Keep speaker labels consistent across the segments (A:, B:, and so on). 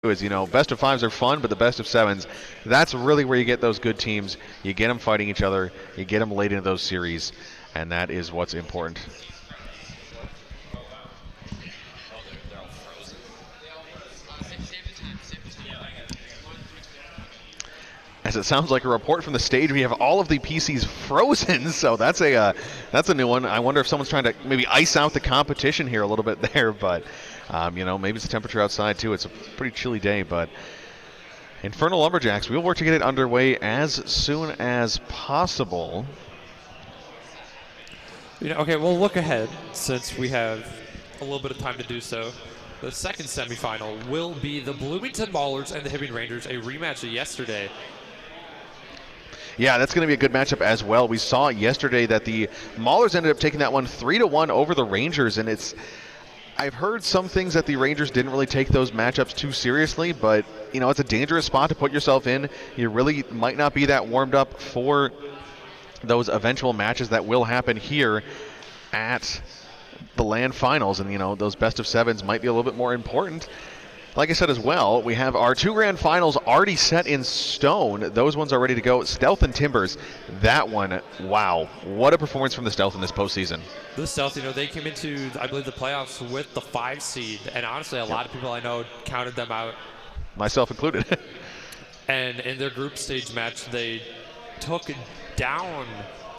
A: is, best of fives are fun, but the best of sevens, that's really where you get those good teams. You get them fighting each other, you get them late into those series, and that is what's important. As it sounds like a report from the stage, we have all of the PCs frozen, so that's a new one. I wonder if someone's trying to maybe ice out the competition here a little bit there, but maybe it's the temperature outside too. It's a pretty chilly day, but Infernal Lumberjacks, we'll work to get it underway as soon as possible.
B: Okay, we'll look ahead since we have a little bit of time to do so. The second semifinal will be the Bloomington Maulers and the Hibbing Rangers, a rematch of yesterday.
A: Yeah, that's going to be a good matchup as well. We saw yesterday that the Maulers ended up taking that one 3-1 over the Rangers, and I've heard some things that the Rangers didn't really take those matchups too seriously, but it's a dangerous spot to put yourself in. You really might not be that warmed up for those eventual matches that will happen here at the LAN finals, and those best of sevens might be a little bit more important. Like I said as well, we have our two grand finals already set in stone. Those ones are ready to go. Stealth and Timbers, that one, wow. What a performance from the Stealth in this postseason.
B: The Stealth, they came into, I believe, the playoffs with the 5 seed, and honestly, a lot of people I know counted them out.
A: Myself included.
B: And in their group stage match, they took down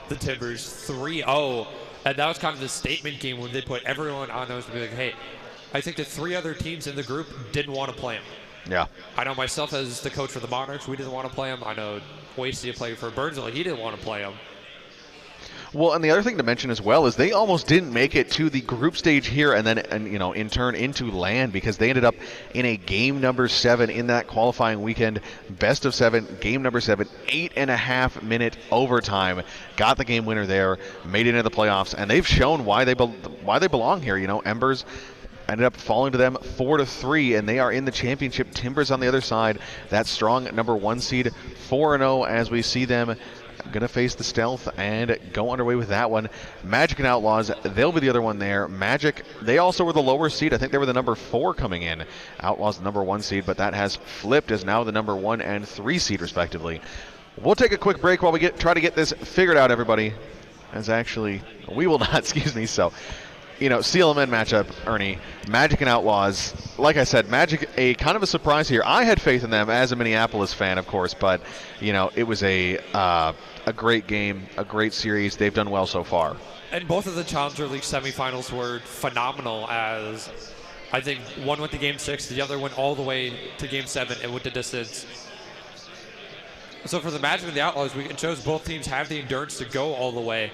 B: the Timbers 3-0, and that was kind of the statement game when they put everyone on those to be like, hey, I think the 3 other teams in the group didn't want to play him.
A: Yeah.
B: I know myself as the coach for the Monarchs, we didn't want to play him. I know Wasty played for Burnsville, he didn't want to play him.
A: Well, and the other thing to mention as well is they almost didn't make it to the group stage here and then, in turn into LAN, because they ended up in a game number 7 in that qualifying weekend. Best of 7, game number 7, 8.5-minute overtime. Got the game winner there, made it into the playoffs, and they've shown why they belong here. Embers ended up falling to them 4-3, and they are in the championship. Timbers on the other side, that strong number 1 seed, 4-0 as we see them going to face the Stealth and go underway with that one. Magic and Outlaws, they'll be the other one there. Magic, they also were the lower seed. I think they were the number 4 coming in. Outlaws the number 1 seed, but that has flipped as now the number 1 and 3 seed respectively. We'll take a quick break while we try to get this figured out, everybody. As actually, we will not, excuse me, so CLMN matchup, Ernie, Magic and Outlaws. Like I said, Magic, a kind of a surprise here. I had faith in them as a Minneapolis fan, of course, but, it was a great game, a great series. They've done well so far.
B: And both of the Challenger League semifinals were phenomenal, as I think one went to Game 6, the other went all the way to Game 7 and went to distance. So for the Magic and the Outlaws, it shows both teams have the endurance to go all the way.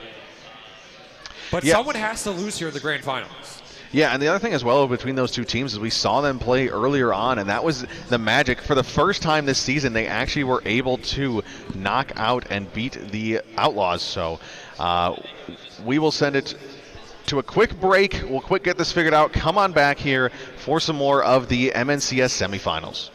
B: But someone has to lose here in the grand finals.
A: Yeah, and the other thing as well between those two teams is we saw them play earlier on, and that was the Magic. For the first time this season, they actually were able to knock out and beat the Outlaws. So we will send it to a quick break. We'll quick get this figured out. Come on back here for some more of the MNCS semifinals.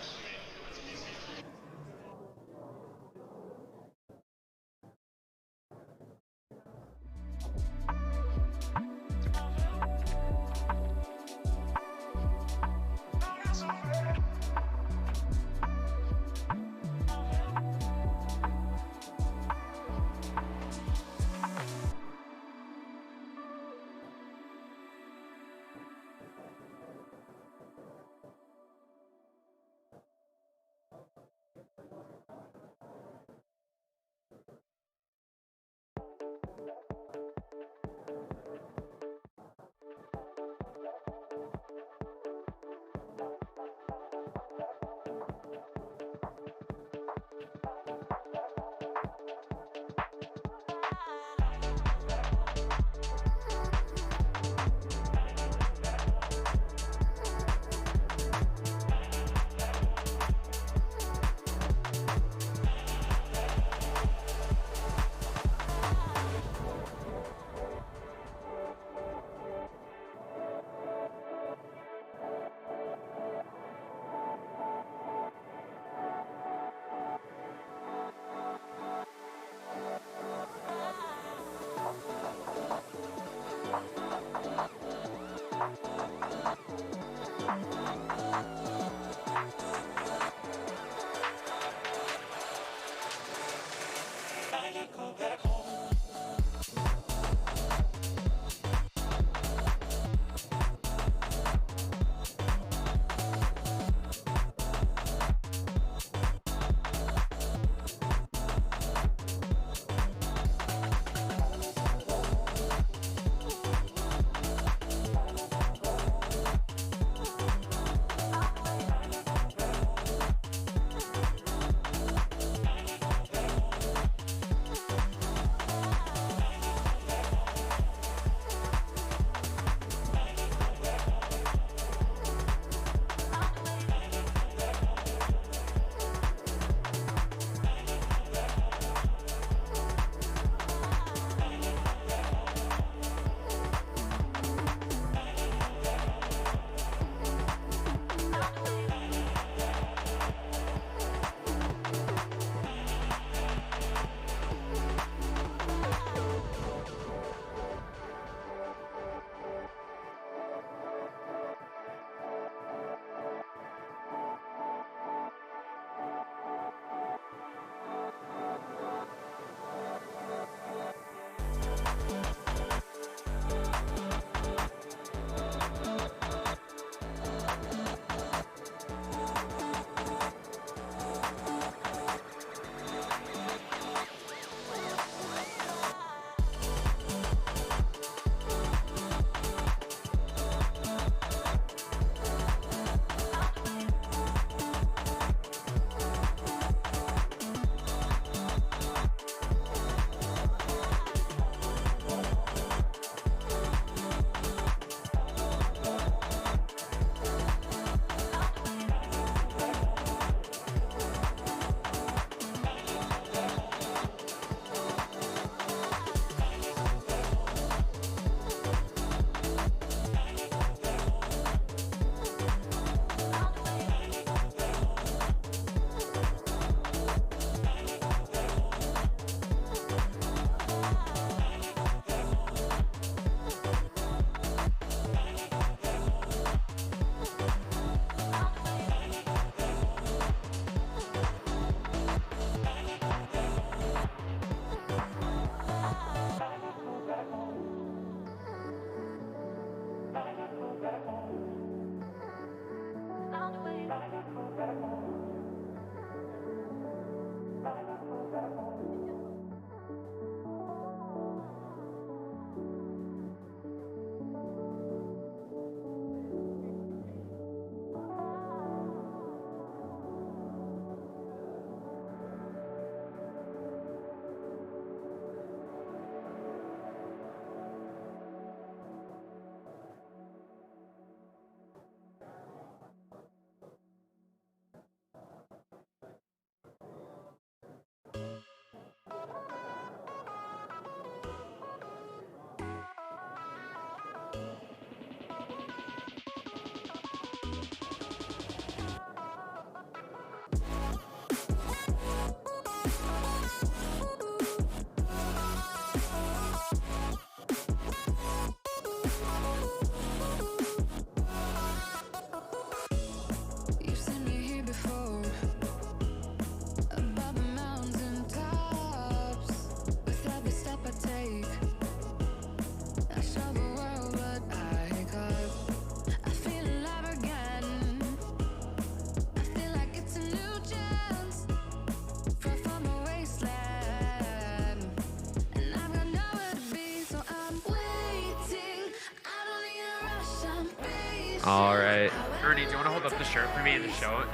C: All right. Ernie, do you want to hold up the shirt for me and show it?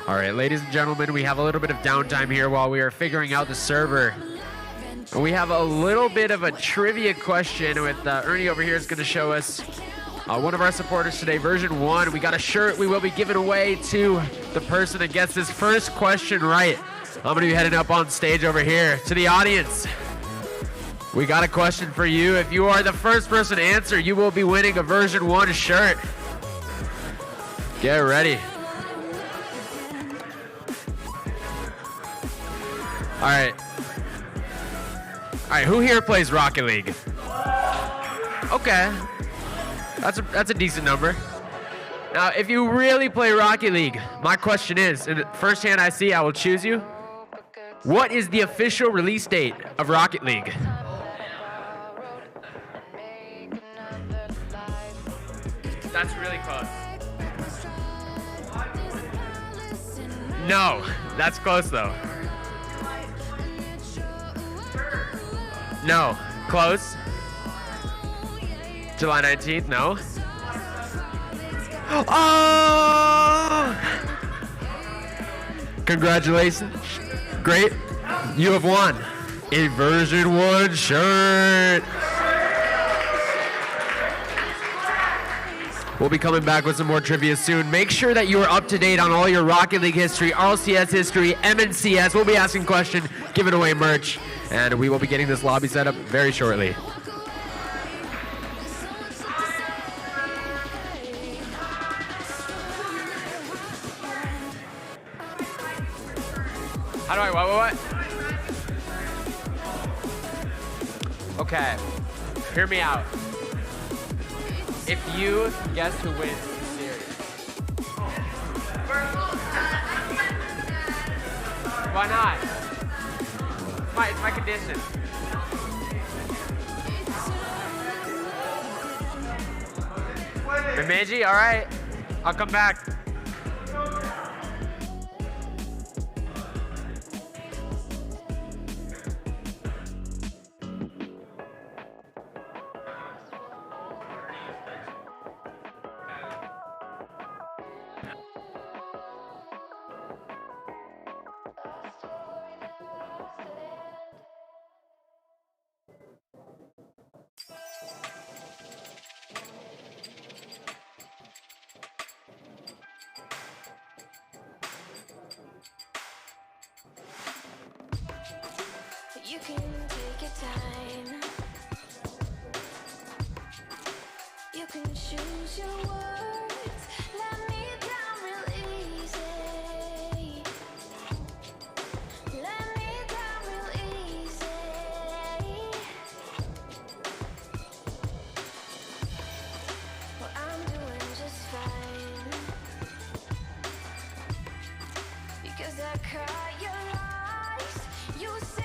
C: All right, ladies and gentlemen, we have a little bit of downtime here while we are figuring out the server. We have a little bit of a trivia question with Ernie over here is going to show us one of our supporters today, version 1. We got a shirt we will be giving away to the person that gets this first question right. I'm going to be heading up on stage over here to the audience. We got a question for you. If you are the first person to answer, you will be winning a version 1 shirt. Get ready. All right. All right, who here plays Rocket League? Okay. That's a decent number. Now, if you really play Rocket League, my question is, and first hand I see, I will choose you. What is the official release date of Rocket League? That's really close. No, that's close though. No, close. July 19th, no. Oh! Congratulations. Great. You have won a version 1 shirt. We'll be coming back with some more trivia soon. Make sure that you are up to date on all your Rocket League history, RLCS history, MNCS. We'll be asking questions, giving away merch, and we will be getting this lobby set up very shortly. How do I, what? Okay, hear me out. If you guess who wins the series. Why not? It's my condition. Bemidji, all right. I'll come back.
D: You can take your time. You can choose your words. Let me down real easy. Let me down real easy. Well, I'm doing just fine because I caught your eyes. You say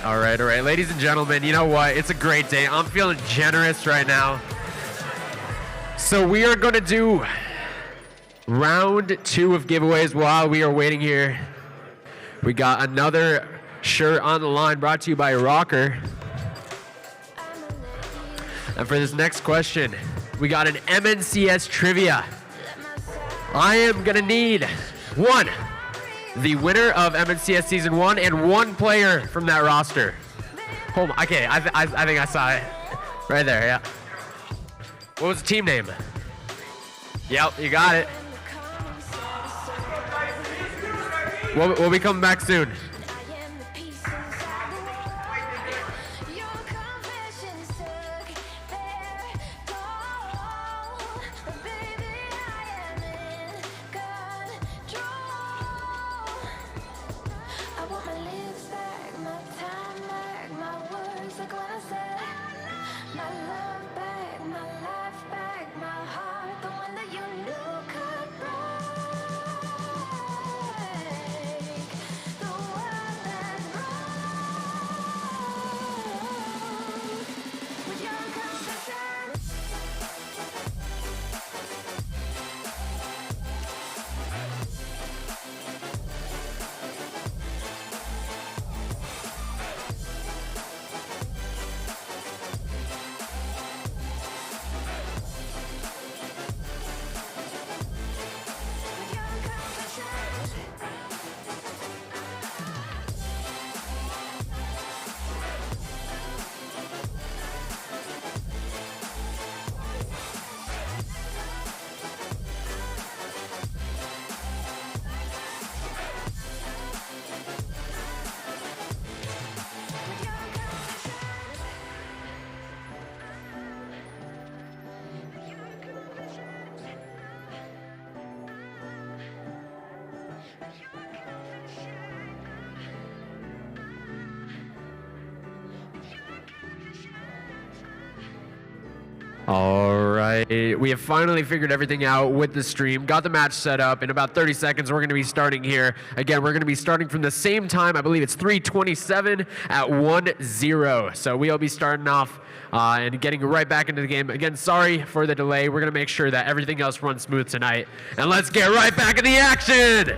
C: All right. Ladies and gentlemen, you know what? It's a great day. I'm feeling generous right now. So we are going to do round 2 of giveaways while we are waiting here. We got another shirt on the line brought to you by Rocker. And for this next question, we got an MNCS trivia. I am going to need 1 the winner of MNCS Season 1 and one player from that roster. Hold on. Okay, I think I saw it. Right there, yeah. What was the team name? Yep, you got it. We'll be coming back soon. All right, we have finally figured everything out with the stream, got the match set up. In about 30 seconds, we're going to be starting here. Again, we're going to be starting from the same time. I believe it's 3:27 at 1-0. So we'll be starting off and getting right back into the game. Again, sorry for the delay. We're going to make sure that everything else runs smooth tonight. And let's get right back in the action!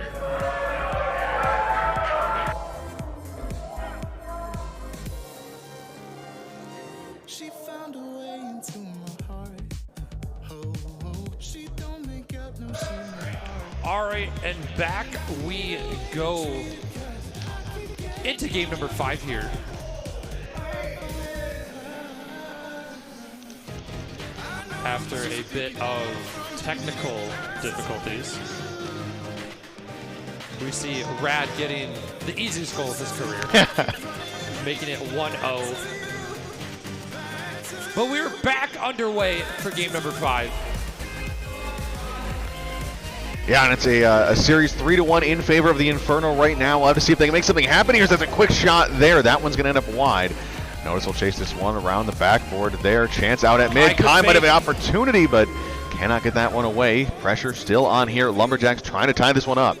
B: All right, and back we go into game number 5 here. After a bit of technical difficulties, we see Rad getting the easiest goal of his career, making it 1-0. But we're back underway for game number 5.
A: Yeah, and it's a series 3-1 in favor of the Inferno right now. We'll have to see if they can make something happen here. There's a quick shot there. That one's going to end up wide. Notice will chase this one around the backboard there. Chance out at mid. Kai might have an opportunity, but cannot get that one away. Pressure still on here. Lumberjacks trying to tie this one up.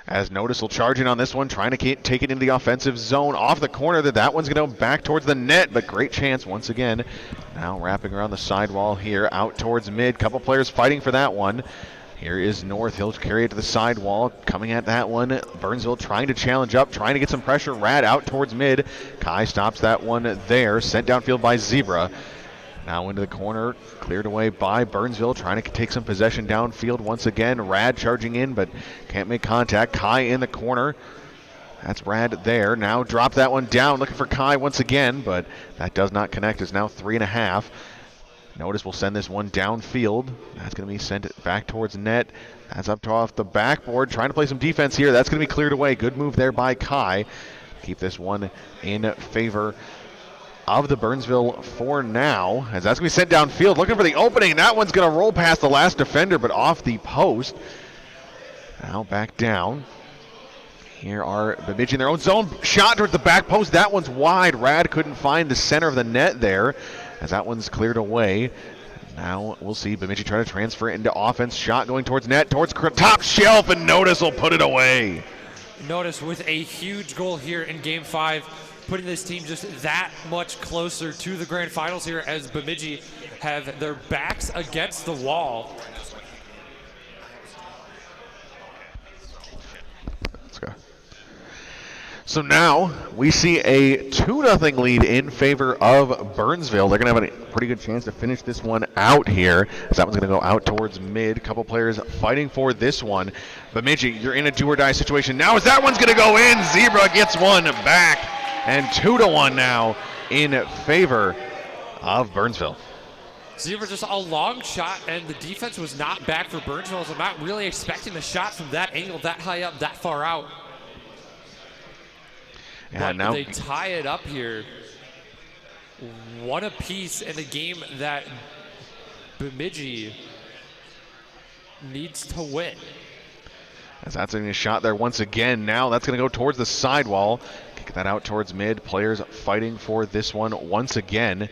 A: As Notice will charge in on this one, trying to take it into the offensive zone. Off the corner, that one's going to go back towards the net, but great chance once again. Now wrapping around the sidewall here, out towards mid. Couple players fighting for that one. Here is North. He'll carry it to the sidewall. Coming at that one, Burnsville trying to challenge up, trying to get some pressure. Rad out towards mid. Kai stops that one there. Sent downfield by Zebra. Now into the corner, cleared away by Burnsville, trying to take some possession downfield once again. Rad charging in, but can't make contact. Kai in the corner. That's Rad there. Now drop that one down, looking for Kai once again, but that does not connect. It's now 3.5. Notice we'll send this one downfield. That's going to be sent back towards net. That's up to off the backboard, trying to play some defense here. That's going to be cleared away. Good move there by Kai. Keep this one in favor of the Burnsville for now, as that's going to be sent downfield, looking for the opening. That one's going to roll past the last defender, but off the post. Now back down. Here are Bemidji in their own zone. Shot towards the back post. That one's wide. Rad couldn't find the center of the net there, as that one's cleared away. Now we'll see Bemidji try to transfer it into offense. Shot going towards net, towards top shelf, and Notice will put it away.
B: Notice with a huge goal here in Game 5, putting this team just that much closer to the grand finals here, as Bemidji have their backs against the wall.
A: Let's go. So now we see a 2-0 lead in favor of Burnsville. They're going to have a pretty good chance to finish this one out here. So that one's going to go out towards mid. A couple players fighting for this one. Bemidji, you're in a do-or-die situation now as that one's going to go in. Zebra gets one back, and 2-1 now in favor of Burnsville.
B: Zebra just a long shot, and the defense was not back for Burnsville, so I'm not really expecting a shot from that angle, that high up, that far out. But now they tie it up here. One apiece in a game that Bemidji needs to win.
A: As that's a shot there once again. Now that's going to go towards the sidewall. Kick that out towards mid. Players fighting for this one once again.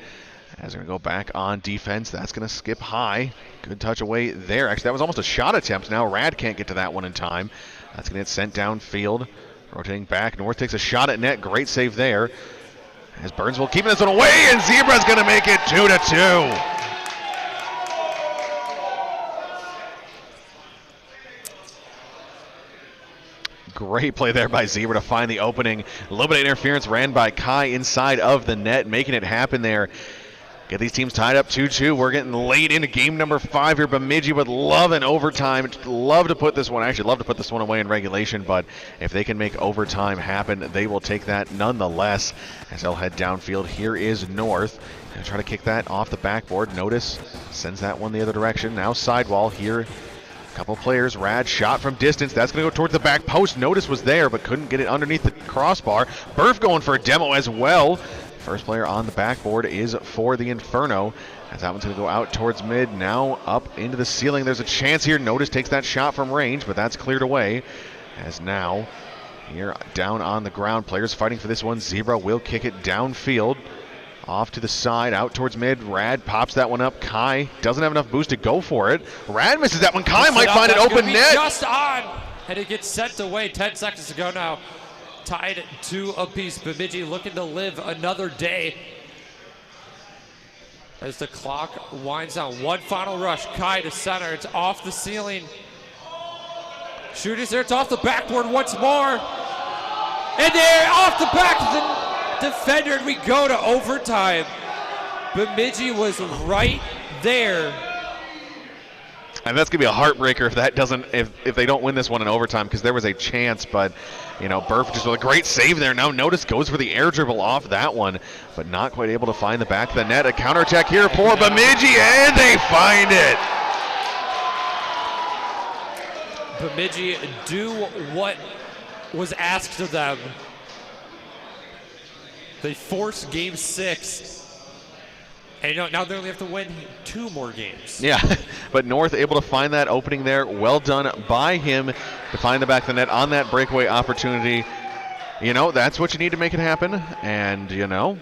A: As they're going to go back on defense. That's going to skip high. Good touch away there. Actually, that was almost a shot attempt. Now Rad can't get to that one in time. That's going to get sent downfield. Rotating back, North takes a shot at net. Great save there. As Burnsville keeping this one away, and Zebra's going to make it 2-2. Great play there by Zebra to find the opening. A little bit of interference ran by Kai inside of the net, making it happen there. Get these teams tied up 2-2. We're getting late into game number 5 here. Bemidji would love an overtime. Love to put this one away in regulation, but if they can make overtime happen, they will take that nonetheless. As they'll head downfield, here is North. Gonna try to kick that off the backboard. Notice sends that one the other direction. Now sidewall here. A couple players. Rad shot from distance. That's going to go towards the back post. Notice was there, but couldn't get it underneath the crossbar. Burf going for a demo as well. First player on the backboard is for the Inferno. As that one's going to go out towards mid. Now up into the ceiling. There's a chance here. Notice takes that shot from range, but that's cleared away. As now here down on the ground. Players fighting for this one. Zebra will kick it downfield. Off to the side, out towards mid. Rad pops that one up. Kai doesn't have enough boost to go for it. Rad misses that one. Kai might find an open net.
B: Just on. And it gets sent away. 10 seconds to go now. Tied 2 apiece. Bemidji looking to live another day. As the clock winds down. One final rush. Kai to center. It's off the ceiling. Shooters there. It's off the backboard once more. And there, off the back of the defender. And we go to overtime. Bemidji was right there.
A: And that's gonna be a heartbreaker if that doesn't, if they don't win this one in overtime, because there was a chance, but you know, Burf just with a great save there. Now notice goes for the air dribble off that one, but not quite able to find the back of the net. A counterattack here for Bemidji, and they find it.
B: Bemidji do what was asked of them. They forced game 6. And now they only have to win 2 more games.
A: Yeah, but North able to find that opening there. Well done by him to find the back of the net on that breakaway opportunity. You know, that's what you need to make it happen. And, you know,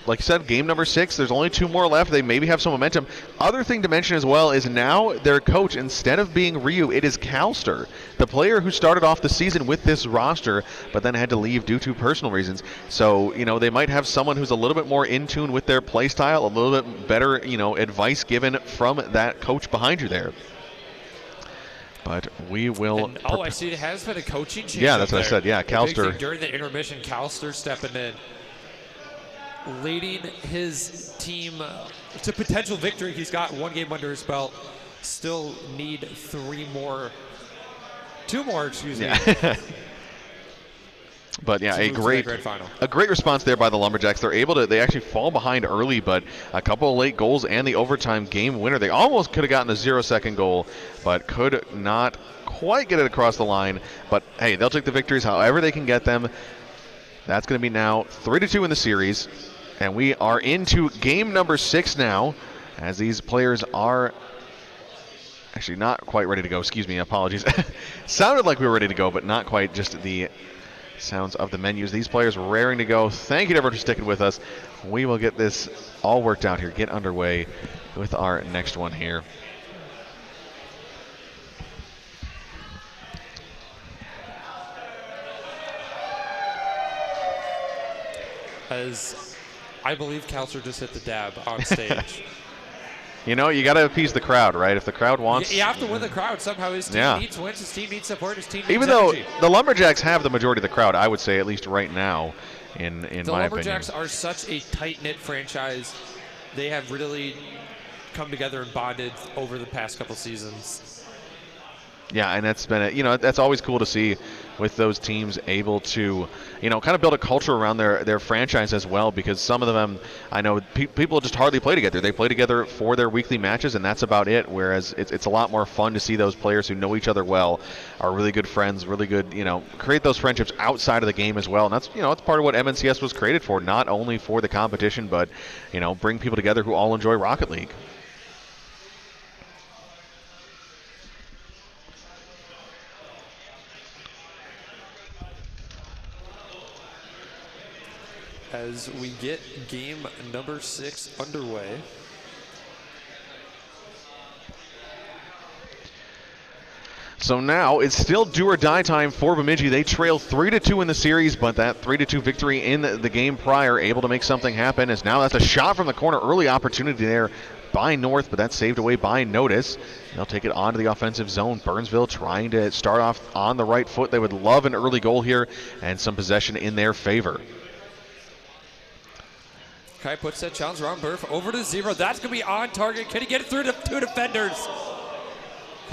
A: like you said, game number 6, there's only 2 more left. They maybe have some momentum. Other thing to mention as well is now their coach, instead of being Ryu, it is Calster, the player who started off the season with this roster, but then had to leave due to personal reasons. So, you know, they might have someone who's a little bit more in tune with their play style, a little bit better, you know, advice given from that coach behind you there. But we will.
B: And, I see it has been a coaching change.
A: Yeah, that's what I said. Yeah, Calster.
B: During the intermission, Calster stepping in, leading his team to potential victory. He's got 1 game under his belt. Still need 2 more, excuse me.
A: Yeah. But yeah, a great response there by the Lumberjacks. They're able to, they actually fall behind early, but a couple of late goals and the overtime game winner. They almost could have gotten the 0-second goal, but could not quite get it across the line. But hey, they'll take the victories however they can get them. That's going to be now 3-2 in the series. And we are into game number 6 now, as these players are actually not quite ready to go. Excuse me, apologies. Sounded like we were ready to go, but not quite. Just the sounds of the menus. These players raring to go. Thank you to everyone for sticking with us. We will get this all worked out here, get underway with our next one here.
B: As I believe Calcer just hit the dab on stage.
A: You know, you got to appease the crowd, right? If the crowd wants...
B: You have to win the crowd somehow. His team needs wins, his team needs support, his team needs
A: Even though
B: energy.
A: the Lumberjacks have the majority of the crowd, I would say, at least right now, in my opinion.
B: The Lumberjacks are such a tight-knit franchise. They have really come together and bonded over the past couple seasons.
A: Yeah, and that's been, that's always cool to see with those teams able to, kind of build a culture around their franchise as well, because some of them, I know people just hardly play together. They play together for their weekly matches, and that's about it, whereas it's a lot more fun to see those players who know each other well, are really good friends, really good, create those friendships outside of the game as well. And that's, that's part of what MNCS was created for, not only for the competition, but, bring people together who all enjoy Rocket League.
B: As we get game number 6 underway.
A: So now it's still do or die time for Bemidji. They trail 3-2 in the series, but that 3-2 victory in the game prior, able to make something happen, as now that's a shot from the corner. Early opportunity there by North, but that's saved away by Notice. They'll take it onto the offensive zone. Burnsville trying to start off on the right foot. They would love an early goal here and some possession in their favor.
B: Kai puts that challenge around Burf over to 0. That's going to be on target. Can he get it through to 2 defenders?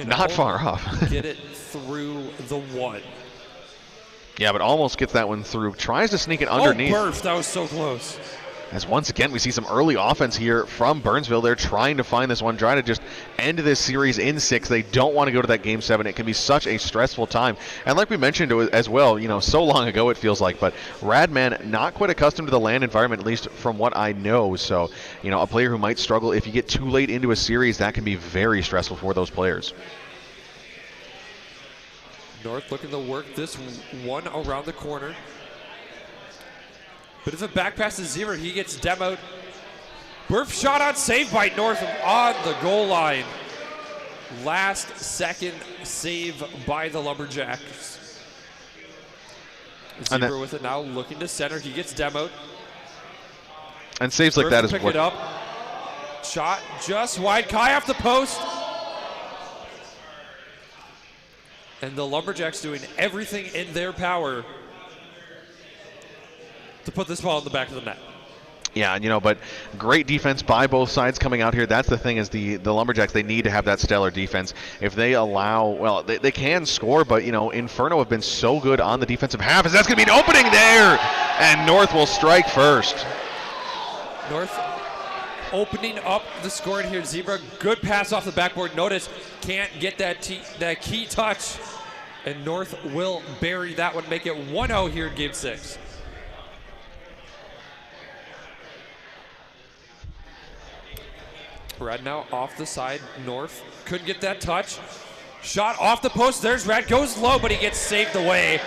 A: Not far off.
B: Get it through the 1.
A: Yeah, but almost gets that one through. Tries to sneak it underneath.
B: Oh, Burf, that was so close.
A: As once again, we see some early offense here from Burnsville. They're trying to find this one, trying to just end this series in 6. They don't want to go to that Game 7. It can be such a stressful time. And like we mentioned as well, so long ago it feels like, but Radman not quite accustomed to the LAN environment, at least from what I know. So, a player who might struggle if you get too late into a series, that can be very stressful for those players.
B: North looking to work this one around the corner. But if it back passes 0, he gets demoed. Burf shot on save by North on the goal line. Last second save by the Lumberjacks. Zebra with it now, looking to center. He gets demoed.
A: And saves like that is
B: pick
A: what...
B: it up. Shot just wide. Kai off the post. And the Lumberjacks doing everything in their power to put this ball in the back of the net.
A: Yeah, but great defense by both sides coming out here. That's the thing, is the Lumberjacks, they need to have that stellar defense. If they allow, well, they can score, but, Inferno have been so good on the defensive half, as that's going to be an opening there, and North will strike first.
B: North opening up the scoring here. Zebra, good pass off the backboard. Notice, can't get that key touch, and North will bury that one, make it 1-0 here in Game 6. Rad now off the side. North couldn't get that touch. Shot off the post. There's Rad. Goes low, but he gets saved away.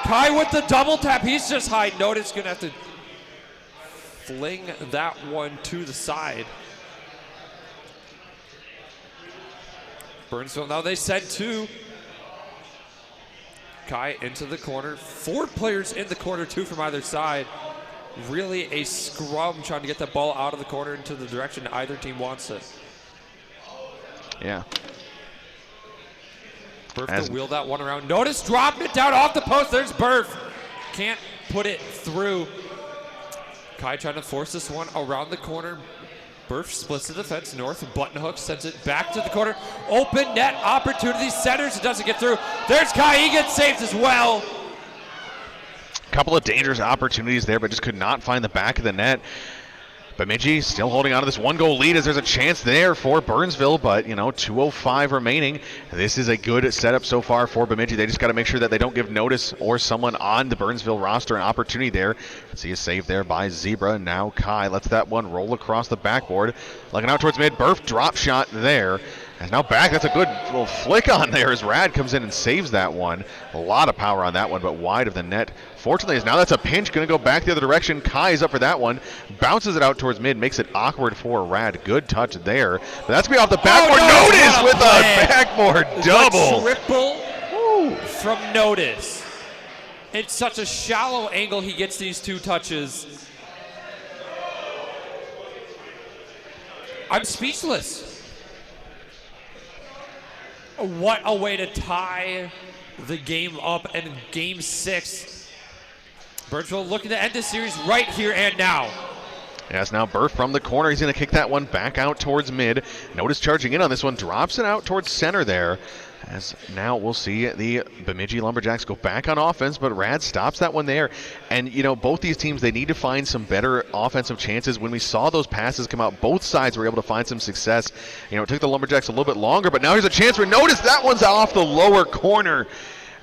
B: Kai with the double tap. He's just high. Notice going to have to fling that one to the side. Burnsville, now they send 2. Kai into the corner. 4 players in the corner, 2 from either side. Really a scrum trying to get the ball out of the corner into the direction either team wants it.
A: Yeah.
B: Burf to wheel that one around. Notice dropping it down off the post. There's Burf. Can't put it through. Kai trying to force this one around the corner. Burf splits the defense. North button hook, sends it back to the corner. Open net opportunity. Centers. It doesn't get through. There's Kai. He gets saved as well.
A: Couple of dangerous opportunities there, but just could not find the back of the net. Bemidji still holding on to this 1-goal lead, as there's a chance there for Burnsville, but 2:05 remaining. This is a good setup so far for Bemidji. They just got to make sure that they don't give Notice or someone on the Burnsville roster an opportunity there. See a save there by Zebra. Now Kai lets that one roll across the backboard. Looking out towards mid. Burf drop shot there. And now back. That's a good little flick on there as Rad comes in and saves that one. A lot of power on that one, but wide of the net. Fortunately, now that's a pinch. Going to go back the other direction. Kai is up for that one. Bounces it out towards mid. Makes it awkward for Rad. Good touch there. But that's going to be off the backboard. Notice with a backboard double.
B: Triple from Notice. It's such a shallow angle he gets these 2 touches. I'm speechless. What a way to tie the game up in game 6. Burnsville looking to end the series right here and now.
A: Yes, now Burf from the corner. He's going to kick that one back out towards mid. Notice charging in on this one, drops it out towards center there. As now we'll see the Bemidji Lumberjacks go back on offense, but Rad stops that one there. And, you know, both these teams, they need to find some better offensive chances. When we saw those passes come out, both sides were able to find some success. You know, it took the Lumberjacks a little bit longer, but now here's a chance for notice. That one's off the lower corner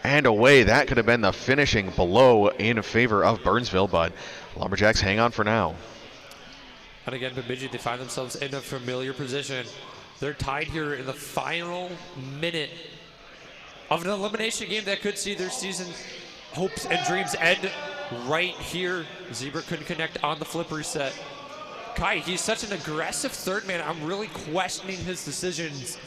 A: and away. That could have been the finishing blow in favor of Burnsville, but Lumberjacks hang on for now.
B: And again, Bemidji, they find themselves in a familiar position. They're tied here in the final minute of an elimination game that could see their season hopes and dreams end right here. Zebra couldn't connect on the flip reset. Kai, he's such an aggressive third man. I'm really questioning his decisions.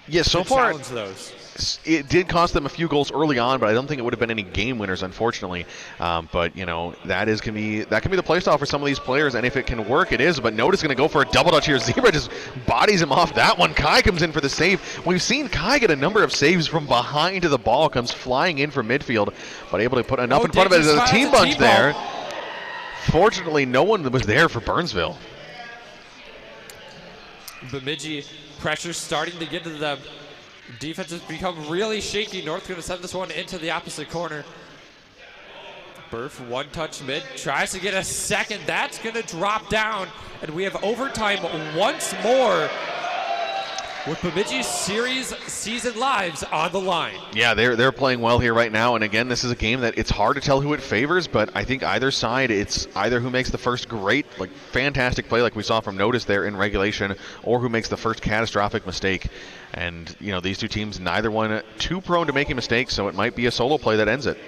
A: Yeah, so far
B: challenge those.
A: It did cost them a few goals early on, but I don't think it would have been any game winners, unfortunately. But you know, that can be the play style for some of these players, and if it can work, it is. But Notice going to go for a double dutch here. Zebra just bodies him off that one. Kai comes in for the save. We've seen Kai get a number of saves from behind to the ball, comes flying in from midfield, but able to put enough in front of it as a team bunch there. Fortunately, no one was there for Burnsville.
B: Bemidji pressure starting to get to them. Defense has become really shaky. North going to send this one into the opposite corner. Burf, one touch mid, tries to get a second. That's going to drop down, and we have overtime once more with Bemidji's series season lives on the line.
A: Yeah, they're playing well here right now, and again, this is a game that it's hard to tell who it favors, but I think either side, it's either who makes the first great, fantastic play like we saw from Notice there in regulation, or who makes the first catastrophic mistake. And, you know, these two teams, neither one too prone to making mistakes, so it might be a solo play that ends it.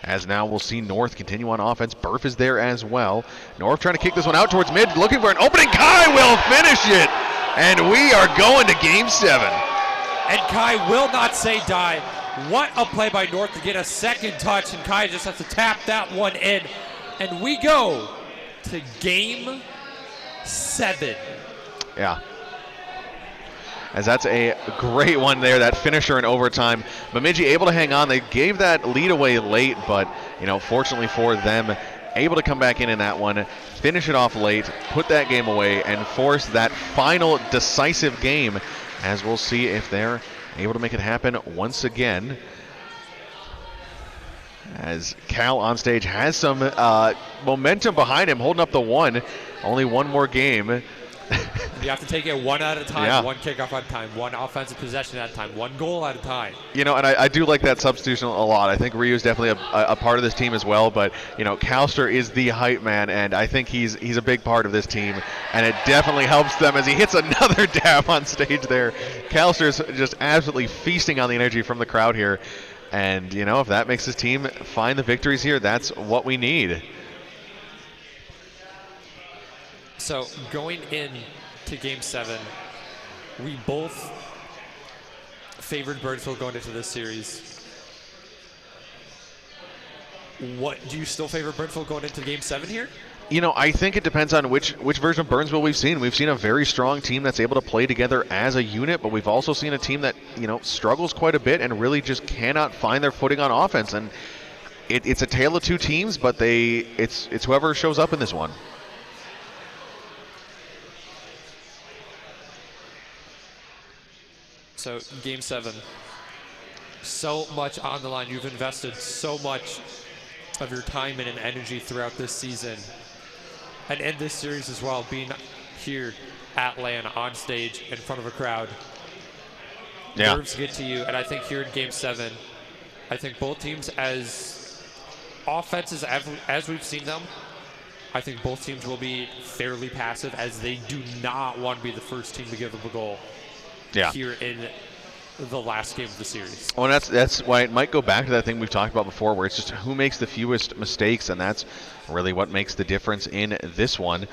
A: As now we'll see North continue on offense. Burf is there as well. North trying to kick this one out towards mid, looking for an opening. Kai will finish it, and we are going to game 7.
B: And Kai will not say die. What a play by North to get a second touch, and Kai just has to tap that one in. And we go to game 7.
A: Yeah. As that's a great one there, that finisher in overtime. Bemidji able to hang on. They gave that lead away late, but, you know, fortunately for them, able to come back in that one, finish it off late, put that game away, and force that final decisive game, as we'll see if they're able to make it happen once again. As Cal on stage has some momentum behind him, holding up the one. Only one more game.
B: You have to take it one at a time,
A: Yeah.
B: one kickoff at a time, one offensive possession at a time, one goal at a time.
A: You know, and I do like that substitution a lot. I think Ryu's definitely a part of this team as well, but, you know, Calster is the hype man, and I think he's a big part of this team, and it definitely helps them as he hits another dab on stage there. Calster's just absolutely feasting on the energy from the crowd here, and, you know, if that makes his team find the victories here, that's what we need.
B: So going in to game 7, we both favored Burnsville going into this series. What, do you still favor Burnsville going into game 7 here?
A: You know, I think it depends on which version of Burnsville we've seen. We've seen a very strong team that's able to play together as a unit, but we've also seen a team that, you know, struggles quite a bit and really just cannot find their footing on offense. And it's a tale of two teams, but it's whoever shows up in this one.
B: So game 7, so much on the line. You've invested so much of your time and energy throughout this season and in this series as well, being here at LAN on stage in front of a crowd.
A: Yeah.
B: Nerves get to you, and I think here in game 7, I think both teams, as offenses as we've seen them, I think both teams will be fairly passive, as they do not want to be the first team to give up a goal.
A: Yeah.
B: Here in the last game of the series.
A: Well, that's why it might go back to that thing we've talked about before, where it's just who makes the fewest mistakes, and that's really what makes the difference in this one.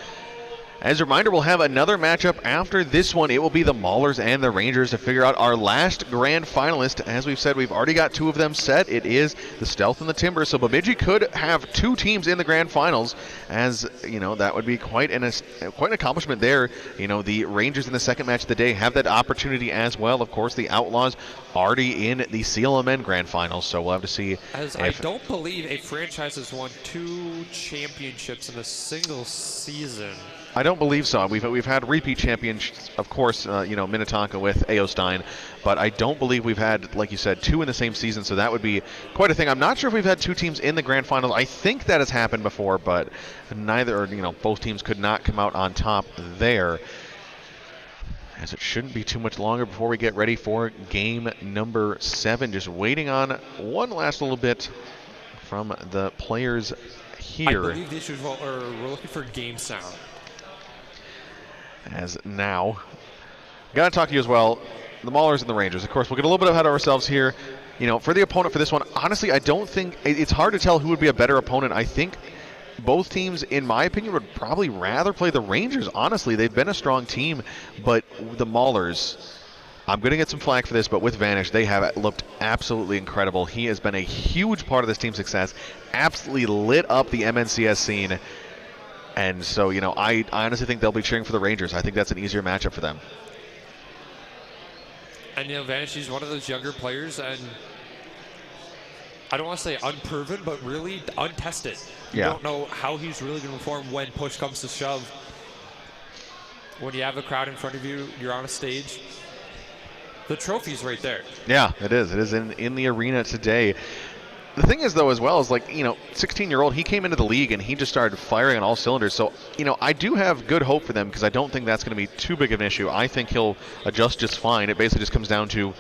A: As a reminder, we'll have another matchup after this one. It will be the Maulers and the Rangers to figure out our last grand finalist. As we've said, we've already got 2 of them set. It is the Stealth and the Timber. So Bemidji could have 2 teams in the grand finals. As you know, that would be quite an accomplishment there. You know, the Rangers in the second match of the day have that opportunity as well. Of course, the Outlaws already in the CLMN grand finals. So we'll have to see.
B: As I don't believe a franchise has won 2 championships in a single season.
A: I don't believe so. We've had repeat champions, of course, you know, Minnetonka with A.O. Stein, but I don't believe we've had, like you said, 2 in the same season, so that would be quite a thing. I'm not sure if we've had 2 teams in the grand finals. I think that has happened before, but neither, or, you know, both teams could not come out on top there. As it shouldn't be too much longer before we get ready for game number 7. Just waiting on one last little bit from the players here.
B: I believe we're looking for game sound.
A: As now, got to talk to you as well, the Maulers and the Rangers. Of course, we'll get a little bit ahead of ourselves here. You know, for the opponent for this one, honestly, I don't think it's hard to tell who would be a better opponent. I think both teams, in my opinion, would probably rather play the Rangers. Honestly, they've been a strong team, but the Maulers, I'm going to get some flack for this, but with Vanish, they have looked absolutely incredible. He has been a huge part of this team's success, absolutely lit up the MNCS scene. And so, you know, I honestly think they'll be cheering for the Rangers. I think that's an easier matchup for them.
B: And, you know, Vanish is one of those younger players, and I don't want to say unproven, but really untested. You don't know how he's really going to perform when push comes to shove. When you have a crowd in front of you, you're on a stage. The trophy's right there. Yeah,
A: it is. It is in the arena today. The thing is, though, as well, is like, you know, 16-year-old, he came into the league and he just started firing on all cylinders. So, you know, I do have good hope for them because I don't think that's going to be too big of an issue. I think he'll adjust just fine. It basically just comes down to,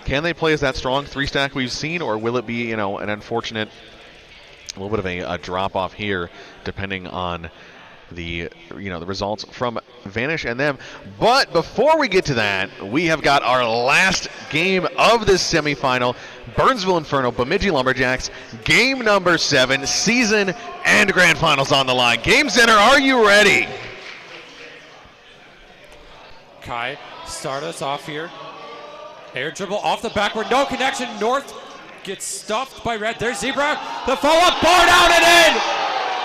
A: can they play as that strong 3-stack we've seen, or will it be, you know, an unfortunate, a little bit of a drop-off here, depending on the, you know, the results from Vanish and them. But before we get to that, we have got our last game of this semifinal. Burnsville Inferno, Bemidji Lumberjacks, game number 7, season and grand finals on the line. Game Center, are you ready?
B: Kai, start us off here. Air dribble off the backward, no connection. North gets stuffed by Red. There's Zebra. The follow-up, bar down and in.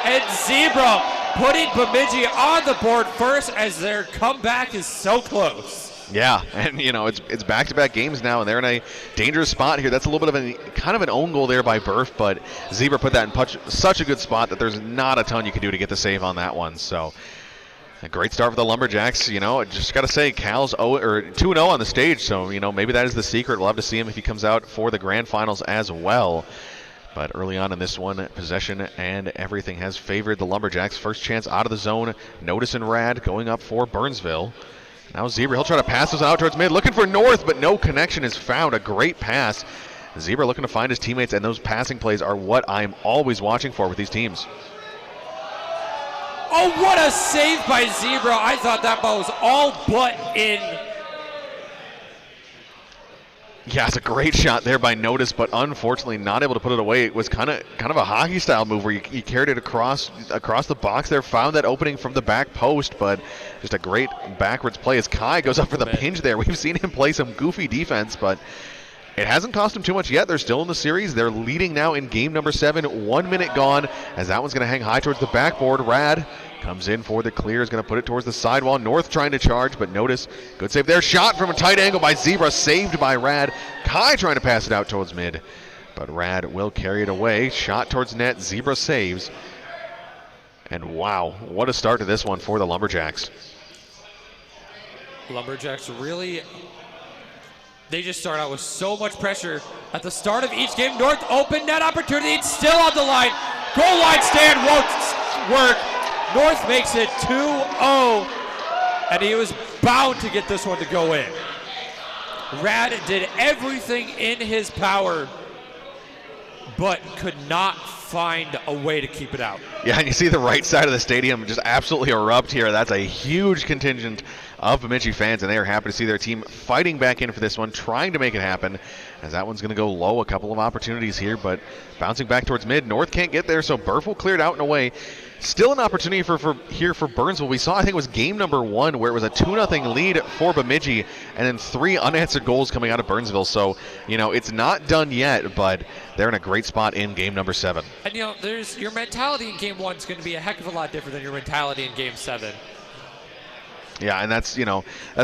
B: And Zebra putting Bemidji on the board first as their comeback is so close.
A: Yeah, and you know, it's back-to-back games now, and they're in a dangerous spot here. That's a little bit of kind of an own goal there by Burf, but Zebra put that in such a good spot that there's not a ton you can do to get the save on that one. So a great start for the Lumberjacks. You know, just got to say, Cal's 2-0 on the stage, so you know, maybe that is the secret. We'll have to see him if he comes out for the grand finals as well. But early on in this one, possession and everything has favored the Lumberjacks. First chance out of the zone. Notice and Rad going up for Burnsville. Now Zebra, he'll try to pass this out towards mid, looking for North, but no connection is found. A great pass. Zebra looking to find his teammates, and those passing plays are what I'm always watching for with these teams.
B: Oh, what a save by Zebra. I thought that ball was all but in.
A: Yeah, it's a great shot there by Notice, but unfortunately not able to put it away. It was kind of a hockey-style move where you carried it across the box there, found that opening from the back post, but just a great backwards play as Kai goes up for the pinch there. We've seen him play some goofy defense, but it hasn't cost them too much yet. They're still in the series. They're leading now in game number 7. 1 minute gone as that one's going to hang high towards the backboard. Rad comes in for the clear, is going to put it towards the sidewall. North trying to charge, but Notice, good save there. Shot from a tight angle by Zebra, saved by Rad. Kai trying to pass it out towards mid, but Rad will carry it away. Shot towards net, Zebra saves. And wow, what a start to this one for the Lumberjacks.
B: Lumberjacks really, they just start out with so much pressure at the start of each game. North open net opportunity, it's still on the line. Goal line stand won't work. North makes it 2-0, and he was bound to get this one to go in. Rad did everything in his power, but could not find a way to keep it out.
A: Yeah, and you see the right side of the stadium just absolutely erupt here. That's a huge contingent of Bemidji fans, and they are happy to see their team fighting back in for this one, trying to make it happen, as that one's going to go low. A couple of opportunities here, but bouncing back towards mid. North can't get there, so Burf will clear it out and away. Still an opportunity here for Burnsville. We saw, I think it was game number 1, where it was a 2-0 lead for Bemidji, and then 3 unanswered goals coming out of Burnsville. So, it's not done yet, but they're in a great spot in game number 7.
B: And, there's your mentality in game 1 is going to be a heck of a lot different than your mentality in game 7.
A: Yeah, and that's the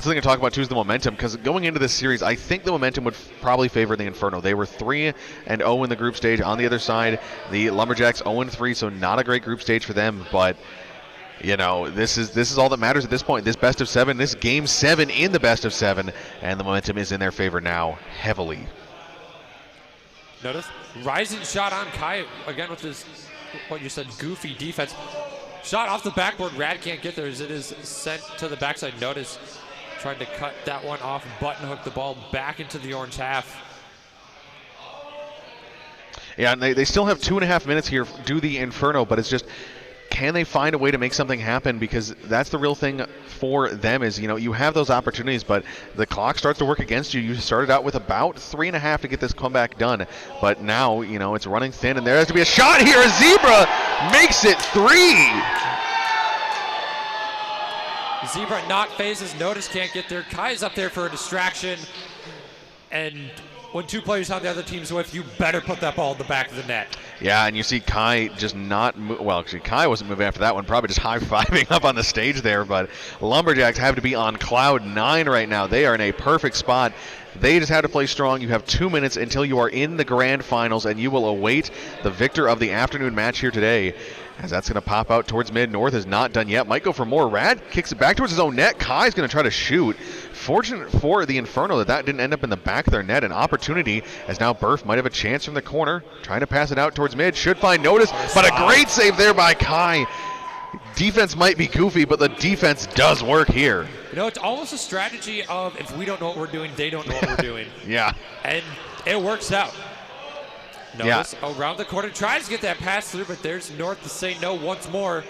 A: thing to talk about too, is the momentum, because going into this series, I think the momentum would probably favor the Inferno. They were 3-0 in the group stage. On the other side, the Lumberjacks 0-3, so not a great group stage for them, but this is all that matters at this point. This best of 7, this game 7 in the best of 7, and the momentum is in their favor now heavily.
B: Notice rising shot on Kai again with his, what you said, goofy defense. Shot off the backboard. Rad can't get there as it is sent to the backside. Notice trying to cut that one off, button hook the ball back into the orange half.
A: Yeah, and they still have 2.5 minutes here, do the Inferno, but it's just, can they find a way to make something happen? Because that's the real thing for them is, you have those opportunities, but the clock starts to work against you. You started out with about 3.5 to get this comeback done, but now, it's running thin, and there has to be a shot here. A Zebra makes it 3.
B: Zebra not phases. Notice can't get there. Kai's up there for a distraction, and when 2 players on the other team's with, you better put that ball in the back of the net.
A: Yeah, and you see Kai just not well, actually, Kai wasn't moving after that one, probably just high-fiving up on the stage there, but Lumberjacks have to be on cloud 9 right now. They are in a perfect spot. They just have to play strong. You have 2 minutes until you are in the grand finals, and you will await the victor of the afternoon match here today, as that's going to pop out towards mid. North is not done yet. Might go for more. Rad kicks it back towards his own net. Kai's going to try to shoot. Fortunate for the Inferno that didn't end up in the back of their net. An opportunity, as now Burf might have a chance from the corner. Trying to pass it out towards mid. Should find Notice, but a great save there by Kai. Defense might be goofy, but the defense does work here.
B: It's almost a strategy of, if we don't know what we're doing, they don't know what we're doing.
A: Yeah.
B: And it works out. Notice around the corner, tries to get that pass through, but there's North to say no once more.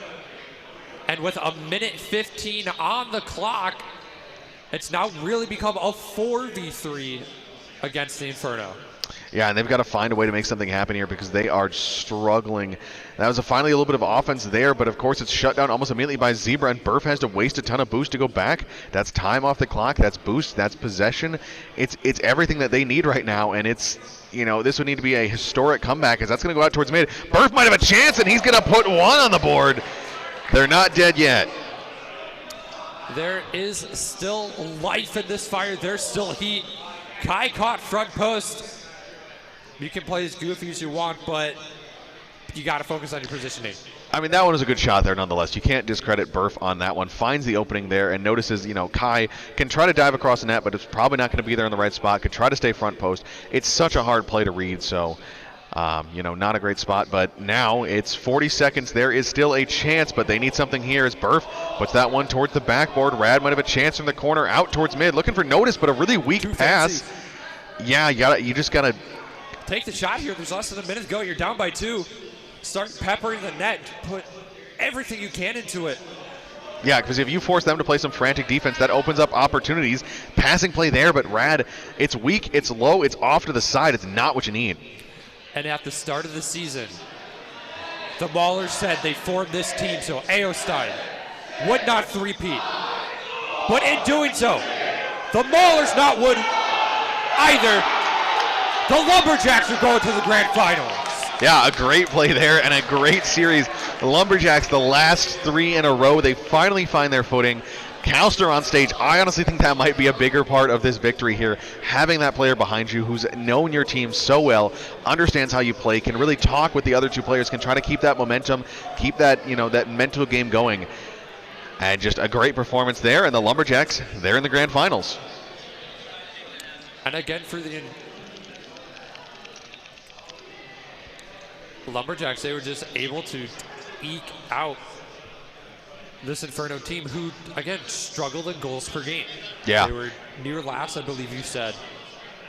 B: And with 1:15 on the clock, it's now really become a 4v3 against the Inferno.
A: Yeah, and they've got to find a way to make something happen here because they are struggling. That was finally a little bit of offense there, but of course it's shut down almost immediately by Zebra, and Burf has to waste a ton of boost to go back. That's time off the clock, that's boost, that's possession. It's everything that they need right now, and it's, this would need to be a historic comeback, as that's going to go out towards mid. Burf might have a chance, and he's going to put 1 on the board. They're not dead yet.
B: There is still life in this fire. There's still heat. Kai caught front post. You can play as goofy as you want, but you got to focus on your positioning.
A: I mean, that one was a good shot there nonetheless. You can't discredit Burf on that one. Finds the opening there and notices, Kai can try to dive across the net, but it's probably not going to be there in the right spot. Could try to stay front post. It's such a hard play to read, so, not a great spot. But now it's 40 seconds. There is still a chance, but they need something here as Burf puts that one towards the backboard. Rad might have a chance from the corner out towards mid. Looking for Notice, but a really weak pass. Yeah, you just got to
B: take the shot here. There's less than a minute to go. You're down by 2. Start peppering the net. Put everything you can into it.
A: Yeah, because if you force them to play some frantic defense, that opens up opportunities. Passing play there, but Rad, it's weak, it's low, it's off to the side. It's not what you need.
B: And at the start of the season, the Maulers said they formed this team so A.O. Stein would not three-peat. But in doing so, the Maulers not would either. The Lumberjacks are going to the grand finals.
A: Yeah, a great play there and a great series. The Lumberjacks, the last 3 in a row, they finally find their footing. Kalster on stage, I honestly think that might be a bigger part of this victory here. Having that player behind you who's known your team so well, understands how you play, can really talk with the other 2 players, can try to keep that momentum, keep that, that mental game going. And just a great performance there, and the Lumberjacks, they're in the grand finals.
B: And again for the Lumberjacks, they were just able to eke out this Inferno team who, again, struggled in goals per game.
A: Yeah.
B: They were near last, I believe you said.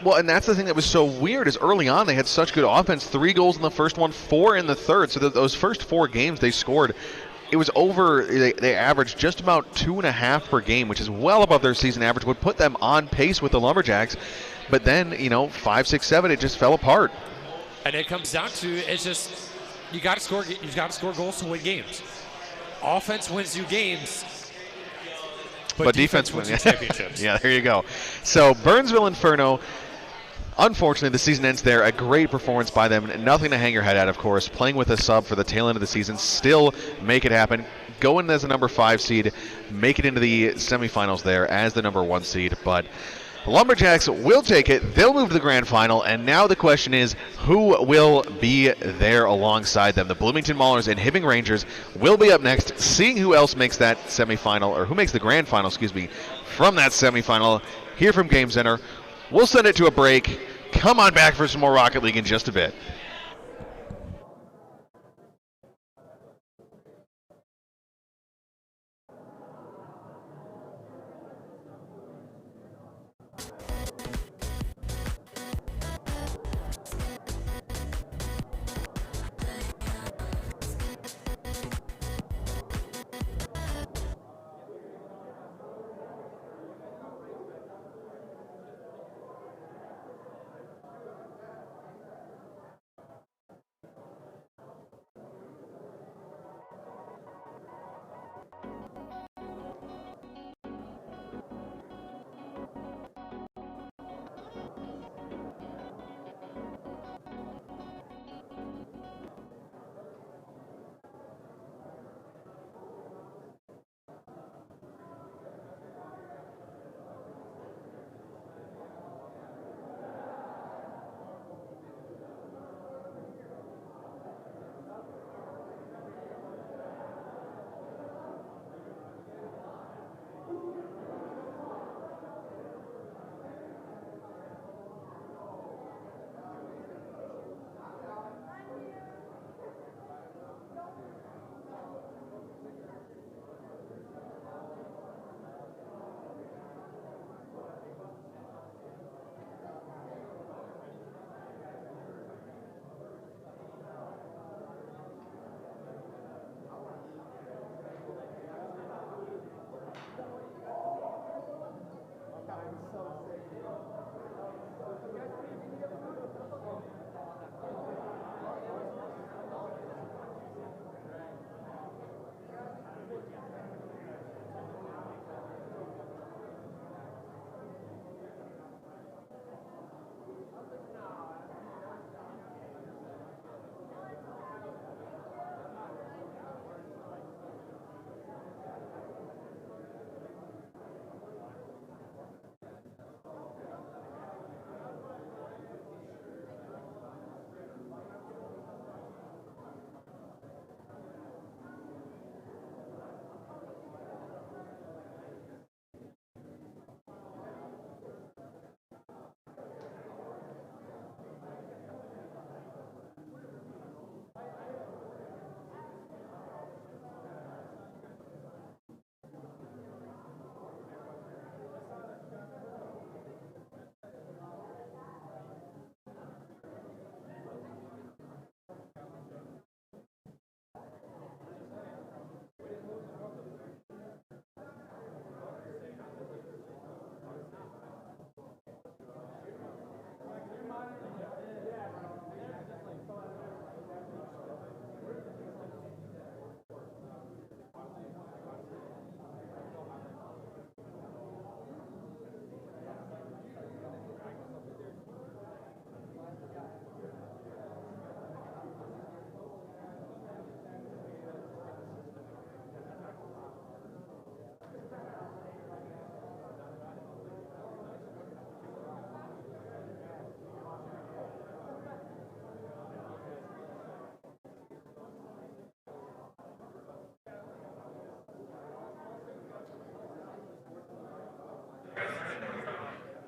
A: Well, and that's the thing that was so weird is early on they had such good offense. 3 goals in the first one, 4 in the third. So those first 4 games they scored it was over. They averaged just about 2.5 per game, which is well above their season average. Would put them on pace with the Lumberjacks, but then 5, 6, 7, it just fell apart.
B: And it comes down to it's just you got to score. You got to score goals to win games. Offense wins you games, but defense wins you championships.
A: Yeah, there you go. So Burnsville Inferno. Unfortunately, the season ends there. A great performance by them. Nothing to hang your head at, of course. Playing with a sub for the tail end of the season. Still make it happen. Go in as a number 5 seed. Make it into the semifinals there as the number 1 seed. But Lumberjacks will take it. They'll move to the grand final. And now the question is, who will be there alongside them? The Bloomington Maulers and Hibbing Rangers will be up next. Seeing who else makes that semifinal, or who makes the grand final, from that semifinal here from Game Center. We'll send it to a break. Come on back for some more Rocket League in just a bit.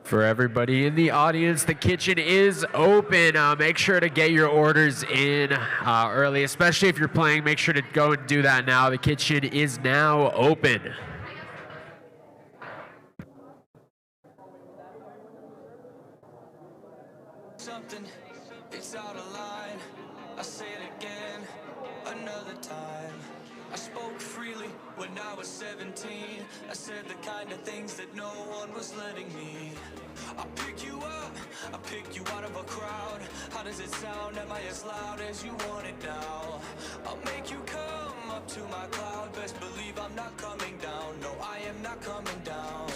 C: For everybody in the audience, the kitchen is open. Make sure to get your orders in early, especially if you're playing. Make sure to go and do that now. The kitchen is now open.
E: Something, it's out of line. I say it again, another time. I spoke freely when I was 17. I said the kind of things that no one was letting me. I pick you up, I pick you out of a crowd. How does it sound? Am I as loud as you want it now? I'll make you come up to my cloud. Best believe I'm not coming down. No, I am not coming down.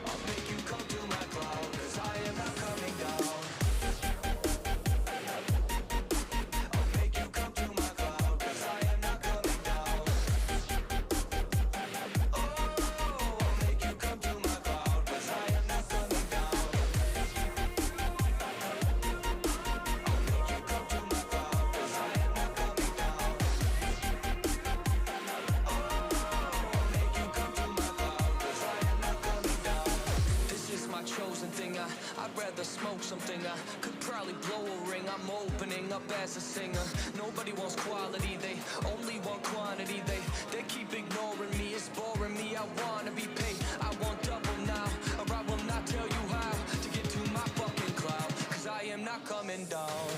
E: I'll make you come to my cloud, 'cause I am not coming down. I'd rather smoke something. I could probably blow a ring. I'm opening up as a singer. Nobody wants quality, they only want quantity. They keep ignoring me, it's boring me. I wanna be paid, I want double now, or I will not tell you how to get to my fucking cloud, 'cause I am not coming down.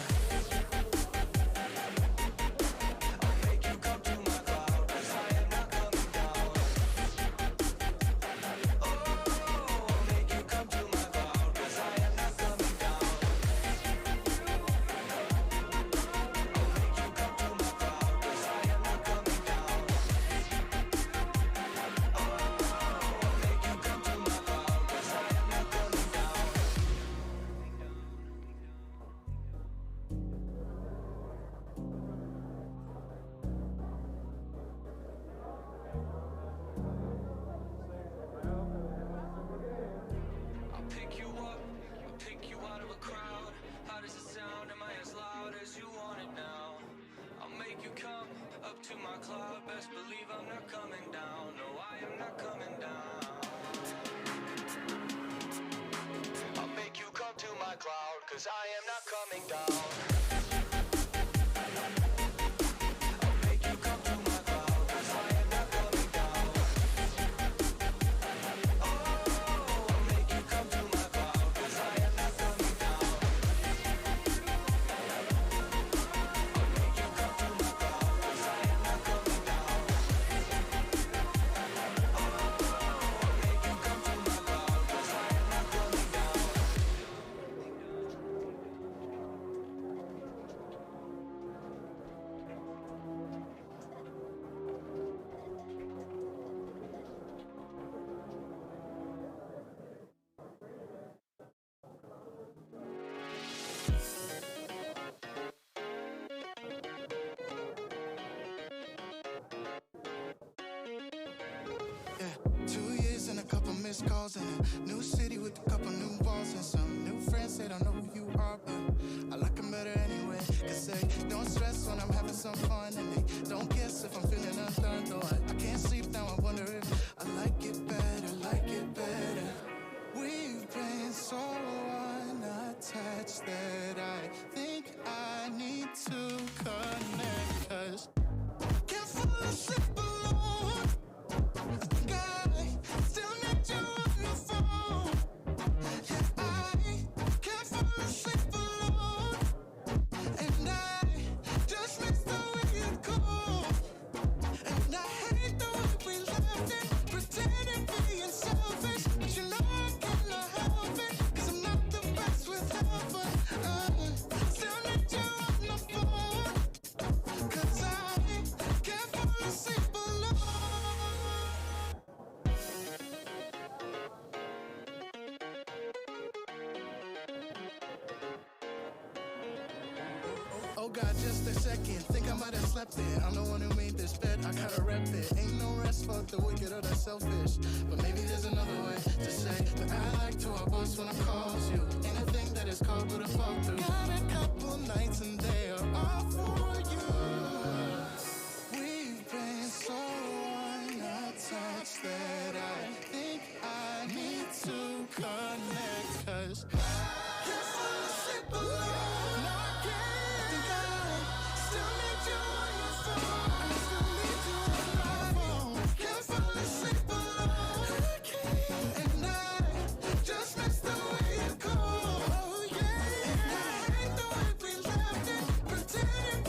F: Missed calls in a new city with a couple new walls and some new friends. They don't know who you are, but I like them better anyway. 'Cause they don't stress when I'm having some fun, and they don't guess if I'm feeling undone. Though I can't sleep now, I wonder if I like it better, like it better. We've been so unattached that I think I need to connect. 'Cause can't fall asleep alone. I think I still need you on the phone. Yeah, I can't fall asleep alone. And I just miss the way you go. And I hate the way we left it, pretending being selfish. But you know I cannot help it, 'cause I'm not the best with help. But still need you on the phone. 'Cause I can't fall asleep alone. Oh God, just a second, think I might have slept it. I'm the one who made this bed, I gotta rep it. Ain't no rest for the wicked or the selfish. But maybe there's another way to say that I like to our boss when I calls you. Anything that is called would have fall through. Got a couple nights and they are all for you. We've been so unattached that I think I need to connect. 'Cause can't fall asleep alone. No, I can't. Think I still need you on the phone. I still need you on my phone. Can't fall asleep alone. I can't. And I just miss the way you go. Oh yeah. And I hate the way we left it, pretending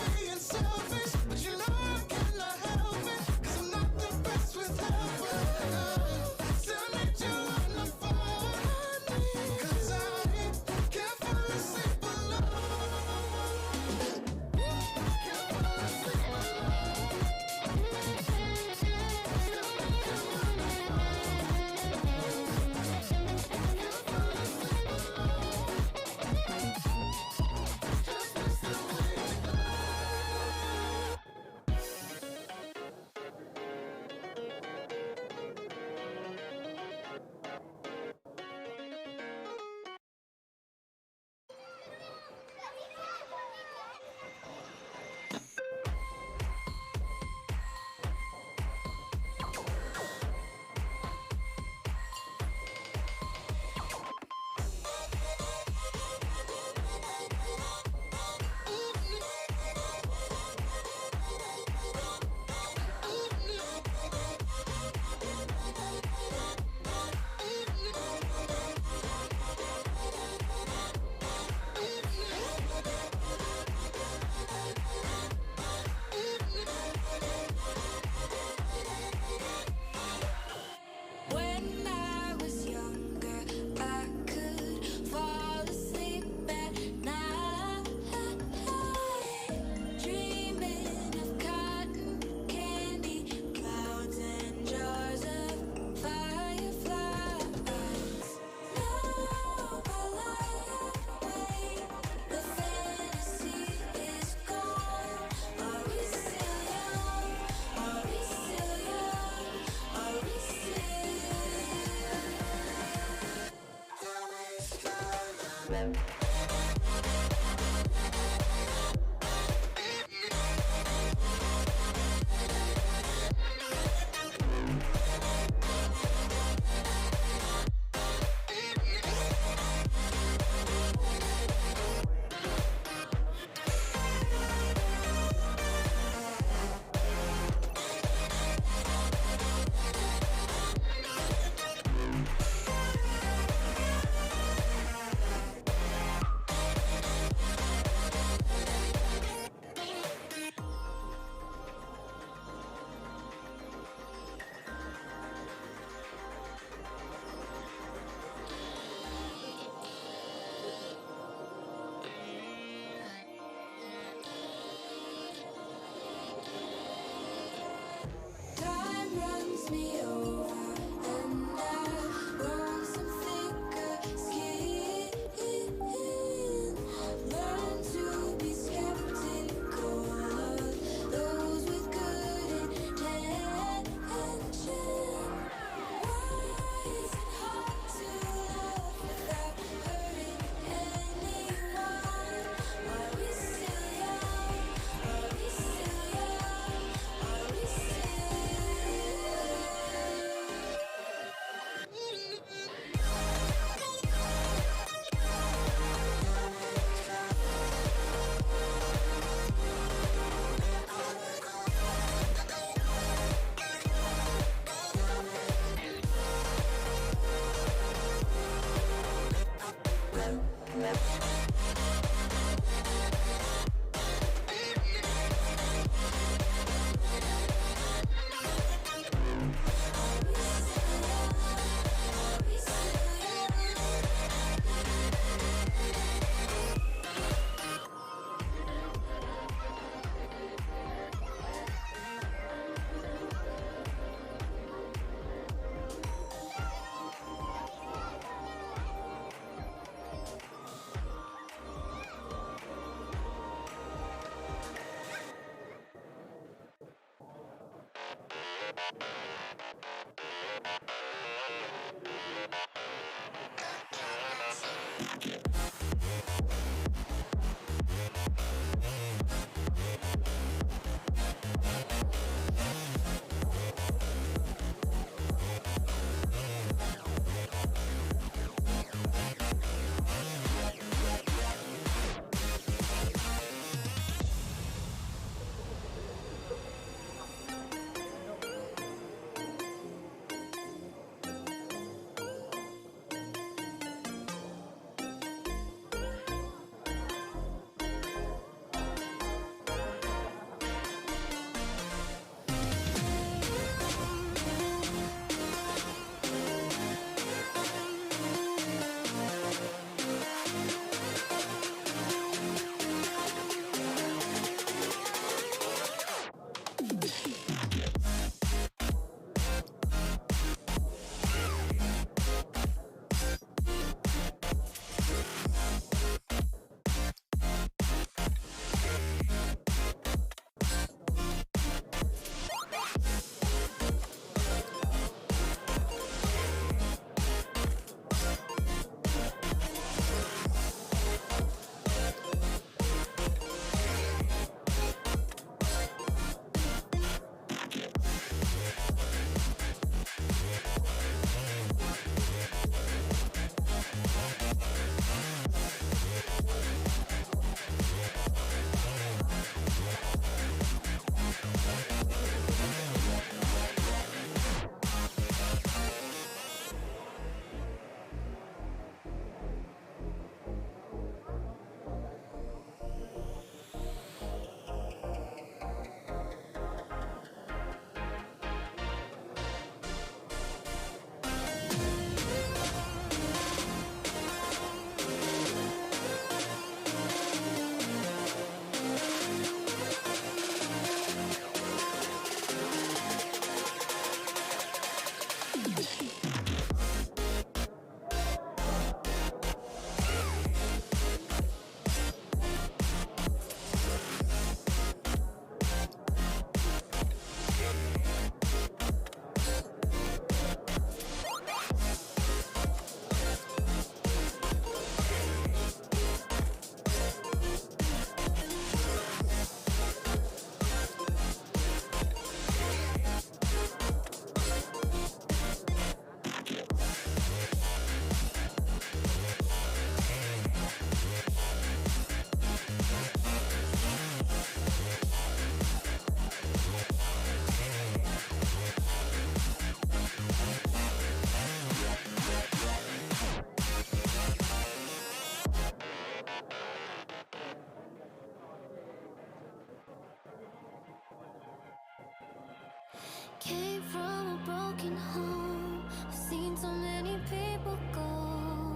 D: Came from a broken home. I've seen so many people go.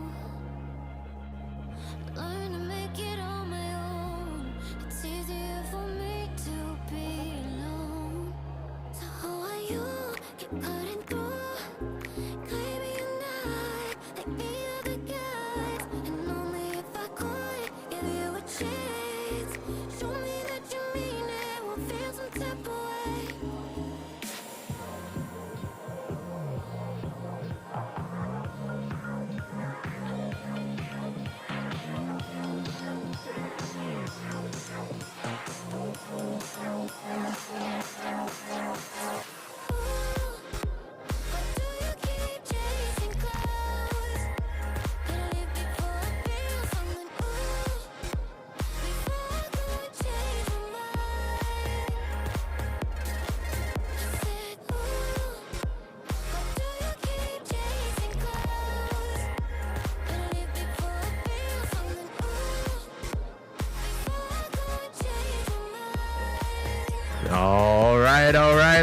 D: Learn to make it on my own. It's easier for me to be alone. So how are you? Keep cutting through. Claiming you're not like the other guys. And only if I could give you a chance. Show me that you mean it. We'll feel some type of way.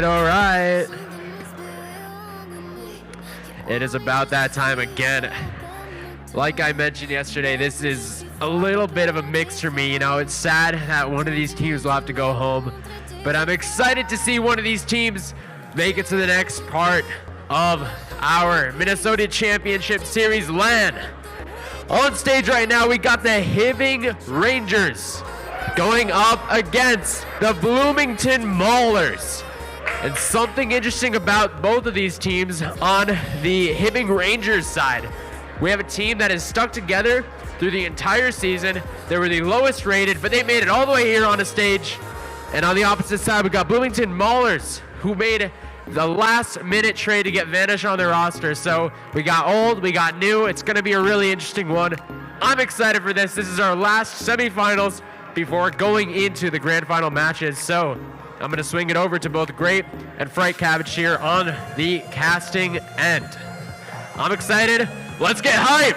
C: All right. It is about that time again. Like I mentioned yesterday, this is a little bit of a mix for me. You know, it's sad that one of these teams will have to go home, but I'm excited to see one of these teams make it to the next part of our Minnesota Championship Series LAN. On stage right now, we got the Hibbing Rangers going up against the Bloomington Maulers. And something interesting about both of these teams on the Hibbing Rangers side We have a team that is stuck together through the entire season. They were the lowest rated, but they made it all the way here on a stage. And on the opposite side, we got Bloomington Maulers, who made the last minute trade to get Vanish on their roster. So we got old, we got new. It's going to be a really interesting one. I'm excited for this. This is our last semifinals before going into the grand final matches. So I'm going to swing it over to both Grape and Fright Cabbage here on the casting end. I'm excited. Let's get hype.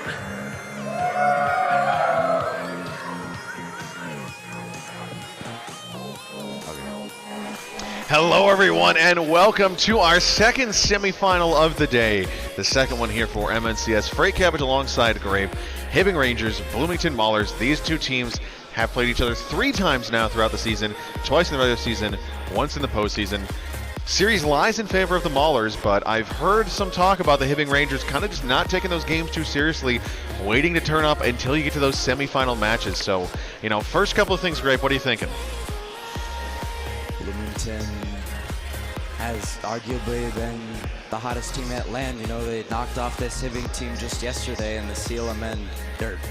A: Hello, everyone, and welcome to our second semifinal of the day. The second one here for MNCS. Fright Cabbage alongside Grape, Hibbing Rangers, Bloomington Maulers. These two teams have played each other 3 times now throughout the season, twice in the regular season, once in the postseason. Series lies in favor of the Maulers, but I've heard some talk about the Hibbing Rangers kind of just not taking those games too seriously, waiting to turn up until you get to those semifinal matches. So, first couple of things, Grape, what are you thinking?
G: Bloomington has arguably been the hottest team at LAN. They knocked off this Hibbing team just yesterday in the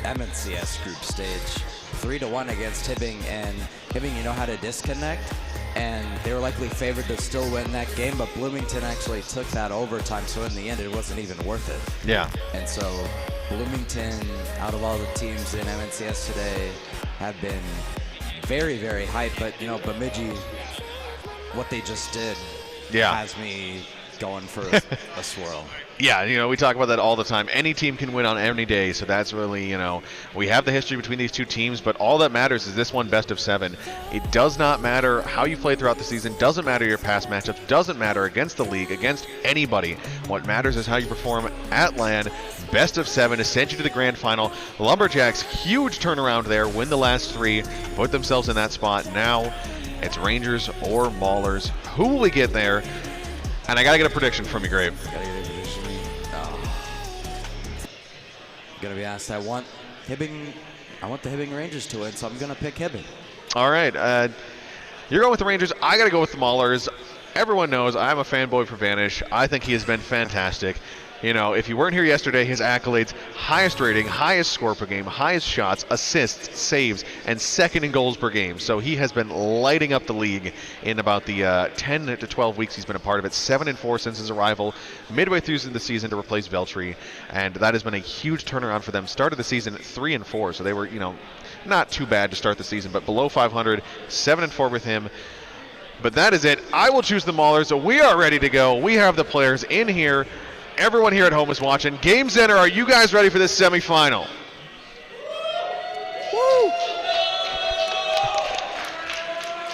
G: MNCS group stage. 3-1 against Hibbing, and Hibbing, how to disconnect, and they were likely favored to still win that game, but Bloomington actually took that overtime, so in the end, it wasn't even worth it.
A: Yeah.
G: And so Bloomington, out of all the teams in MNCS today, have been very, very hyped, but, Bemidji, what they just did has me going for a swirl.
A: Yeah, we talk about that all the time. Any team can win on any day, so that's really, we have the history between these two teams, but all that matters is this one best of 7. It does not matter how you play throughout the season, doesn't matter your past matchups, doesn't matter against the league, against anybody. What matters is how you perform at LAN. Best of 7 to send you to the grand final. Lumberjacks, huge turnaround there, win the last 3, put themselves in that spot. Now it's Rangers or Maulers. Who will we get there? And I got to get a prediction from you, Grape.
G: Gonna be asked. I want the Hibbing Rangers to win, so I'm gonna pick Hibbing.
A: All right, you're going with the Rangers. I got to go with the Maulers. Everyone knows I'm a fanboy for Vanish. I think he has been fantastic. If you weren't here yesterday, his accolades: highest rating, highest score per game, highest shots, assists, saves, and second in goals per game. So he has been lighting up the league in about the 10 to 12 weeks he's been a part of it. 7-4 since his arrival, midway through the season to replace Veltri, and that has been a huge turnaround for them. Started the season at 3-4, so they were, not too bad to start the season, but below 500, 7-4 with him. But that is it. I will choose the Maulers, so we are ready to go. We have the players in here. Everyone here at home is watching. Game Center, are you guys ready for this semifinal? Woo!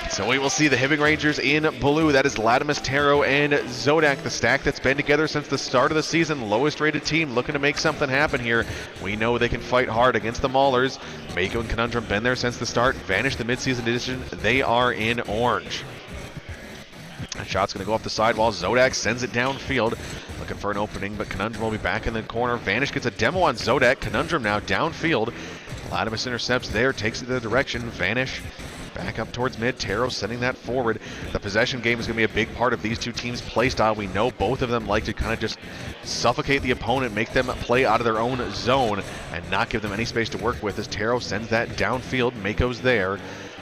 A: So we will see the Hibbing Rangers in blue. That is Latimus, Taro, and Zodak, the stack that's been together since the start of the season. Lowest rated team looking to make something happen here. We know they can fight hard against the Maulers. Mako and Conundrum been there since the start. Vanish the midseason edition. They are in orange. A shot's going to go off the sidewall. Zodak sends it downfield, looking for an opening, but Conundrum will be back in the corner. Vanish gets a demo on Zodak. Conundrum now downfield. Latimus intercepts there, takes it the direction. Vanish back up towards mid. Taro sending that forward. The possession game is going to be a big part of these two teams' play style. We know both of them like to kind of just suffocate the opponent, make them play out of their own zone, and not give them any space to work with as Taro sends that downfield. Mako's there.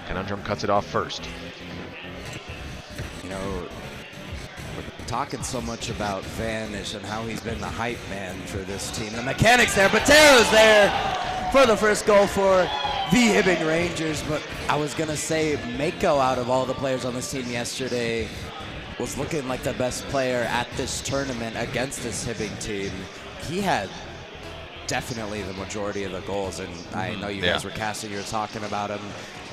A: Conundrum cuts it off first.
G: We're talking so much about Vanish and how he's been the hype man for this team. The mechanics there, but Taro's there for the first goal for the Hibbing Rangers. But I was going to say Mako, out of all the players on this team yesterday, was looking like the best player at this tournament against this Hibbing team. He had definitely the majority of the goals, and I know you guys were casting, you were talking about him.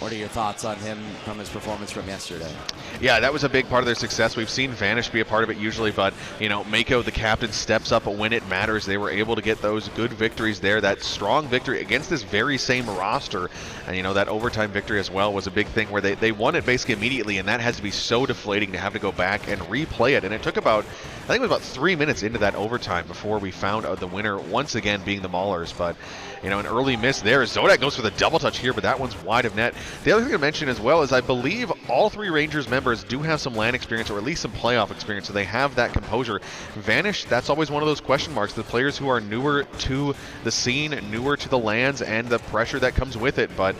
G: What are your thoughts on him from his performance from yesterday?
A: Yeah, that was a big part of their success. We've seen Vanish be a part of it usually, but, Mako, the captain, steps up when it matters. They were able to get those good victories there, that strong victory against this very same roster. And, that overtime victory as well was a big thing where they won it basically immediately, and that has to be so deflating to have to go back and replay it. And it took about, I think it was about 3 minutes into that overtime before we found the winner once again being the Maulers. But, an early miss there. Zodak goes for the double touch here, but that one's wide of net. The other thing to mention as well is I believe all 3 Rangers members do have some LAN experience, or at least some playoff experience, so they have that composure. Vanish, that's always one of those question marks. The players who are newer to the scene, newer to the LANs, and the pressure that comes with it, but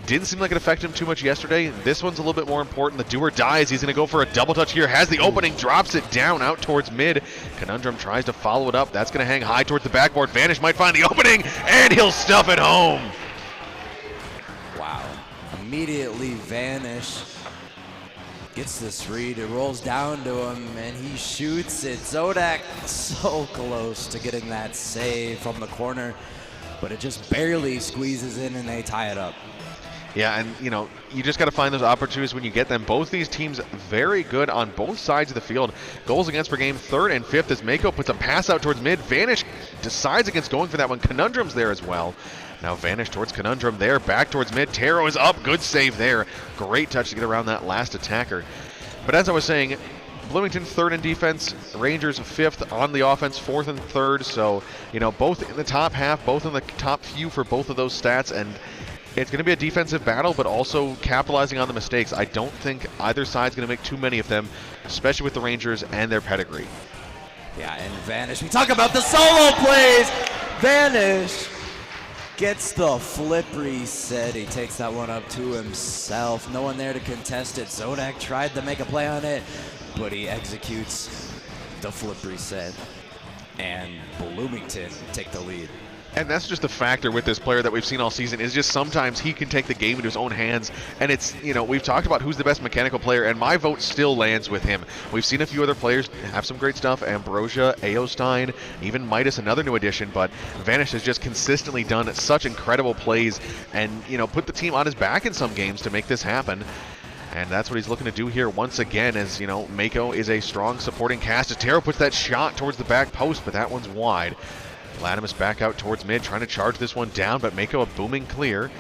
A: didn't seem like it affected him too much yesterday. This one's a little bit more important. The do or dies. He's going to go for a double touch here. Has the opening, drops it down out towards mid. Conundrum tries to follow it up. That's going to hang high towards the backboard. Vanish might find the opening, and he'll stuff it home.
G: Wow. Immediately Vanish gets this read. It rolls down to him, and he shoots it. Zodak so close to getting that save from the corner, but it just barely squeezes in, and they tie it up.
A: Yeah, and you just got to find those opportunities when you get them. Both these teams very good on both sides of the field. Goals against per game, 3rd and 5th as Mako puts a pass out towards mid. Vanish decides against going for that one. Conundrum's there as well. Now Vanish towards Conundrum there, back towards mid. Taro is up, good save there. Great touch to get around that last attacker. But as I was saying, Bloomington 3rd in defense, Rangers 5th on the offense, 4th and 3rd. So, both in the top half, both in the top few for both of those stats. And it's going to be a defensive battle, but also capitalizing on the mistakes. I don't think either side's going to make too many of them, especially with the Rangers and their pedigree.
G: Yeah, and Vanish, we talk about the solo plays. Vanish gets the flip reset. He takes that one up to himself. No one there to contest it. Zodak tried to make a play on it, but he executes the flip reset. And Bloomington take the lead.
A: And that's just a factor with this player that we've seen all season, is just sometimes he can take the game into his own hands. And it's, we've talked about who's the best mechanical player, and my vote still lands with him. We've seen a few other players have some great stuff, Ambrosia, Aostein, even Midas, another new addition, but Vanish has just consistently done such incredible plays and, put the team on his back in some games to make this happen. And that's what he's looking to do here once again, as, Mako is a strong supporting cast. As Taro puts that shot towards the back post, but that one's wide. Latimus back out towards mid, trying to charge this one down, but Mako a booming clear.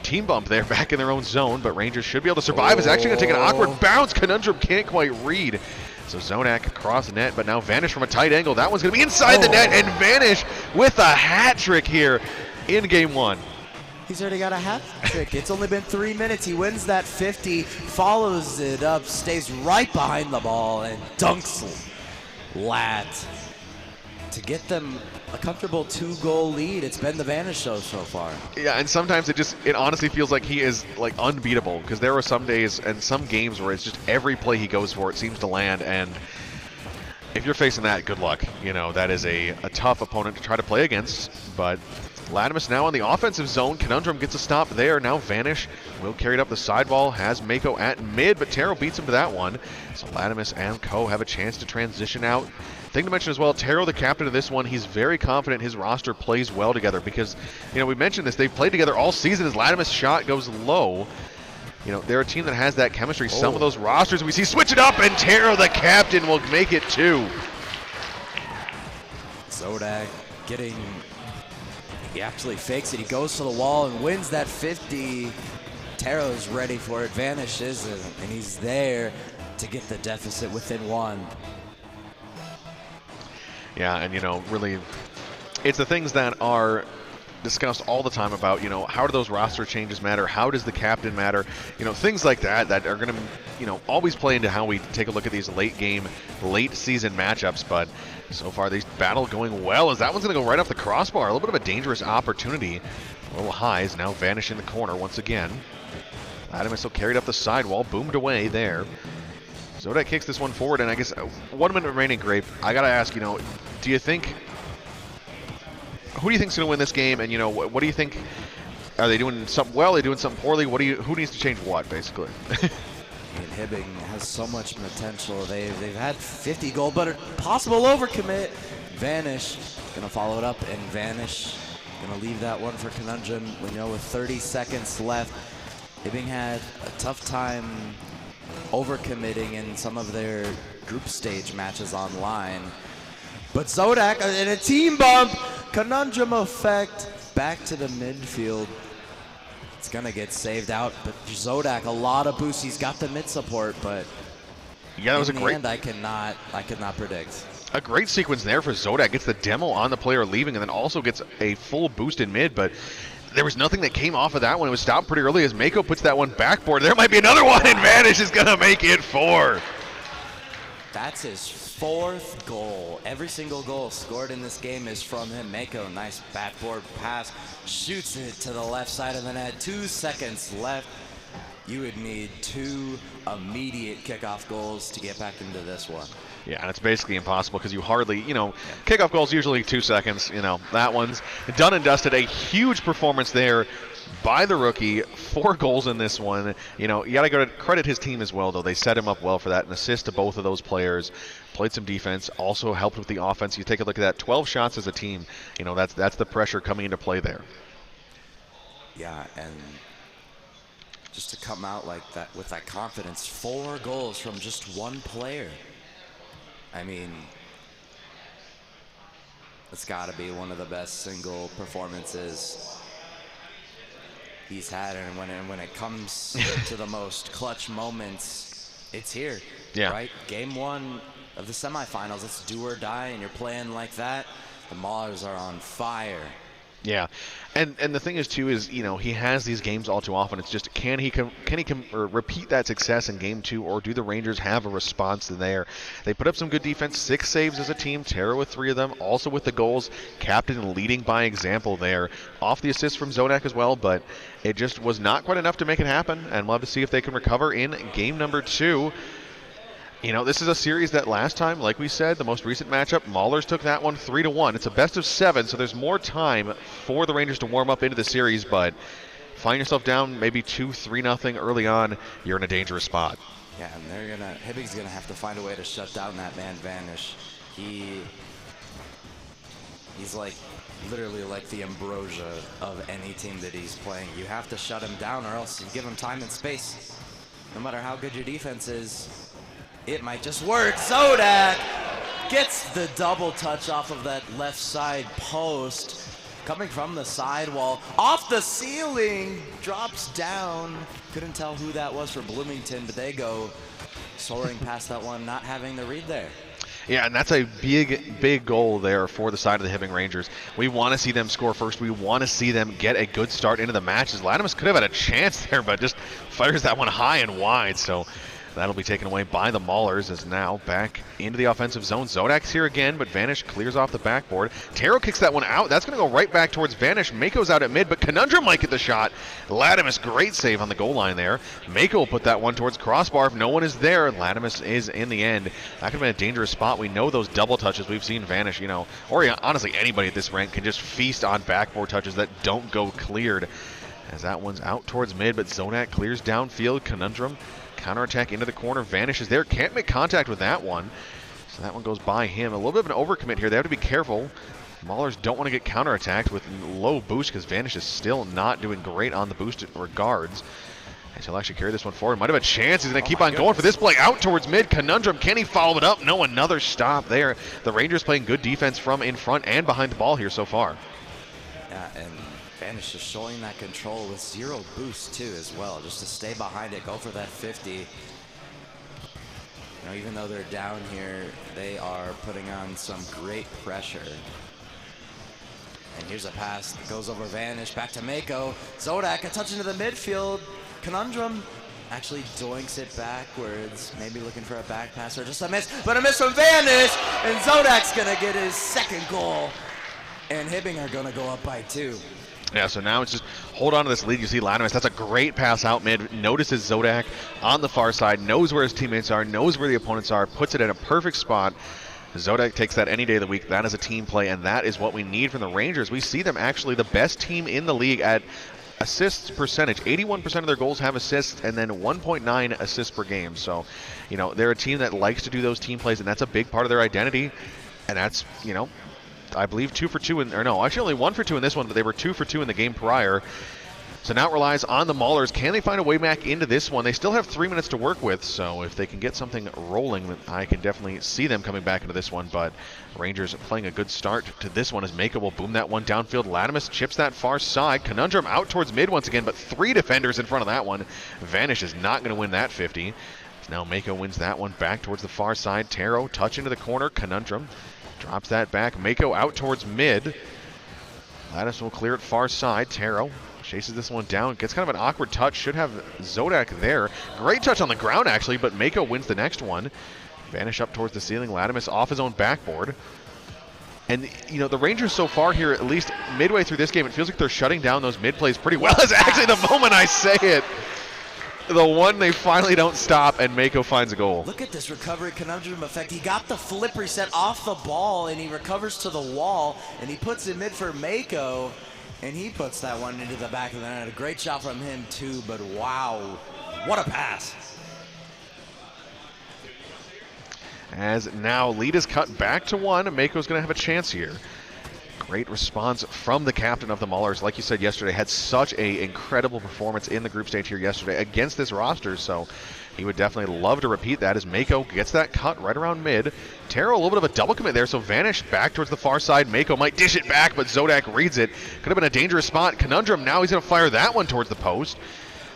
A: Team bump there, back in their own zone, but Rangers should be able to survive. It's actually going to take an awkward bounce. Conundrum can't quite read. So Zonak across the net, but now Vanish from a tight angle. That one's going to be inside the net, and Vanish with a hat trick here in game 1.
G: He's already got a hat trick. It's only been 3 minutes. He wins that 50, follows it up, stays right behind the ball, and dunks Lat to get them a comfortable 2-goal lead. It's been the Vanish show so far.
A: Yeah, and sometimes it honestly feels like he is unbeatable, because there are some days and some games where it's just every play he goes for, it seems to land. And if you're facing that, good luck. That is a tough opponent to try to play against. But Latimus now on the offensive zone. Conundrum gets a stop there. Now Vanish will carry it up the sidewall. Has Mako at mid, but Taro beats him to that one. So Latimus and Co have a chance to transition out. Thing to mention as well, Taro, the captain of this one, he's very confident his roster plays well together, because, we mentioned this, they've played together all season. As Latimus' shot goes low, they're a team that has that chemistry. Some of those rosters we see switch it up, and Taro, the captain, will make it 2.
G: Zodak he actually fakes it. He goes to the wall and wins that 50. Taro's ready for it. Vanish isn't, and he's there to get the deficit within 1.
A: Yeah, and really, it's the things that are discussed all the time about, how do those roster changes matter? How does the captain matter? Things like that are going to, always play into how we take a look at these late season matchups. But so far, these battle going well, as that one's going to go right off the crossbar. A little bit of a dangerous opportunity. A little high is now Vanish in the corner once again. Latimus still carried up the sidewall, boomed away there. Zodak kicks this one forward, and I guess 1 minute remaining, Grape. I got to ask, do you think, who do you think's going to win this game? And, what do you think, are they doing something well? Are they doing something poorly? Who needs to change what, basically?
G: Hibbing has so much potential. They've had 50 goal, but a possible overcommit. Vanish going to follow it up, and Vanish going to leave that one for Conundrum. With 30 seconds left, Hibbing had a tough time overcommitting in some of their group stage matches online. But Zodak in a team bump, Conundrum effect, back to the midfield. It's gonna get saved out, but Zodak, a lot of boosts. He's got the mid support, but
A: yeah, that was
G: in
A: a
G: the
A: great
G: end, I could not predict.
A: A great sequence there for Zodak. Gets the demo on the player leaving, and then also gets a full boost in mid, but there was nothing that came off of that one. It was stopped pretty early as Mako puts that one backboard. There might be another one, and Vanish is going to make it 4.
G: That's his 4th goal. Every single goal scored in this game is from him. Mako, nice backboard pass, shoots it to the left side of the net. 2 seconds left. You would need 2 immediate kickoff goals to get back into this one.
A: Yeah, and it's basically impossible because you hardly, kickoff goals usually 2 seconds. That one's done and dusted. A huge performance there by the rookie. 4 goals in this one. You got to go to credit his team as well, though. They set him up well for that. An assist to both of those players. Played some defense. Also helped with the offense. You take a look at that. 12 shots as a team. That's the pressure coming into play there.
G: Yeah, and just to come out like that with that confidence. 4 goals from just 1 player. I mean, it's got to be one of the best single performances he's had, and when it comes to the most clutch moments, it's here.
A: Yeah.
G: Right? Game 1 of the semifinals, it's do or die, and you're playing like that. The Maulers are on fire.
A: Yeah, and the thing is too is he has these games all too often. It's just can he repeat that success in game 2, or do the Rangers have a response there? They put up some good defense, 6 saves as a team. Tara with 3 of them, also with the goals. Captain leading by example there, off the assist from Zodak as well, but it just was not quite enough to make it happen. And we'll have to see if they can recover in game number 2. This is a series that last time, like we said, the most recent matchup, Maulers took that one 3-1. It's a best of 7, so there's more time for the Rangers to warm up into the series, but find yourself down maybe 2-3-0 early on, you're in a dangerous spot.
G: Yeah, and Hibbing's gonna have to find a way to shut down that man Vanish. He's like literally like the Ambrosia of any team that he's playing. You have to shut him down, or else you give him time and space. No matter how good your defense is, it might just work. Zodak gets the double touch off of that left side post. Coming from the sidewall, off the ceiling, drops down. Couldn't tell who that was for Bloomington, but they go soaring past that one, not having the read there.
A: Yeah, and that's a big goal there for the side of the Hibbing Rangers. We want to see them score first. We want to see them get a good start into the matches. Latimus could have had a chance there, but just fires that one high and wide. So that'll be taken away by the Maulers, as now back into the offensive zone. Zodak's here again, but Vanish clears off the backboard. Taro kicks that one out. That's going to go right back towards Vanish. Mako's out at mid, but Conundrum might get the shot. Latimus, great save on the goal line there. Mako will put that one towards crossbar if no one is there. Latimus is in the end. That could have been a dangerous spot. We know those double touches. We've seen Vanish, or honestly anybody at this rank can just feast on backboard touches that don't go cleared. As that one's out towards mid, but Zodak clears downfield. Conundrum counterattack into the corner. Vanish is there. Can't make contact with that one. So that one goes by him. A little bit of an overcommit here. They have to be careful. Maulers don't want to get counterattacked with low boost because Vanish is still not doing great on the boost regards. And he'll actually carry this one forward. Might have a chance. He's going to keep on going for this play out towards mid. Conundrum, can he follow it up? No, another stop there. The Rangers playing good defense from in front and behind the ball here so far.
G: Yeah, and Vanish just showing that control with 0 boost too as well, just to stay behind it, go for that 50. Even though they're down here, they are putting on some great pressure. And here's a pass that goes over Vanish, back to Mako. Zodak, a touch into the midfield. Conundrum actually doinks it backwards, maybe looking for a back pass or just a miss, but a miss from Vanish, and Zodak's gonna get his 2nd goal. And Hibbing are gonna go up by 2.
A: Yeah, so now it's just hold on to this lead. You see Latimus, that's a great pass out mid. Notices Zodak on the far side, knows where his teammates are, knows where the opponents are, puts it in a perfect spot. Zodak takes that any day of the week. That is a team play, and that is what we need from the Rangers. We see them actually the best team in the league at assists percentage. 81% of their goals have assists, and then 1.9 assists per game. So, they're a team that likes to do those team plays, and that's a big part of their identity. And that's, I believe 2 for 2 actually only 1 for 2 in this one, but they were 2 for 2 in the game prior. So now it relies on the Maulers. Can they find a way back into this one? They still have 3 minutes to work with, so if they can get something rolling, I can definitely see them coming back into this one. But Rangers playing a good start to this one as Mako will boom that one downfield. Latimus chips that far side. Conundrum out towards mid once again, but 3 defenders in front of that one. Vanish is not going to win that 50. Now Mako wins that one back towards the far side. Taro touch into the corner. Conundrum drops that back. Mako out towards mid. Lattice will clear it far side. Taro chases this one down. Gets kind of an awkward touch. Should have Zodak there. Great touch on the ground, actually, but Mako wins the next one. Vanish up towards the ceiling. Latimus off his own backboard. And, you know, the Rangers so far here, at least midway through this game, it feels like they're shutting down those mid plays pretty well. It's actually the moment I say it. The one they finally don't stop, and Mako finds a goal.
G: Look at this recovery conundrum effect. He got the flip reset off the ball, and he recovers to the wall, and he puts it mid for Mako, and he puts that one into the back of the net. A great shot from him, too, but wow, what a pass.
A: As now lead is cut back to 1. Mako's going to have a chance here. Great response from the captain of the Maulers. Like you said yesterday, had such an incredible performance in the group stage here yesterday against this roster, so he would definitely love to repeat that as Mako gets that cut right around mid. Taro, a little bit of a double commit there, so Vanish back towards the far side. Mako might dish it back, but Zodak reads it. Could have been a dangerous spot. Conundrum, now he's going to fire that one towards the post.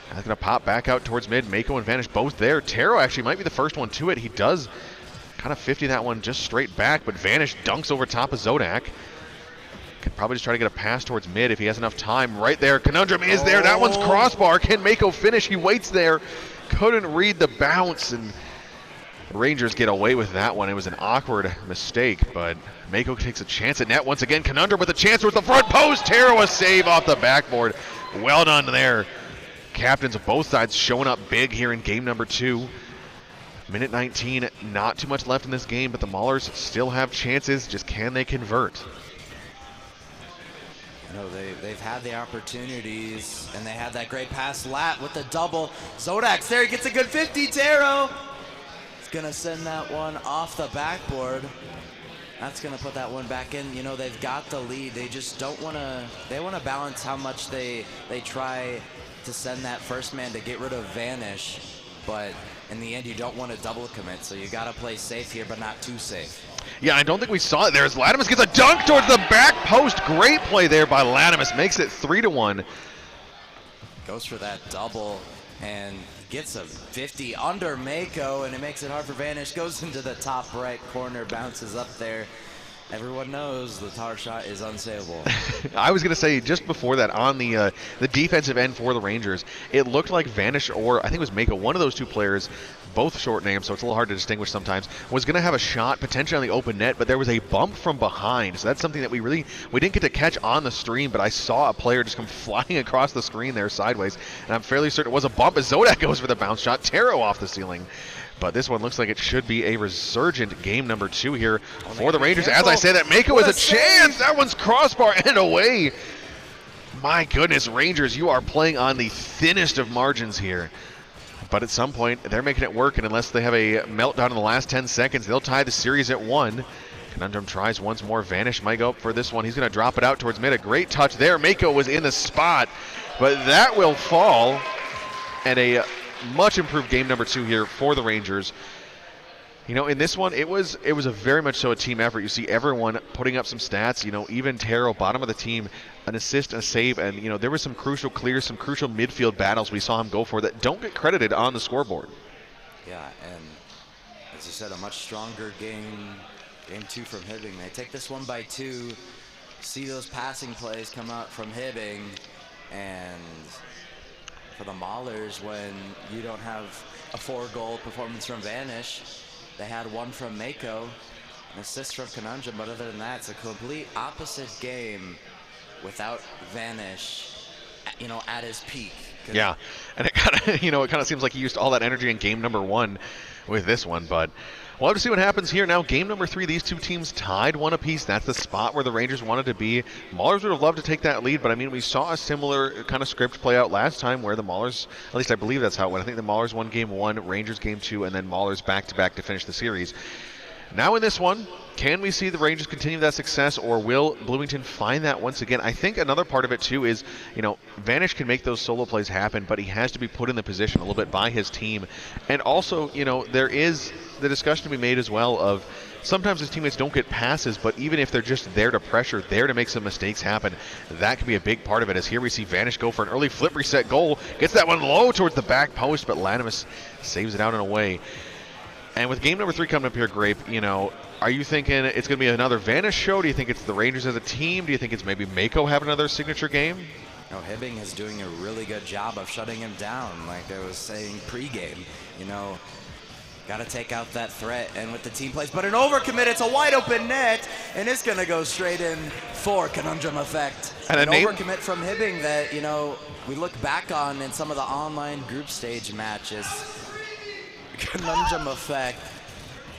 A: That's going to pop back out towards mid. Mako and Vanish both there. Taro actually might be the first one to it. He does kind of 50 that one just straight back, but Vanish dunks over top of Zodak. Could probably just try to get a pass towards mid if he has enough time. Right there, Conundrum is there. That one's crossbar. Can Mako finish? He waits there. Couldn't read the bounce, and the Rangers get away with that one. It was an awkward mistake, but Mako takes a chance at net once again. Conundrum with a chance towards the front post. Taro a save off the backboard. Well done there. Captains of both sides showing up big here in game number 2. Minute 19, not too much left in this game, but the Maulers still have chances. Just can they convert?
G: You know, they've had the opportunities, and they had that great pass. Lat with the double. Zodak's there. He gets a good 50. Taro. He's going to send that one off the backboard. That's going to put that one back in. You know, they've got the lead. They just don't want to – they want to balance how much they try to send that first man to get rid of Vanish. But in the end, you don't want to double commit, so you got to play safe here, but not too safe.
A: Yeah, I don't think we saw it there as Latimus gets a dunk towards the back post. Great play there by Latimus. Makes it 3-1.
G: Goes for that double and gets a 50 under Mako, and it makes it hard for Vanish. Goes into the top right corner, bounces up there. Everyone knows the tower shot is unsayable.
A: I was going to say just before that, on the defensive end for the Rangers, it looked like Vanish or I think it was Mako, one of those two players, both short names, so it's a little hard to distinguish sometimes, was going to have a shot potentially on the open net, but there was a bump from behind. So that's something that we didn't get to catch on the stream, but I saw a player just come flying across the screen there sideways, and I'm fairly certain it was a bump as Zodak goes for the bounce shot. Taro off the ceiling. But this one looks like it should be a resurgent game number 2 here for the Rangers. As I say that, Mako is a chance. That one's crossbar and away. My goodness, Rangers, you are playing on the thinnest of margins here. But at some point, they're making it work, and unless they have a meltdown in the last 10 seconds, they'll tie the series at 1. Conundrum tries once more. Vanish might go up for this one. He's going to drop it out towards mid. A great touch there. Mako was in the spot, but that will fall. And a much improved game number 2 here for the Rangers. You know, in this one, it was a very much so a team effort. You see everyone putting up some stats. You know, even Taro, bottom of the team, an assist, a save, and you know there was some crucial clears, some crucial midfield battles we saw him go for that don't get credited on the scoreboard.
G: Yeah, and as you said, a much stronger game 2 from Hibbing. They take this one by 2. See those passing plays come out from Hibbing, and for the Maulers, when you don't have a 4-goal performance from Vanish, they had one from Mako, an assist from Conundrum, but other than that, it's a complete opposite game without Vanish, you know, at his peak.
A: Yeah, and it kind of seems like he used all that energy in game number 1 with this one, but we'll have to see what happens here. Now, game number 3, these two teams tied 1 apiece. That's the spot where the Rangers wanted to be. Maulers would have loved to take that lead, but I mean, we saw a similar kind of script play out last time where the Maulers, at least I believe that's how it went. I think the Maulers won game 1, Rangers game 2, and then Maulers back-to-back to finish the series. Now in this one, can we see the Rangers continue that success, or will Bloomington find that once again? I think another part of it too is, you know, Vanish can make those solo plays happen, but he has to be put in the position a little bit by his team. And also, you know, there is the discussion to be made as well of sometimes his teammates don't get passes, but even if they're just there to pressure, there to make some mistakes happen, that could be a big part of it. As here we see Vanish go for an early flip reset goal, gets that one low towards the back post, but Latimus saves it out and away. And with game number 3 coming up here, Grape, you know, are you thinking it's going to be another Vanish show? Do you think it's the Rangers as a team? Do you think it's maybe Mako having another signature game?
G: No, Hibbing is doing a really good job of shutting him down, like I was saying pregame. You know, got to take out that threat, and with the team plays, but an overcommit, it's a wide open net, and it's going to go straight in for Conundrum Effect.
A: And
G: an overcommit from Hibbing that, you know, we look back on in some of the online group stage matches. Conundrum Effect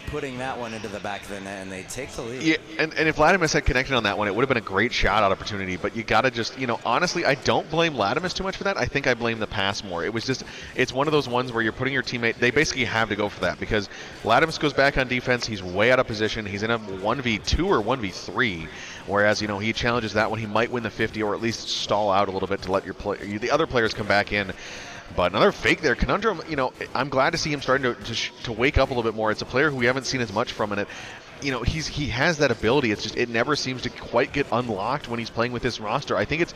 G: putting that one into the back of the net, and they take the lead.
A: Yeah, and if Latimus had connected on that one, it would have been a great shot out opportunity, but you got to just, you know, honestly, I don't blame Latimus too much for that. I think I blame the pass more. It was just, it's one of those ones where you're putting your teammate, they basically have to go for that, because Latimus goes back on defense, he's way out of position, he's in a 1v2 or 1v3, whereas, you know, he challenges that one, he might win the 50 or at least stall out a little bit to let the other players come back in. But another fake there. Conundrum, you know, I'm glad to see him starting to wake up a little bit more. It's a player who we haven't seen as much from in it. You know, he has that ability. It's just it never seems to quite get unlocked when he's playing with this roster. I think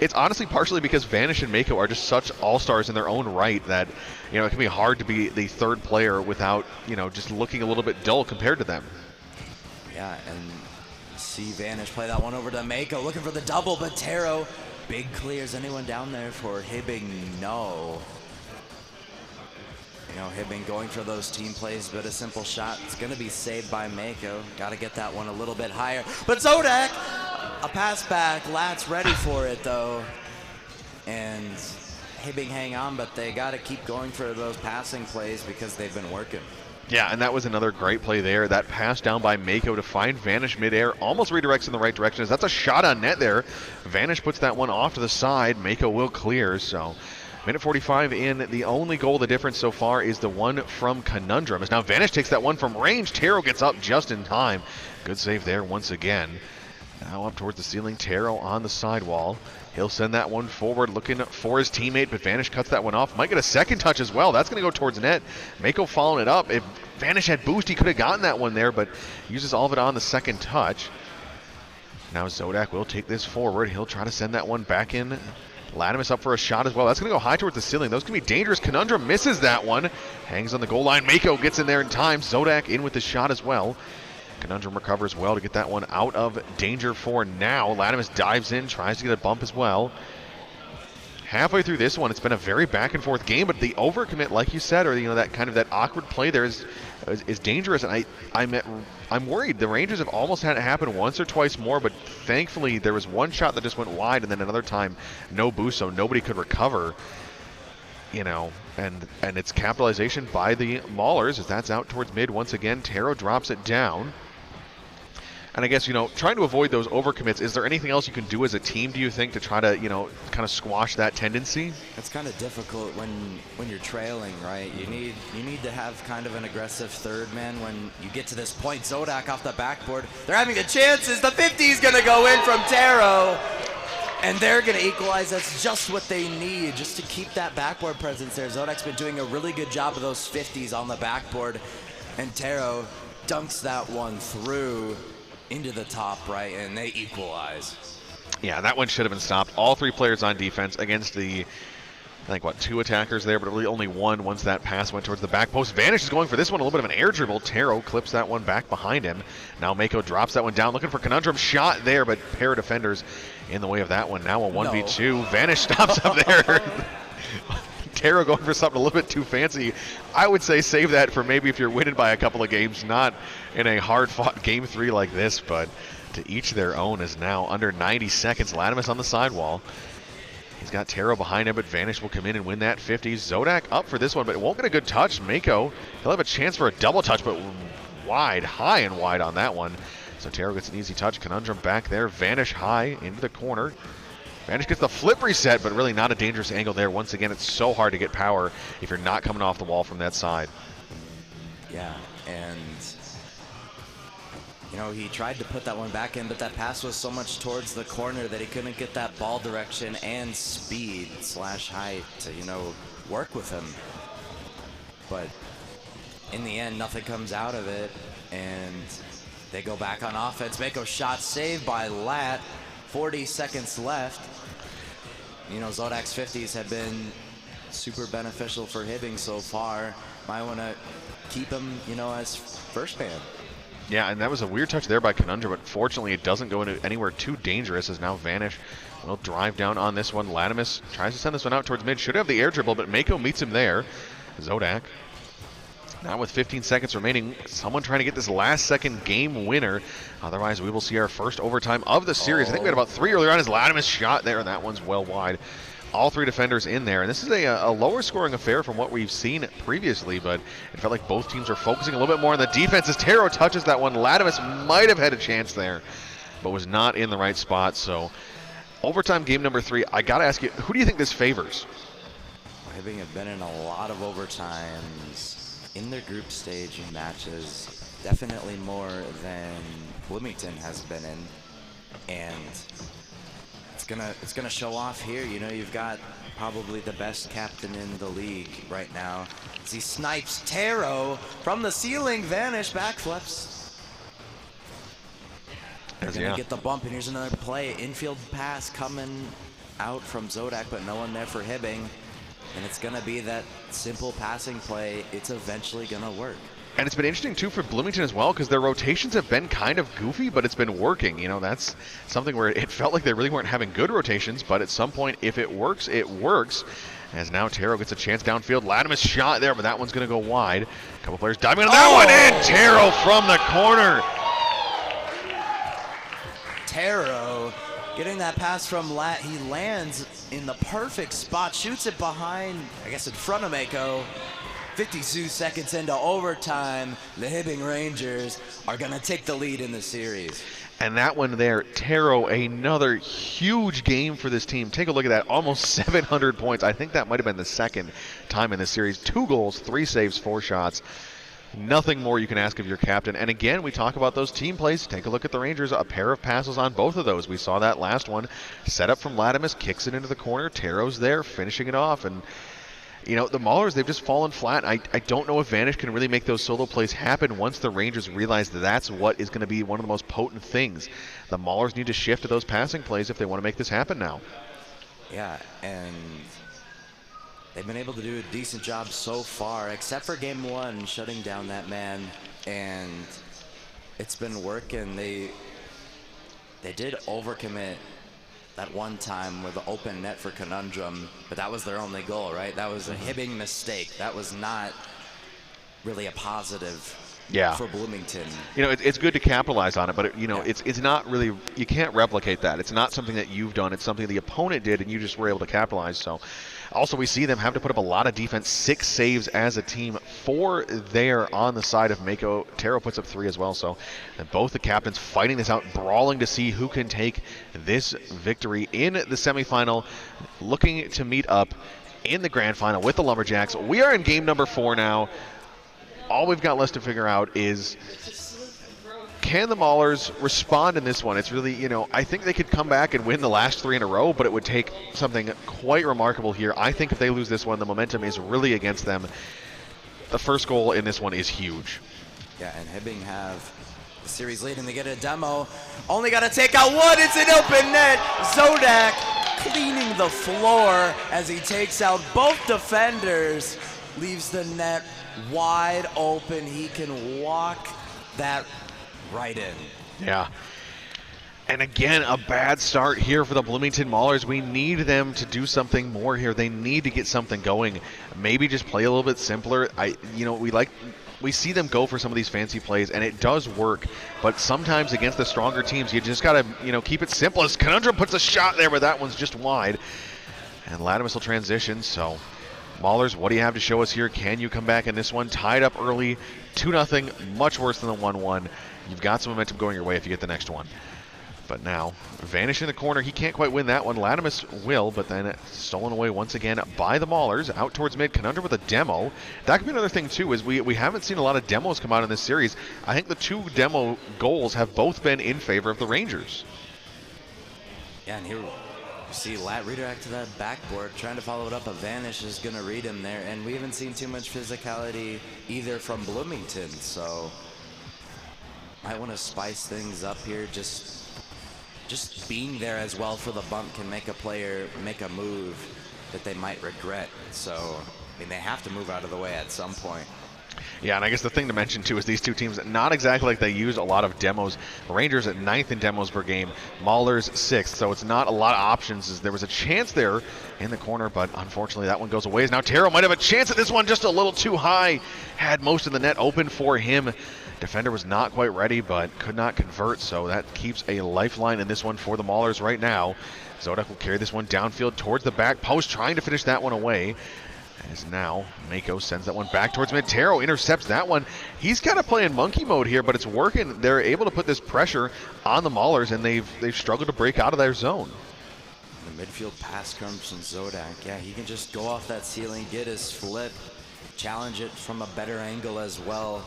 A: it's honestly partially because Vanish and Mako are just such all-stars in their own right that, you know, it can be hard to be the third player without, you know, just looking a little bit dull compared to them.
G: Yeah, and see Vanish play that one over to Mako, looking for the double, but Taro big clears. Anyone down there for Hibbing? No. You know, Hibbing going for those team plays, but a simple shot. It's going to be saved by Mako. Got to get that one a little bit higher. But Zodak, a pass back. Lat's ready for it, though. And Hibbing hang on, but they got to keep going for those passing plays because they've been working.
A: Yeah, and that was another great play there. That pass down by Mako to find Vanish midair, almost redirects in the right direction. That's a shot on net there. Vanish puts that one off to the side. Mako will clear, so minute 45 in. The only goal, the difference so far is the one from Conundrum. As now Vanish takes that one from range. Taro gets up just in time. Good save there once again. Now up towards the ceiling. Taro on the sidewall. He'll send that one forward looking for his teammate, but Vanish cuts that one off. Might get a second touch as well. That's going to go towards net. Mako following it up. If Vanish had boost, he could have gotten that one there, but uses all of it on the second touch. Now Zodak will take this forward. He'll try to send that one back in. Latimus up for a shot as well. That's going to go high towards the ceiling. Those can be dangerous. Conundrum misses that one. Hangs on the goal line. Mako gets in there in time. Zodak in with the shot as well. Conundrum recovers well to get that one out of danger for now. Latimus dives in, tries to get a bump as well. Halfway through this one, it's been a very back and forth game, but the overcommit, like you said, or, you know, that kind of that awkward play there is dangerous. And I'm worried. The Rangers have almost had it happen once or twice more, but thankfully there was one shot that just went wide, and then another time no boost, so nobody could recover. You know, and it's capitalization by the Maulers as that's out towards mid once again. Taro drops it down. And I guess, you know, trying to avoid those overcommits, is there anything else you can do as a team, do you think, to try to, you know, kind of squash that tendency?
G: It's kind of difficult when you're trailing, right? You need to have kind of an aggressive third man when you get to this point. Zodak off the backboard. They're having the chances. The 50 is going to go in from Taro. And they're going to equalize. That's just what they need, just to keep that backboard presence there. Zodak's been doing a really good job of those 50s on the backboard. And Taro dunks that one through into the top right, and they equalize.
A: Yeah, that one should have been stopped. All three players on defense against the, I think, what, two attackers there, but really only one once that pass went towards the back post. Vanish is going for this one, a little bit of an air dribble. Taro clips that one back behind him. Now Mako drops that one down, looking for Conundrum. Shot there, but pair of defenders in the way of that one. Now a 1v2. No. Vanish stops up there. Taro going for something a little bit too fancy. I would say save that for maybe if you're winning by a couple of games, not in a hard-fought game 3 like this, but to each their own. Is now under 90 seconds. Latimus on the sidewall. He's got Taro behind him, but Vanish will come in and win that 50. Zodak up for this one, but it won't get a good touch. Mako, he'll have a chance for a double touch, but wide, high and wide on that one. So Taro gets an easy touch. Conundrum back there. Vanish high into the corner. Vanish gets the flip reset, but really not a dangerous angle there. Once again, it's so hard to get power if you're not coming off the wall from that side.
G: Yeah, and you know, he tried to put that one back in, but that pass was so much towards the corner that he couldn't get that ball direction and speed / height to, you know, work with him. But in the end, nothing comes out of it, and they go back on offense. Mako shot saved by Lat. 40 seconds left. You know, Zodak's 50s have been super beneficial for Hibbing so far. might want to keep him, you know, as first man.
A: Yeah, and that was a weird touch there by Conundrum, but fortunately it doesn't go into anywhere too dangerous as now Vanish will drive down on this one. Latimus tries to send this one out towards mid. Should have the air dribble, but Mako meets him there. Zodak, now with 15 seconds remaining, someone trying to get this last second game winner. Otherwise, we will see our first overtime of the series. I think we had about 3 earlier on as Latimus shot there, and that one's well wide. All 3 defenders in there, and this is a lower scoring affair from what we've seen previously, but it felt like both teams are focusing a little bit more on the defense as Taro touches that one. Latimus might have had a chance there, but was not in the right spot. So overtime game number 3, I gotta ask you, who do you think this favors?
G: Hibbing have been in a lot of overtimes in their group stage matches, definitely more than Bloomington has been in, and it's gonna show off here. You know, you've got probably the best captain in the league right now as he snipes Taro from the ceiling. Vanish backflips. They're gonna get the bump, and here's another play. Infield pass coming out from Zodak, but no one there for Hibbing. And it's gonna be that simple passing play. It's eventually gonna work.
A: And it's been interesting too for Bloomington as well, because their rotations have been kind of goofy, but it's been working. You know, that's something where it felt like they really weren't having good rotations, but at some point, if it works, it works. As now Taro gets a chance downfield. Latimus shot there, but that one's going to go wide. A couple players diving on that one in. Taro from the corner.
G: Taro getting that pass from Lat. He lands in the perfect spot, shoots it behind, I guess in front of Mako. 52 seconds into overtime, the Hibbing Rangers are going to take the lead in the series.
A: And that one there, Taro, another huge game for this team. Take a look at that, almost 700 points. I think that might have been the second time in this series. 2 goals, 3 saves, 4 shots. Nothing more you can ask of your captain. And again, we talk about those team plays. Take a look at the Rangers. A pair of passes on both of those. We saw that last one. Set up from Latimus, kicks it into the corner. Taro's there, finishing it off. And you know, the Maulers, they've just fallen flat. I don't know if Vanish can really make those solo plays happen once the Rangers realize that that's what is going to be one of the most potent things. The Maulers need to shift to those passing plays if they want to make this happen now.
G: Yeah, and they've been able to do a decent job so far, except for game 1, shutting down that man, and it's been working. They did overcommit that one time with the open net for Conundrum, but that was their only goal, right? That was a Hibbing mistake. That was not really a positive for Bloomington.
A: You know, it's good to capitalize on it, but you know, it's not really, you can't replicate that. It's not something that you've done. It's something the opponent did, and you just were able to capitalize. So, also we see them have to put up a lot of defense. 6 saves as a team, 4 there on the side of Mako. Taro puts up 3 as well. So, and both the captains fighting this out, brawling to see who can take this victory in the semifinal, looking to meet up in the grand final with the Lumberjacks. We are in game number 4 now. All we've got left to figure out is, can the Maulers respond in this one? It's really, you know, I think they could come back and win the last 3 in a row, but it would take something quite remarkable here. I think if they lose this one, the momentum is really against them. The first goal in this one is huge.
G: Yeah, and Hibbing have the series lead, and they get a demo. Only got to take out one. It's an open net. Zodak cleaning the floor as he takes out both defenders, leaves the net wide open. He can walk that right in.
A: Yeah. And again, a bad start here for the Bloomington Maulers. We need them to do something more here. They need to get something going. Maybe just play a little bit simpler. We see them go for some of these fancy plays, and it does work. But sometimes against the stronger teams, you just gotta, keep it simple. As Conundrum puts a shot there, but that one's just wide. And Latimus will transition. So, Maulers, what do you have to show us here? Can you come back in this one? Tied up early, 2-0, much worse than the 1-1. You've got some momentum going your way if you get the next one. But now, Vanish in the corner. He can't quite win that one. Latimus will, but then stolen away once again by the Maulers. Out towards mid. Conundrum with a demo. That could be another thing, too, is we haven't seen a lot of demos come out in this series. I think the 2 demo goals have both been in favor of the Rangers.
G: Yeah, and here you see Lat redirect to that backboard, trying to follow it up. A Vanish is going to read him there, and we haven't seen too much physicality either from Bloomington, so might want to spice things up here. Just being there as well for the bump can make a player make a move that they might regret. So I mean, they have to move out of the way at some point.
A: Yeah, and I guess the thing to mention too is these two teams, not exactly like they use a lot of demos. Rangers at 9th in demos per game, Maulers 6th, so it's not a lot of options. There was a chance there in the corner, but unfortunately that one goes away. Now Taro might have a chance at this one, just a little too high. Had most of the net open for him. Defender was not quite ready, but could not convert, so that keeps a lifeline in this one for the Maulers right now. Zodak will carry this one downfield towards the back post, trying to finish that one away. As now Mako sends that one back towards mid. Taro intercepts that one. He's kind of playing monkey mode here, but it's working. They're able to put this pressure on the Maulers, and they've struggled to break out of their zone.
G: The midfield pass comes from Zodak. Yeah, he can just go off that ceiling, get his flip, challenge it from a better angle as well.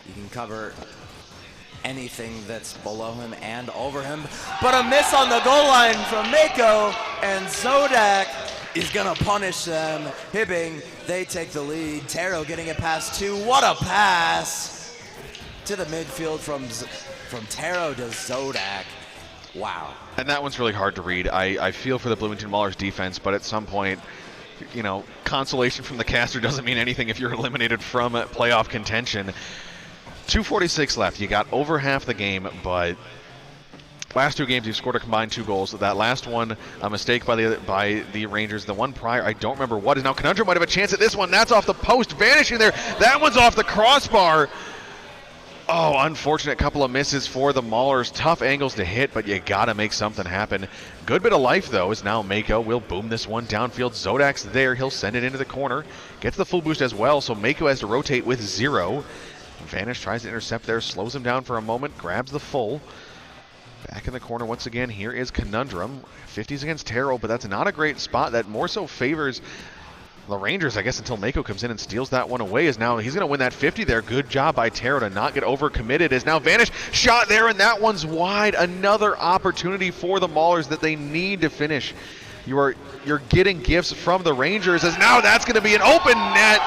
G: He can cover anything that's below him and over him. But a miss on the goal line from Mako, and Zodak is gonna punish them. Hibbing, they take the lead. Taro getting it past 2. What a pass to the midfield from Taro to Zodak. Wow.
A: And that one's really hard to read. I feel for the Bloomington Maulers defense, but at some point, you know, consolation from the caster doesn't mean anything if you're eliminated from playoff contention. 2:46 left. You got over half the game, but last 2 games you've scored a combined 2 goals. That last one, a mistake by the Rangers. The one prior, I don't remember what is. Now Conundrum might have a chance at this one. That's off the post, vanishing there. That one's off the crossbar. Oh, unfortunate couple of misses for the Maulers. Tough angles to hit, but you gotta make something happen. Good bit of life though, as now Mako will boom this one downfield. Zodak's there, he'll send it into the corner. Gets the full boost as well, so Mako has to rotate with 0. Vanish tries to intercept there, slows him down for a moment, grabs the full. Back in the corner once again, here is Conundrum. 50s against Taro, but that's not a great spot. That more so favors the Rangers, I guess, until Mako comes in and steals that one away. As now he's going to win that 50 there. Good job by Taro to not get overcommitted. As now Vanish shot there, and that one's wide. Another opportunity for the Maulers that they need to finish. You're getting gifts from the Rangers, as now that's going to be an open net.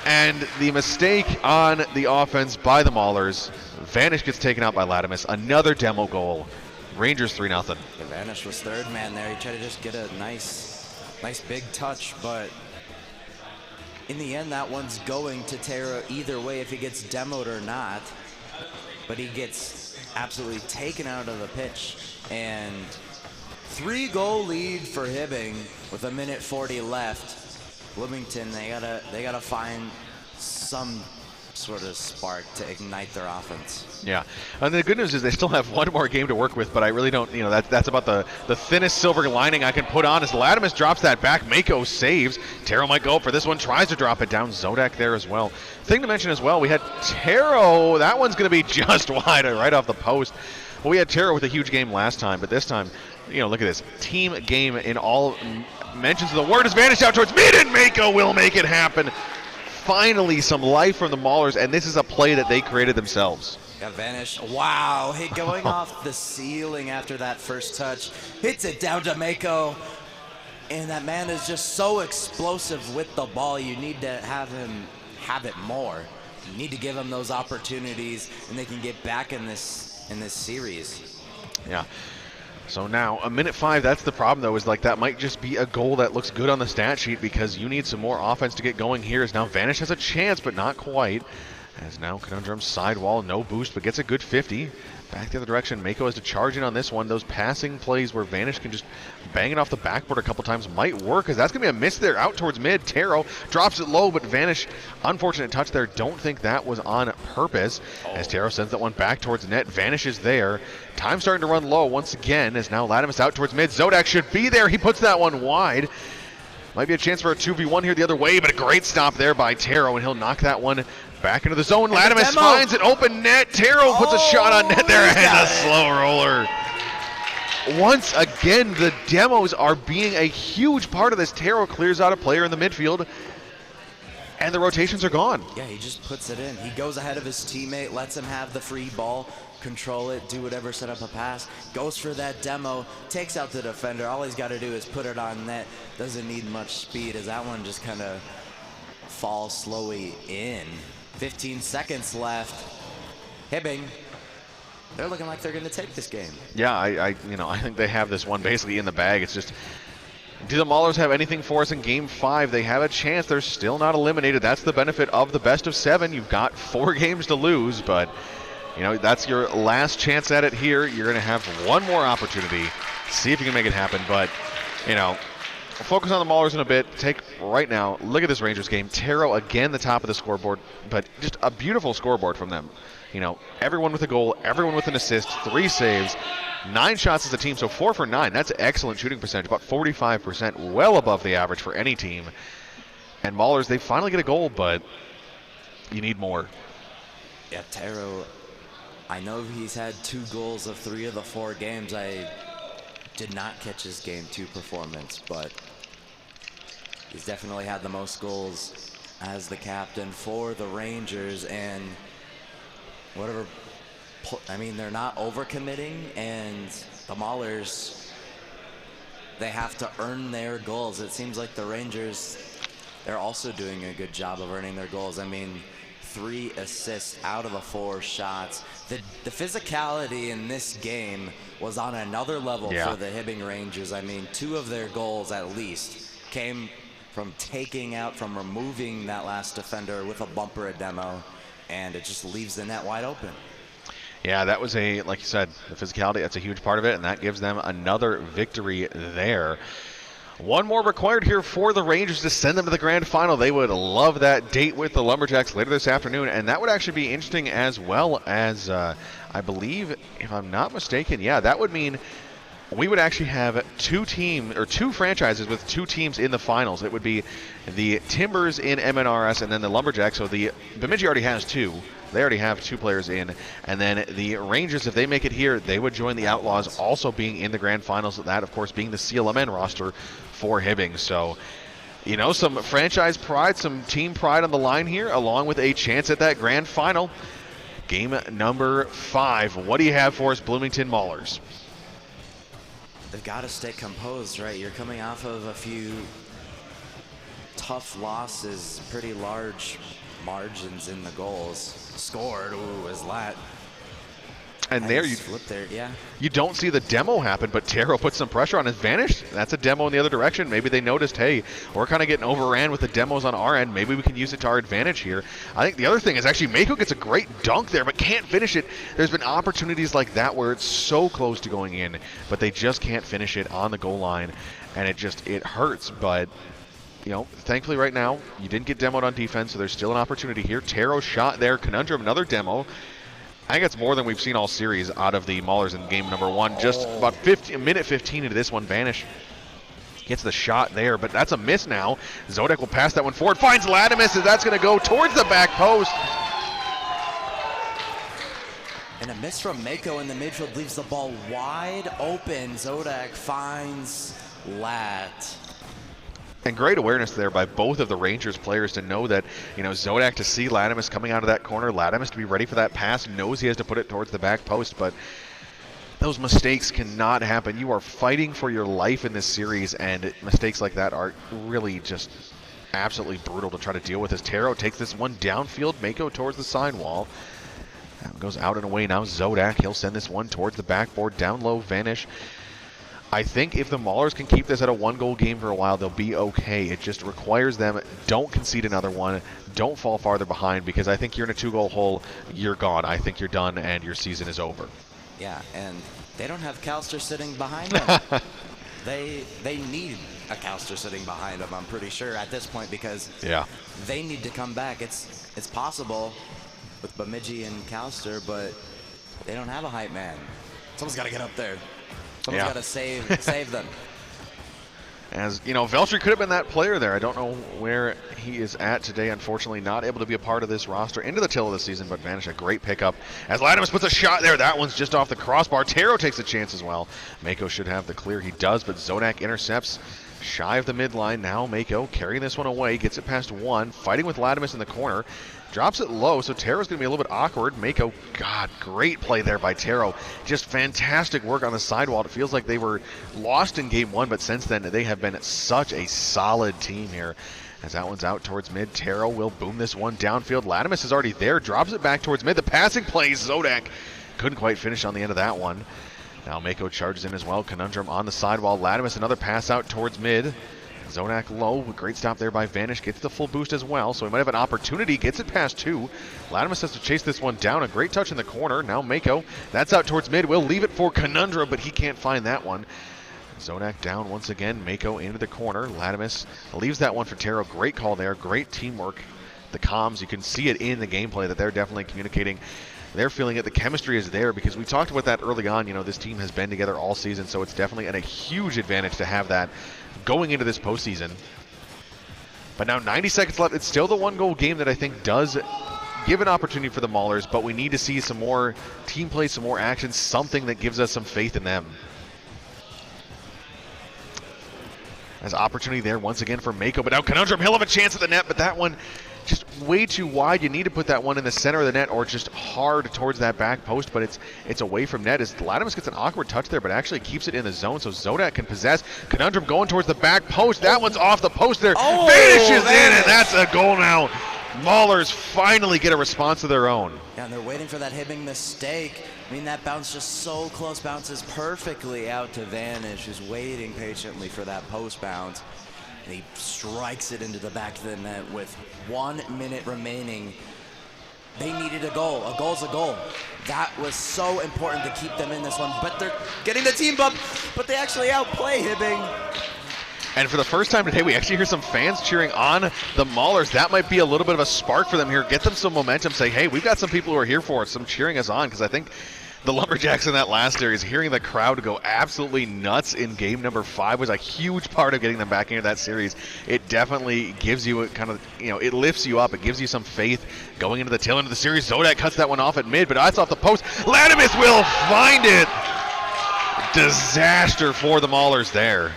A: And the mistake on the offense by the Maulers. Vanish gets taken out by Latimus. Another demo goal. Rangers 3-0.
G: Vanish was third man there. He tried to just get a nice big touch, but in the end that one's going to Taro either way if he gets demoed or not. But he gets absolutely taken out of the pitch, and 3-goal lead for Hibbing with 1:40 left. Bloomington, they gotta find some sort of spark to ignite their offense.
A: Yeah, and the good news is they still have one more game to work with, but I really don't, you know, that's about the thinnest silver lining I can put on. As Latimus drops that back, Mako saves. Taro might go up for this one, tries to drop it down. Zodak there as well. Thing to mention as well, we had Taro, that one's going to be just wide right off the post. Well, we had Taro with a huge game last time, but this time, you know, look at this. Team game in all mentions of the word has vanished out towards mid, and Mako will make it happen. Finally, some life from the Maulers, and this is a play that they created themselves.
G: Got Vanish. Wow, hit going off the ceiling after that first touch. Hits it down to Mako. And that man is just so explosive with the ball. You need to have him have it more. You need to give him those opportunities, and they can get back in this series.
A: Yeah. So now, 1:05, that's the problem, though, is like that might just be a goal that looks good on the stat sheet because you need some more offense to get going here. As now Vanish has a chance, but not quite. As now Conundrum sidewall, no boost, but gets a good 50. Back the other direction, Mako has to charge in on this one. Those passing plays where Vanish can just bang it off the backboard a couple times might work, because that's going to be a miss there out towards mid. Taro drops it low, but Vanish, unfortunate touch there. Don't think that was on purpose. As Taro sends that one back towards net. Vanish is there. Time starting to run low once again, as now Latimus out towards mid. Zodak should be there. He puts that one wide. Might be a chance for a 2v1 here the other way, but a great stop there by Taro, and he'll knock that one back into the zone. Latimus finds an open net. Taro puts a shot on net there, and a slow roller. Once again, the demos are being a huge part of this. Taro clears out a player in the midfield, and the rotations are gone.
G: Yeah, he just puts it in. He goes ahead of his teammate, lets him have the free ball, control it, do whatever, set up a pass, goes for that demo, takes out the defender. All he's got to do is put it on net. Doesn't need much speed, as that one just kind of falls slowly in. 15 seconds left. Hibbing, they're looking like they're going to take this game.
A: Yeah, I think they have this one basically in the bag. It's just Do the Maulers have anything for us in Game 5? They have a chance. They're still not eliminated. That's the benefit of the best of 7. You've got 4 games to lose, but that's your last chance at it here. You're going to have one more opportunity. See if you can make it happen, but we'll focus on the Maulers in a bit. Right now, look at this Rangers game. Taro again the top of the scoreboard, but just a beautiful scoreboard from them. Everyone with a goal, everyone with an assist, 3 saves, 9 shots as a team, so 4 for 9. That's excellent shooting percentage, about 45%, well above the average for any team. And Maulers, they finally get a goal, but you need more.
G: Yeah, Taro, I know he's had 2 goals of 3 of the 4 games. I did not catch his Game 2 performance, but he's definitely had the most goals as the captain for the Rangers, and whatever, they're not overcommitting, and the Maulers, they have to earn their goals. It seems like the Rangers, they're also doing a good job of earning their goals. 3 assists out of the 4 shots. The physicality in this game was on another level for the Hibbing Rangers. 2 of their goals at least came from from removing that last defender with a bumper a demo, and it just leaves the net wide open.
A: Yeah, that was like you said, the physicality, that's a huge part of it, and that gives them another victory there. One more required here for the Rangers to send them to the grand final. They would love that date with the Lumberjacks later this afternoon, and that would actually be interesting as well as, I believe, if I'm not mistaken, that would mean we would actually have 2 franchises with 2 teams in the finals. It would be the Timbers in MNRS and then the Lumberjacks. So the Bemidji already has 2. They already have 2 players in. And then the Rangers, if they make it here, they would join the Outlaws, also being in the grand finals. That, of course, being the CLMN roster for Hibbing. So, some franchise pride, some team pride on the line here, along with a chance at that grand final. Game number 5. What do you have for us, Bloomington Maulers?
G: They've got to stay composed, right? You're coming off of a few tough losses, pretty large margins in the goals scored. Ooh, is Lat.
A: And there you don't see the demo happen, but Taro puts some pressure on his vanish. That's a demo in the other direction. Maybe they noticed, hey, we're kind of getting overran with the demos on our end. Maybe we can use it to our advantage here. I think the other thing is actually Mako gets a great dunk there, but can't finish it. There's been opportunities like that where it's so close to going in, but they just can't finish it on the goal line, and it hurts. But thankfully right now you didn't get demoed on defense, so there's still an opportunity here. Taro shot there, Conundrum another demo. I think it's more than we've seen all series out of the Maulers in game number 1. Just about minute 15 into this one, Vanish gets the shot there, but that's a miss now. Zodek will pass that one forward, finds Latimus, and that's going to go towards the back post.
G: And a miss from Mako in the midfield leaves the ball wide open. Zodek finds Lat.
A: And great awareness there by both of the Rangers players to know that, Zodak to see Latimus coming out of that corner, Latimus to be ready for that pass, knows he has to put it towards the back post, but those mistakes cannot happen. You are fighting for your life in this series, and mistakes like that are really just absolutely brutal to try to deal with. As Taro takes this one downfield, Mako towards the sign wall. That goes out and away now. Zodak, he'll send this one towards the backboard, down low, Vanish. I think if the Maulers can keep this at a 1-goal game for a while, they'll be okay. It just requires them, don't concede another one, don't fall farther behind, because I think you're in a 2-goal hole, you're gone. I think you're done, and your season is over.
G: Yeah, and they don't have Calster sitting behind them. They need a Calster sitting behind them, I'm pretty sure, at this point, because they need to come back. It's possible with Bemidji and Calster, but they don't have a hype man. Someone's got to get up there. Someone's got to save them.
A: As Veltri could have been that player there. I don't know where he is at today. Unfortunately, not able to be a part of this roster into the till of the season, but Vanish, a great pickup. As Latimus puts a shot there, that one's just off the crossbar. Taro takes a chance as well. Mako should have the clear. He does, but Zodak intercepts shy of the midline. Now Mako carrying this one away, gets it past 1, fighting with Latimus in the corner. Drops it low, so Taro's going to be a little bit awkward. Mako, God, great play there by Taro. Just fantastic work on the sidewall. It feels like they were lost in game 1, but since then they have been such a solid team here. As that one's out towards mid, Taro will boom this one downfield. Latimus is already there, drops it back towards mid. The passing play, Zodak couldn't quite finish on the end of that one. Now Mako charges in as well. Conundrum on the sidewall. Latimus another pass out towards mid. Zodak low. Great stop there by Vanish. Gets the full boost as well, so he might have an opportunity. Gets it past 2. Latimus has to chase this one down. A great touch in the corner. Now Mako. That's out towards mid. We'll leave it for Conundrum, but he can't find that one. Zodak down once again. Mako into the corner. Latimus leaves that one for Taro. Great call there. Great teamwork. The comms, you can see it in the gameplay that they're definitely communicating. They're feeling it. The chemistry is there because we talked about that early on. You know, this team has been together all season, so it's definitely a huge advantage to have that going into this postseason. But now 90 seconds left. It's still the 1-goal game that I think does give an opportunity for the Maulers, but we need to see some more team play, some more action, something that gives us some faith in them. There's opportunity there once again for Mako, but now Conundrum, he'll have a chance at the net, but that one just way too wide. You need to put that one in the center of the net or just hard towards that back post, but it's away from net as Latimus gets an awkward touch there, but actually keeps it in the zone so Zodak can possess. Conundrum going towards the back post. That one's off the post there.
G: Oh,
A: Vanishes in, and that's a goal now. Maulers finally get a response of their own.
G: Yeah, and they're waiting for that Hibbing mistake. I mean, that bounce just so close, bounces perfectly out to Vanish, who's waiting patiently for that post bounce. And he strikes it into the back of the net with 1 minute remaining. They needed a goal. A goal's a goal. That was so important to keep them in this one. But they're getting the team bump, but they actually outplay Hibbing.
A: And for the first time today, we actually hear some fans cheering on the Maulers. That might be a little bit of a spark for them here. Get them some momentum. Say, hey, we've got some people who are here for us, some cheering us on, because I think the Lumberjacks in that last series, hearing the crowd go absolutely nuts in game number 5 was a huge part of getting them back into that series. It definitely gives you a kind of, you know, it lifts you up. It gives you some faith going into the tail end of the series. Zodak cuts that one off at mid, but that's off the post. Latimus will find it. Disaster for the Maulers there.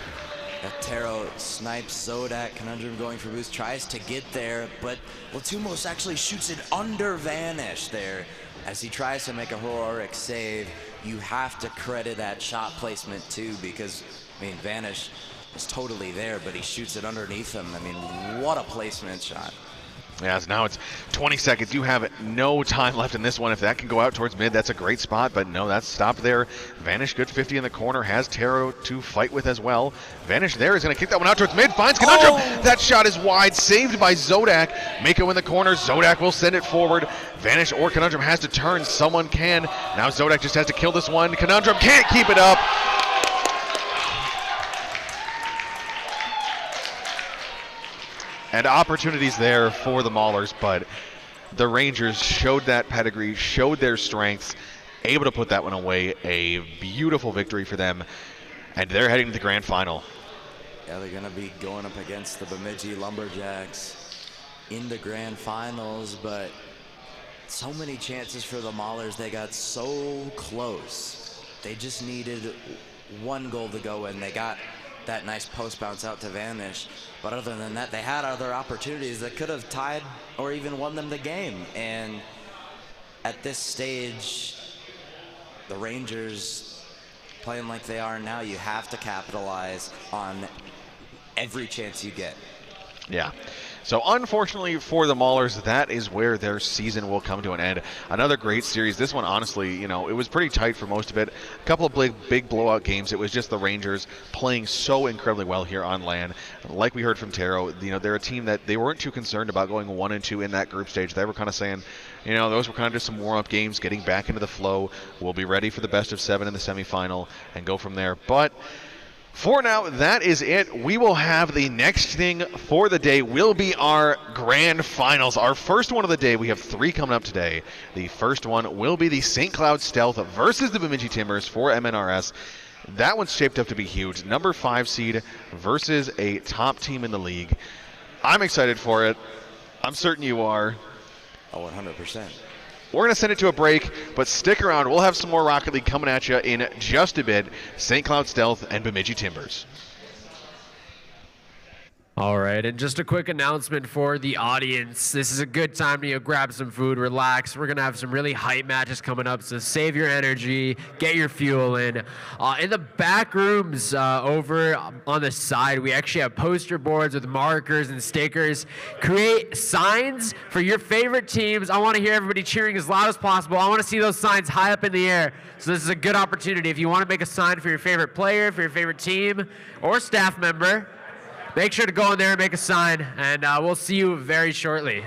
G: Taro snipes Zodak. Conundrum going for boost, tries to get there, but Latumos actually shoots it under Vanish there. As he tries to make a heroic save, you have to credit that shot placement too, because, I mean, Vanish is totally there, but he shoots it underneath him. I mean, what a placement shot.
A: Yeah, so now it's 20 seconds. You have no time left in this one. If that can go out towards mid, that's a great spot, but no, that's stopped there. Vanish, good 50 in the corner, has Taro to fight with as well. Vanish there is going to kick that one out towards mid, finds Conundrum. Oh! That shot is wide, saved by Zodak. Mako in the corner, Zodak will send it forward. Vanish or Conundrum has to turn, someone can. Now Zodak just has to kill this one. Conundrum can't keep it up. And opportunities there for the Maulers, but the Rangers showed that pedigree, showed their strengths, able to put that one away. A beautiful victory for them, and they're heading to the grand final.
G: Yeah, they're going to be going up against the Bemidji Lumberjacks in the grand finals, but so many chances for the Maulers. They got so close. They just needed 1 goal to go, and they got that nice post bounce out to Vanish. But other than that, they had other opportunities that could have tied or even won them the game. And at this stage, the Rangers playing like they are now, you have to capitalize on every chance you get.
A: Yeah. So unfortunately for the Maulers, that is where their season will come to an end. Another great series. This one, honestly, you know, it was pretty tight for most of it. A couple of big blowout games. It was just the Rangers playing so incredibly well here on LAN. Like we heard from Taro, you know, they're a team that they weren't too concerned about going 1-2 in that group stage. They were kind of saying, you know, those were kind of just some warm-up games, getting back into the flow. We'll be ready for the best of 7 in the semifinal and go from there. But for now, that is it. We will have the next thing for the day will be our grand finals. Our first one of the day. We have 3 coming up today. The first one will be the St. Cloud Stealth versus the Bemidji Timbers for MNRS. That one's shaped up to be huge. Number 5 seed versus a top team in the league. I'm excited for it. I'm certain you are.
G: Oh, 100%.
A: We're going to send it to a break, but stick around. We'll have some more Rocket League coming at you in just a bit. St. Cloud Stealth and Bemidji Timbers.
C: All right, and just a quick announcement for the audience. This is a good time to grab some food, relax. We're going to have some really hype matches coming up, so save your energy, get your fuel in. In the back rooms over on the side, we actually have poster boards with markers and stickers. Create signs for your favorite teams. I want to hear everybody cheering as loud as possible. I want to see those signs high up in the air. So this is a good opportunity. If you want to make a sign for your favorite player, for your favorite team, or staff member, make sure to go in there and make a sign, and we'll see you very shortly.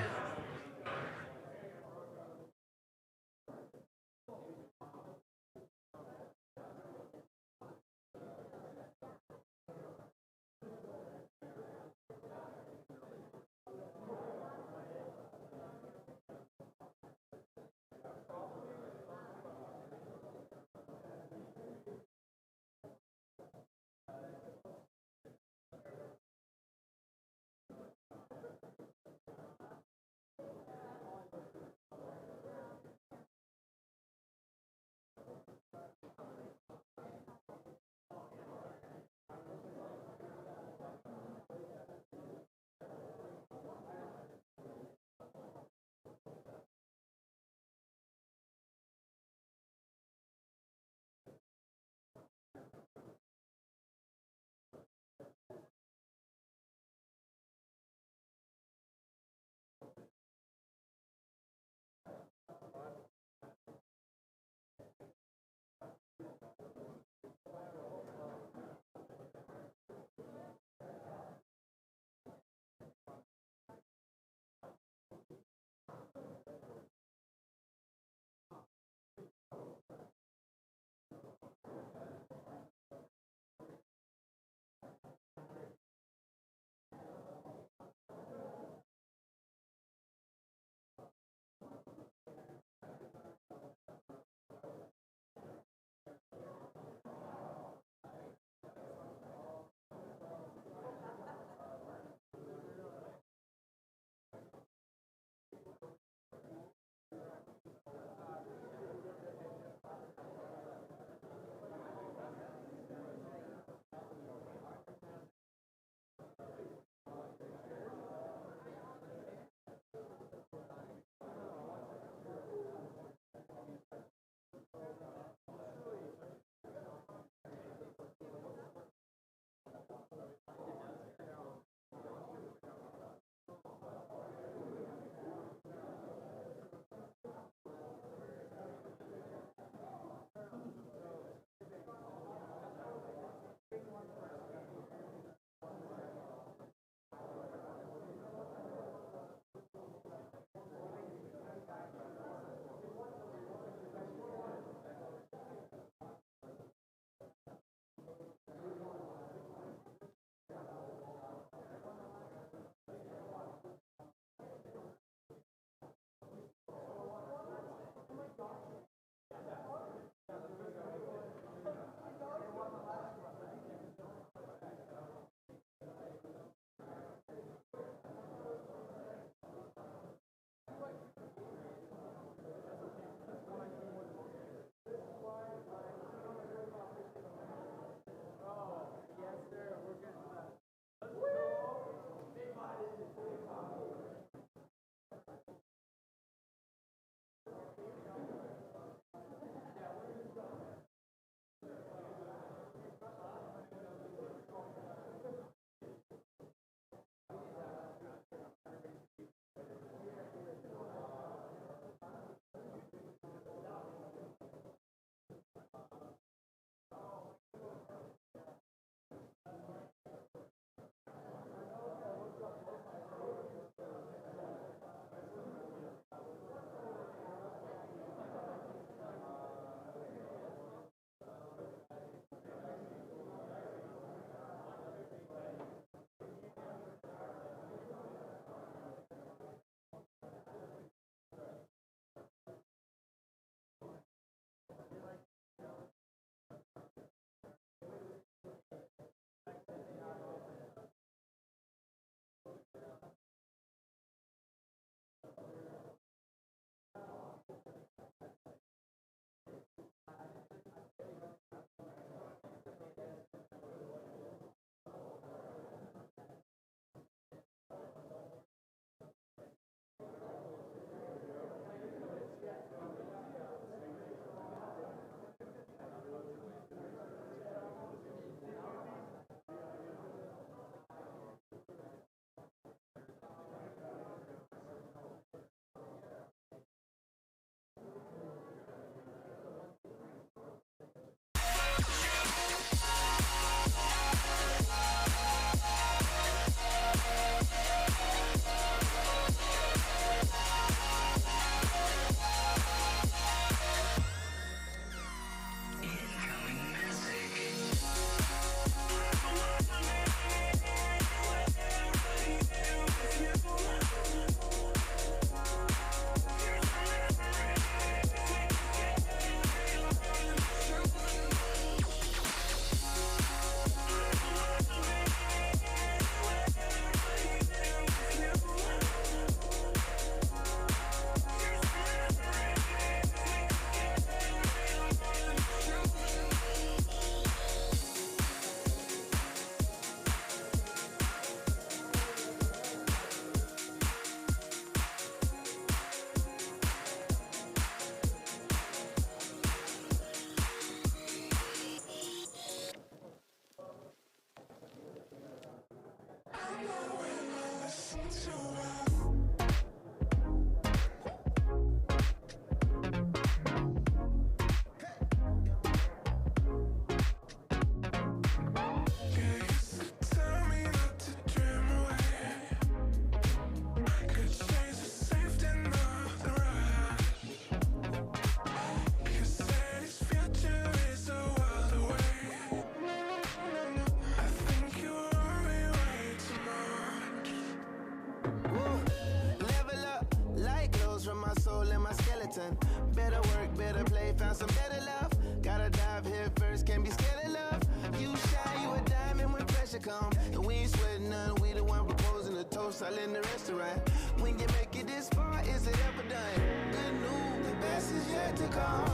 F: skeleton. Better work, better play, found some better love. Gotta dive head first, can't be scared of love. You shy, you a diamond when pressure come. And we ain't sweating none, we the one proposing a toast all in the restaurant. When you make it this far, is it ever done? Good news, the best is yet to come.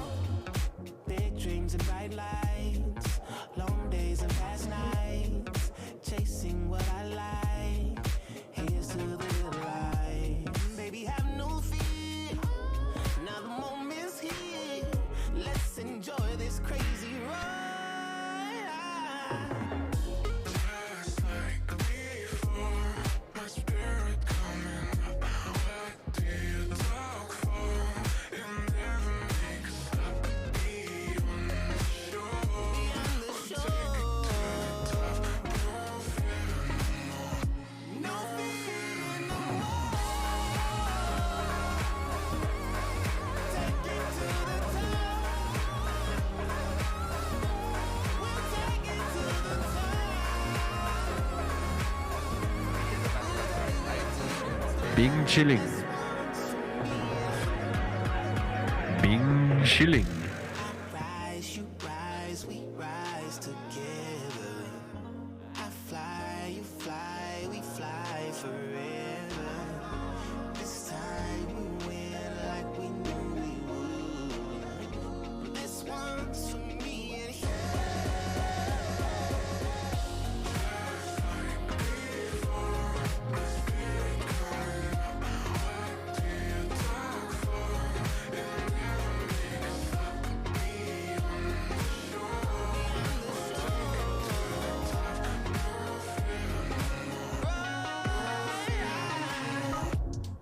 F: Big dreams and bright lights, long days and past nights, chasing what I like. Here's to the little light. Baby, have no fear. Now the moment's here. Let's enjoy this crazy ride. Just like before, my spirit coming up. What do you talk for? It never makes up beyond the shore. Take it to the top, no fear no more. No fear no more. Take it to the top. We'll take it to the top.
C: Bing chilling. Bing chilling.
F: Rise, you rise, we rise together. I fly, you fly, we fly forever. This time we win like we knew we would. This one's for me and you.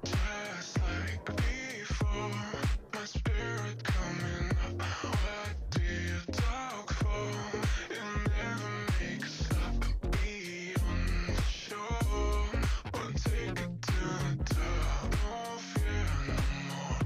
F: Just like before, my spirit coming up. What do you talk for? It never makes up beyond the shore. We'll take it to the top. No fear no more.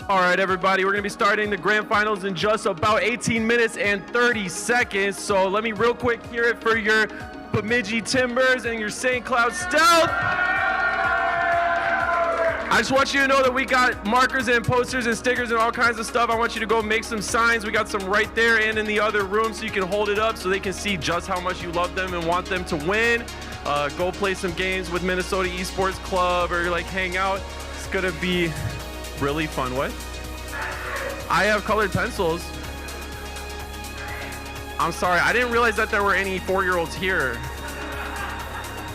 H: All right, everybody, we're going to be starting the grand finals in just about 18 minutes and 30 seconds. So let me real quick hear it for your Bemidji Timbers and your St. Cloud Stealth. I just want you to know that we got markers and posters and stickers and all kinds of stuff. I want you to go make some signs. We got some right there and in the other room so you can hold it up so they can see just how much you love them and want them to win. Go play some games with Minnesota Esports Club or like hang out. It's going to be really fun. What? I have colored pencils. I'm sorry, I didn't realize that there were any 4-year-olds here.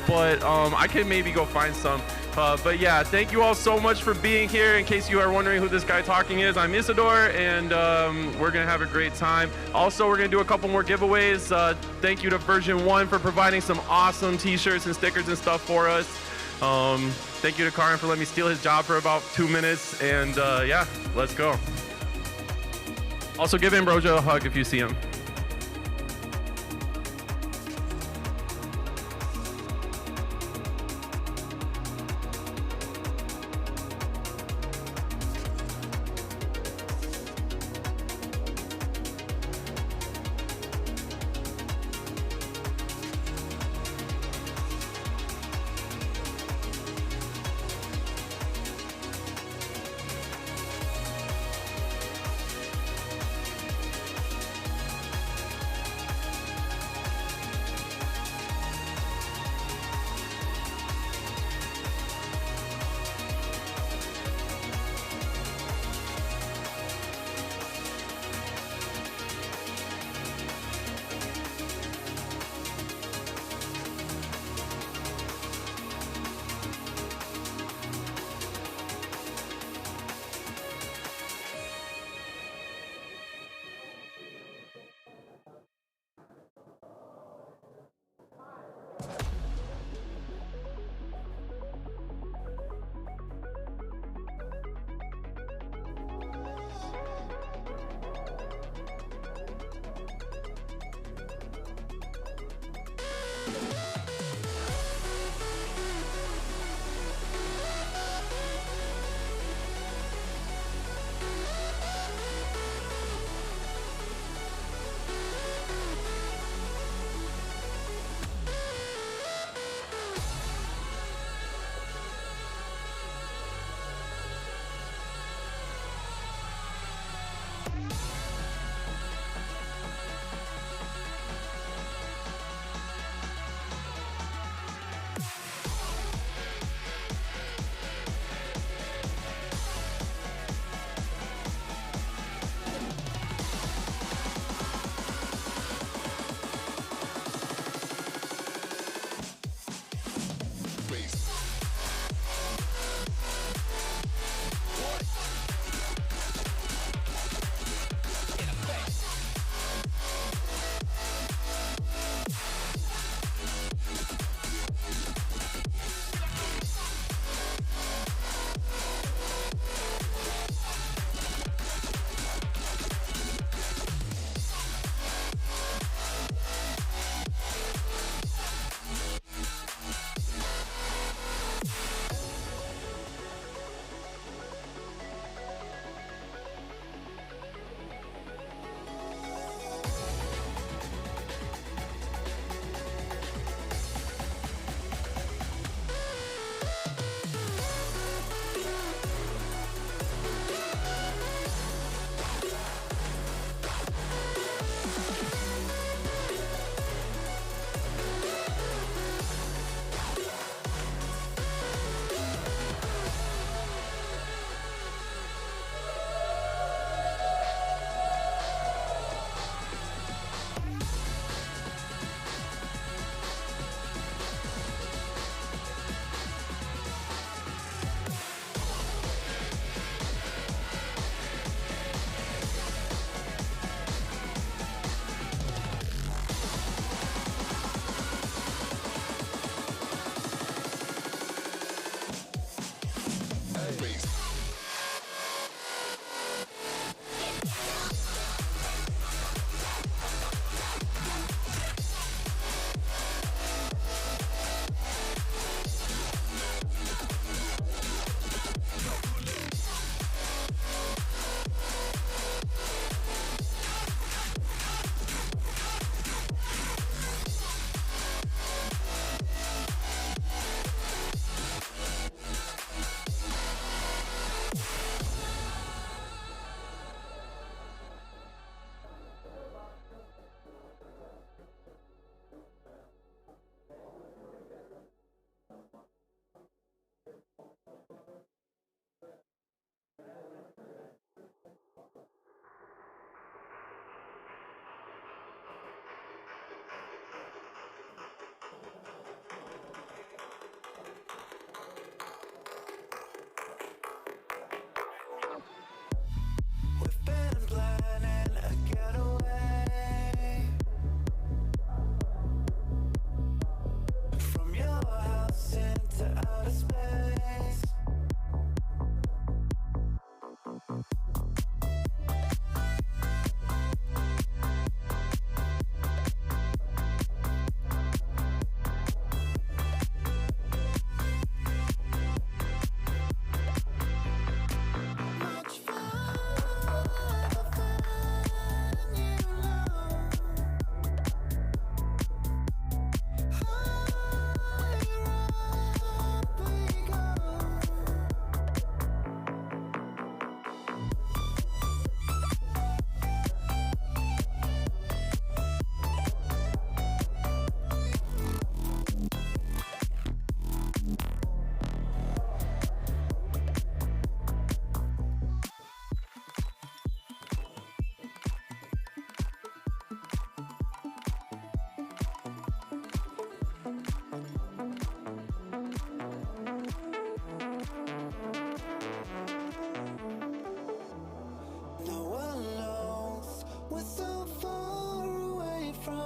H: But I could maybe go find some. But yeah, thank you all so much for being here. In case you are wondering who this guy talking is, I'm Isidore, and we're gonna have a great time. Also, we're gonna do a couple more giveaways. Thank you to Version 1 for providing some awesome t-shirts and stickers and stuff for us. Thank you to Karan for letting me steal his job for about 2 minutes, and yeah, let's go. Also, give Ambrosia a hug if you see him.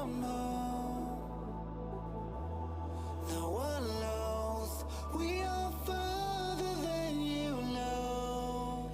F: come home. No one knows we are further than you know.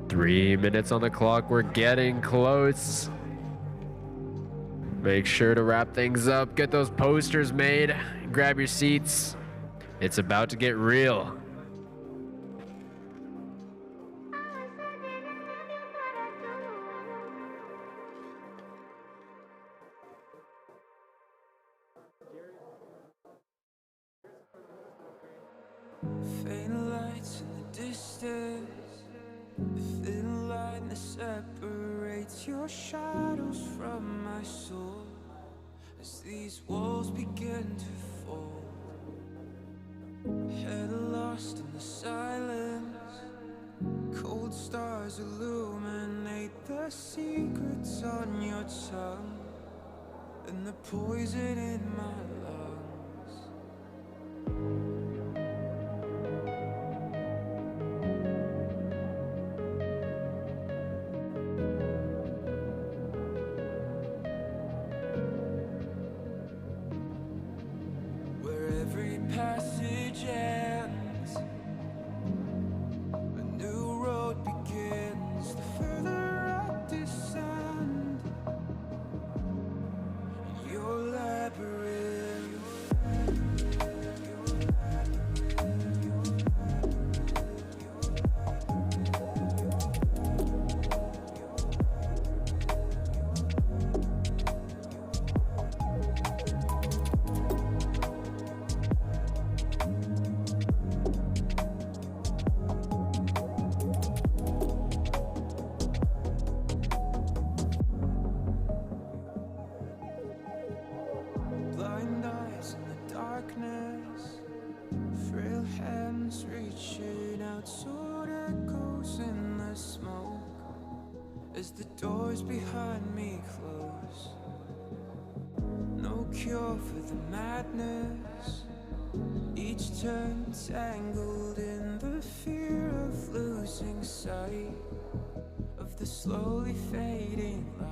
C: Three minutes on the clock. We're getting close. Make sure to wrap things up. Get those posters made. Grab your seats. It's about to get real.
E: Faint lights in the distance, the thin line that separates your shadows from my soul. As these walls begin to fall, head lost in the silence, cold stars illuminate the secrets on your tongue and the poison in my lungs. Passage ends, a new road begins. The further I descend, your labyrinth. Blind eyes in the darkness, frail hands reaching out, sword echoes in the smoke as the doors behind me close. No cure for the madness, each turn tangled in the fear of losing sight of the slowly fading light.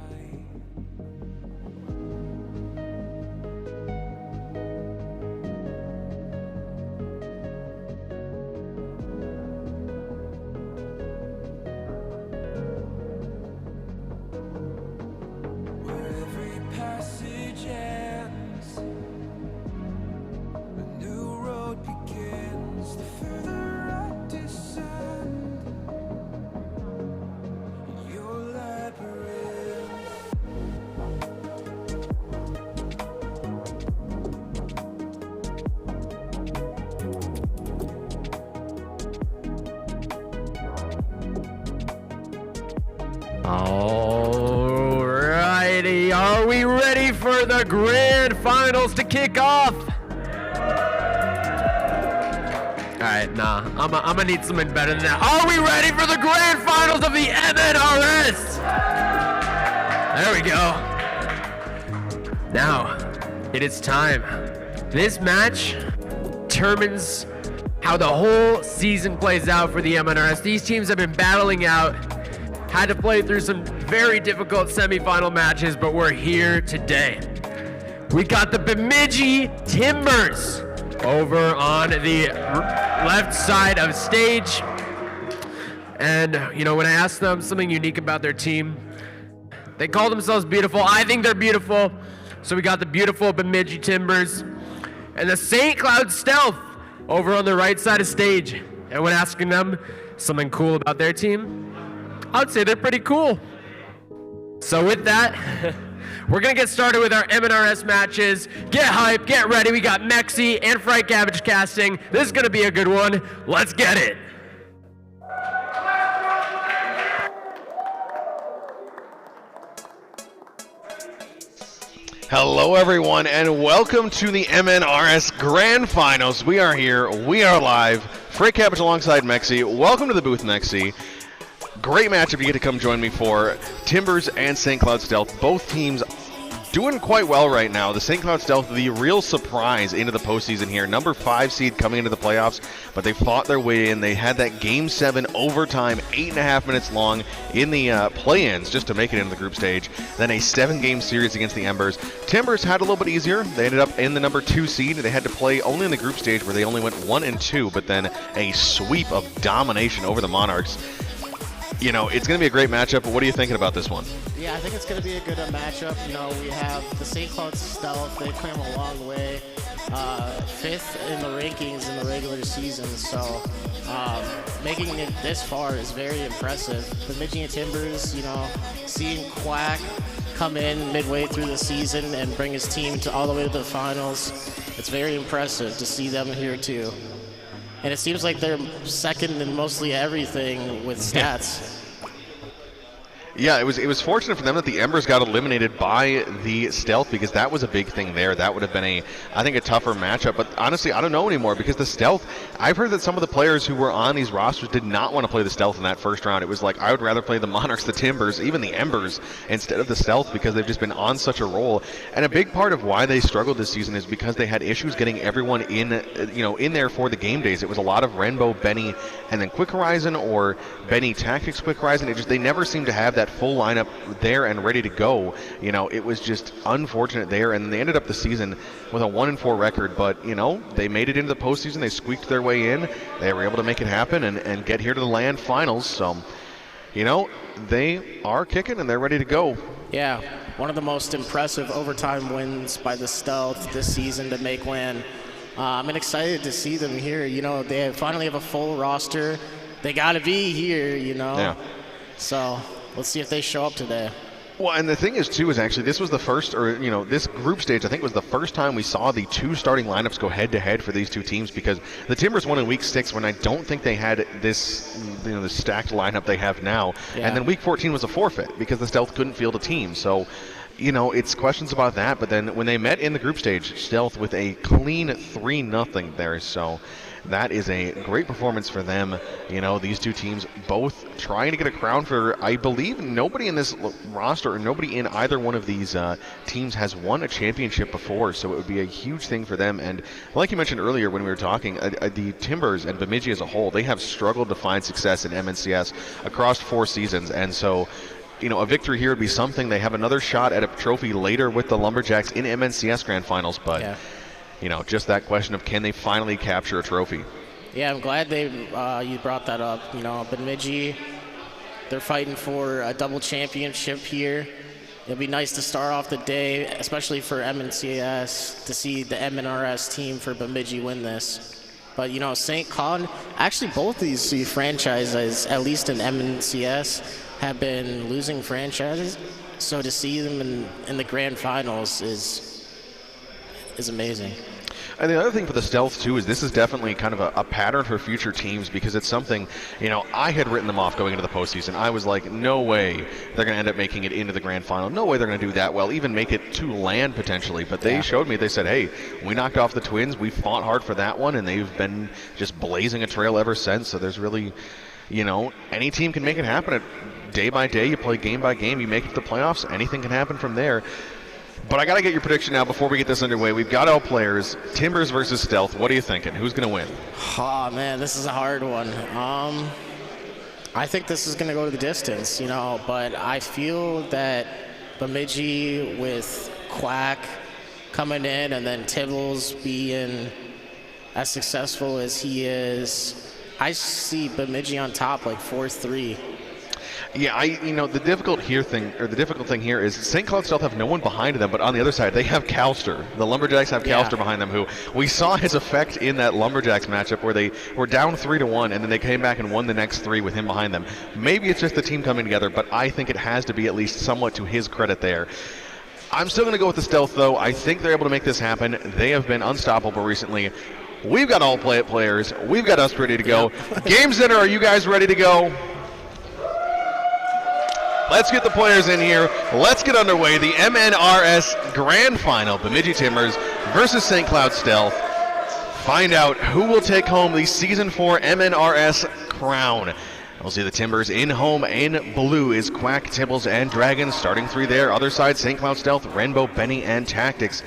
E: Passage ends, a new road begins. The further I descend, your labyrinth.
C: Alrighty, are we ready for the grand finals to kick off? Alright, nah, I'm gonna need something better than that. Are we ready for the grand finals of the MNRS? There we go. Now, it is time. This match determines how the whole season plays out for the MNRS. These teams have been battling out, had to play through some very difficult semifinal matches, but we're here today. We got the Bemidji Timbers over on the left side of stage. And, you know, when I asked them something unique about their team, they call themselves beautiful. I think they're beautiful. So we got the beautiful Bemidji Timbers. and the St. Cloud Stealth over on the right side of stage. And when asking them something cool about their team, I would say they're pretty cool. So with that, we're going to get started with our MNRS matches. Get hyped, get ready. We got Mexi and Fright Cabbage casting. This is going to be a good one. Let's get it.
A: Hello, everyone, and welcome to the MNRS Grand Finals. We are here. We are live. Frick Cabbage alongside Mexi. Welcome to the booth, Mexi. Great matchup you get to come join me for. Timbers and St. Cloud Stealth, both teams doing quite well right now. The St. Cloud Stealth, the real surprise into the postseason here. Number 5 seed coming into the playoffs, but they fought their way in. They had that Game 7 overtime, 8.5 minutes long in the play-ins just to make it into the group stage. Then a 7-game series against the Embers. Timbers had a little bit easier. They ended up in the number 2 seed. They had to play only in the group stage where they only went 1-2, but then a sweep of domination over the Monarchs. You know, it's going to be a great matchup, but what are you thinking about this one?
I: Yeah, I think it's going to be a good matchup. You know, we have the St. Cloud Stealth. They've come a long way. 5th in the rankings in the regular season. So making it this far is very impressive. Bemidji and Timbers, you know, seeing Quack come in midway through the season and bring his team all the way to the finals, it's very impressive to see them here too. And it seems like they're second in mostly everything with stats.
A: Yeah, it was fortunate for them that the Embers got eliminated by the Stealth, because that was a big thing there. That would have been I think a tougher matchup. But honestly, I don't know anymore, because the Stealth, I've heard that some of the players who were on these rosters did not want to play the Stealth in that first round. It was like, I would rather play the Monarchs, the Timbers, even the Embers instead of the Stealth, because they've just been on such a roll. And a big part of why they struggled this season is because they had issues getting everyone in there for the game days. It was a lot of Renbo, Benny, and then Quick Horizon, or Benny Tactics Quick Horizon. They never seemed to have that full lineup there and ready to go. You know, it was just unfortunate there, and they ended up the season with a 1-4 record, but you know, they made it into the postseason. They squeaked their way in. They were able to make it happen and get here to the LAN finals. So, you know, they are kicking and they're ready to go.
I: Yeah, one of the most impressive overtime wins by the Stealth this season to make LAN. I'm excited to see them here. You know, they finally have a full roster. They got to be here, you know.
A: Yeah.
I: So let's see if they show up today.
A: Well, and the thing is, too, is actually this was the first, or, you know, this group stage, I think, was the first time we saw the 2 starting lineups go head-to-head for these 2 teams, because the Timbers won in Week 6 when I don't think they had this, you know, the stacked lineup they have now. Yeah. And then Week 14 was a forfeit because the Stealth couldn't field a team. So, you know, it's questions about that. But then when they met in the group stage, Stealth with a clean 3-0 there. So that is a great performance for them. You know, these 2 teams both trying to get a crown for, I believe, nobody in this roster or nobody in either one of these teams has won a championship before, so it would be a huge thing for them. And like you mentioned earlier when we were talking, the Timbers and Bemidji as a whole, they have struggled to find success in MNCS across 4 seasons, and so, you know, a victory here would be something. They have another shot at a trophy later with the Lumberjacks in MNCS Grand Finals, but yeah, you know, just that question of can they finally capture a trophy.
I: Yeah, I'm glad you brought that up. You know, Bemidji, they're fighting for a double championship here. It'll be nice to start off the day, especially for MNCS, to see the MNRS team for Bemidji win this. But, you know, St. Cloud, actually both these franchises, at least in MNCS, have been losing franchises. So to see them in the grand finals is amazing.
A: And the other thing for the Stealth, too, is this is definitely kind of a pattern for future teams, because it's something, you know, I had written them off going into the postseason. I was like, no way they're going to end up making it into the grand final. No way they're going to do that well, even make it to LAN potentially. But they showed me, they said, hey, we knocked off the Twins. We fought hard for that one, and they've been just blazing a trail ever since. So there's really, you know, any team can make it happen. Day by day, you play game by game, you make it to the playoffs. Anything can happen from there. But I got to get your prediction now before we get this underway. We've got all players. Timbers versus Stealth. What are you thinking? Who's going to win?
I: Oh, man, this is a hard one. I think this is going to go to the distance, you know, but I feel that Bemidji with Quack coming in and then Tibbles being as successful as he is, I see Bemidji on top like 4-3.
A: Yeah, the difficult thing here is St. Cloud Stealth have no one behind them, but on the other side they have Calster. The Lumberjacks have Calster behind them, who we saw his effect in that Lumberjacks matchup where they were down 3-1, and then they came back and won the next 3 with him behind them. Maybe it's just the team coming together, but I think it has to be at least somewhat to his credit there. I'm still going to go with the Stealth, though. I think they're able to make this happen. They have been unstoppable recently. We've got all play it players. We've got us ready to go. Game Center, are you guys ready to go? Let's get the players in here. Let's get underway. The MNRS Grand Final, Bemidji Timbers versus St. Cloud Stealth. Find out who will take home the Season 4 MNRS crown. We'll see the Timbers in home. In blue is Quack, Tibbles, and Dragons. Starting 3 there. Other side, St. Cloud Stealth, Rainbow, Benny, and Tactics.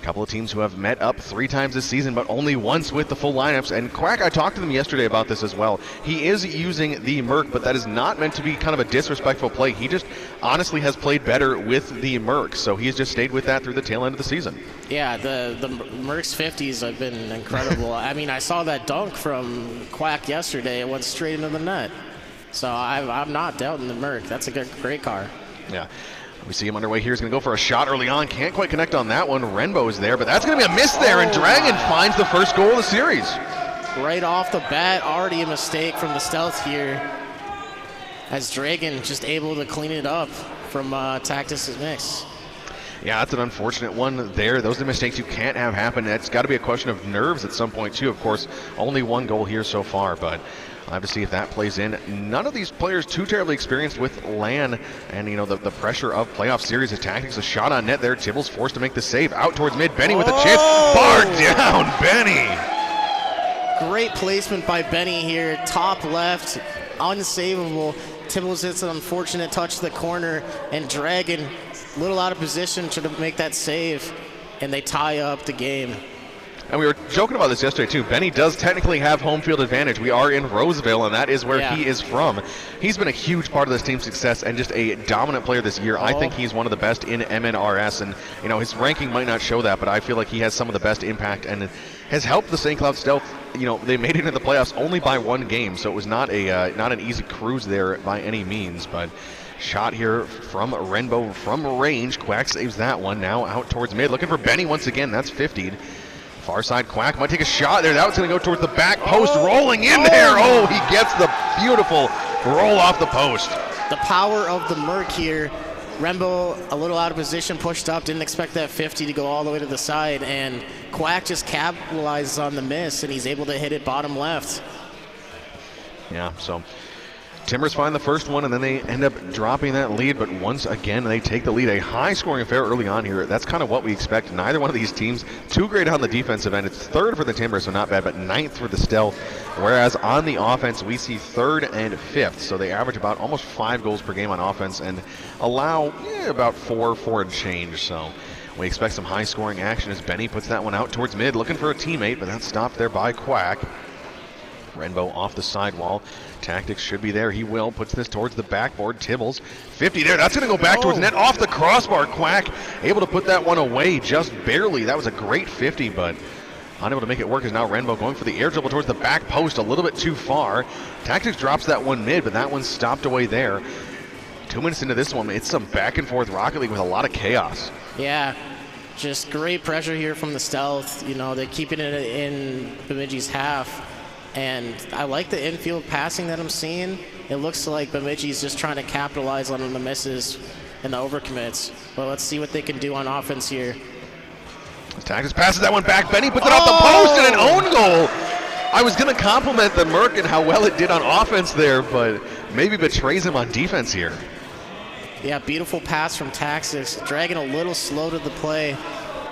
A: A couple of teams who have met up 3 times this season, but only once with the full lineups. And Quack, I talked to them yesterday about this as well. He is using the Merc, but that is not meant to be kind of a disrespectful play. He just honestly has played better with the Merc, so he's just stayed with that through the tail end of the season.
I: Yeah, the Merc's 50s have been incredible. I mean, I saw that dunk from Quack yesterday. It went straight into the net. So I'm not doubting the Merc. That's a great car.
A: Yeah. We see him underway here. He's going to go for a shot early on. Can't quite connect on that one. Renbo is there, but that's going to be a miss there, and Dragon finds the first goal of the series.
I: Right off the bat, already a mistake from the Stealth here, as Dragon just able to clean it up from Tactics' mix.
A: Yeah, that's an unfortunate one there. Those are the mistakes you can't have happen. That's got to be a question of nerves at some point, too. Of course, only 1 goal here so far, but I'll have to see if that plays in. None of these players too terribly experienced with LAN and, the pressure of playoff series of Tactics. A shot on net there. Tibbles forced to make the save. Out towards mid. Benny with a chance. Barred down. Benny.
I: Great placement by Benny here. Top left. Unsavable. Tibbles hits an unfortunate touch to the corner, and Dragon a little out of position to make that save, and they tie up the game.
A: And we were joking about this yesterday, too. Benny does technically have home field advantage. We are in Roseville, and that is where he is from. He's been a huge part of this team's success and just a dominant player this year. I think he's one of the best in MNRS, and, his ranking might not show that, but I feel like he has some of the best impact and has helped the St. Cloud Stealth. They made it into the playoffs only by 1 game, so it was not an easy cruise there by any means, but shot here from Renbo from range. Quack saves that one. Now out towards mid. Looking for Benny once again. That's 50'd. Far side, Quack might take a shot there. That was going to go towards the back post. Rolling in there. Oh, he gets the beautiful roll off the post.
I: The power of the Merc here. Rembo a little out of position, pushed up. Didn't expect that 50 to go all the way to the side. And Quack just capitalizes on the miss, and he's able to hit it bottom left.
A: Yeah, so Timbers find the first one, and then they end up dropping that lead, but once again, they take the lead. A high-scoring affair early on here. That's kind of what we expect. Neither one of these teams too great on the defensive end. It's 3rd for the Timbers, so not bad, but 9th for the Stealth, whereas on the offense, we see 3rd and 5th, so they average about almost 5 goals per game on offense and allow about 4 and change, so we expect some high-scoring action as Benny puts that one out towards mid, looking for a teammate, but that's stopped there by Quack. Renbo off the sidewall. Tactics should be there. He will. Puts this towards the backboard. Tibbles. 50 there. That's going to go back towards the net. Off the crossbar. Quack able to put that one away just barely. That was a great 50, but unable to make it work is now Renbo going for the air dribble towards the back post. A little bit too far. Tactics drops that one mid, but that one's stopped away there. 2 minutes into this one, it's some back and forth Rocket League with a lot of chaos.
I: Yeah. Just great pressure here from the Stealth. They're keeping it in Bemidji's half. And I like the infield passing that I'm seeing. It looks like Bemidji's just trying to capitalize on the misses and the overcommits. But let's see what they can do on offense here.
A: Tactics passes that one back. Benny puts it off the post and an own goal. I was going to compliment the Merc and how well it did on offense there, but maybe betrays him on defense here.
I: Yeah, beautiful pass from Tactics. Dragging a little slow to the play.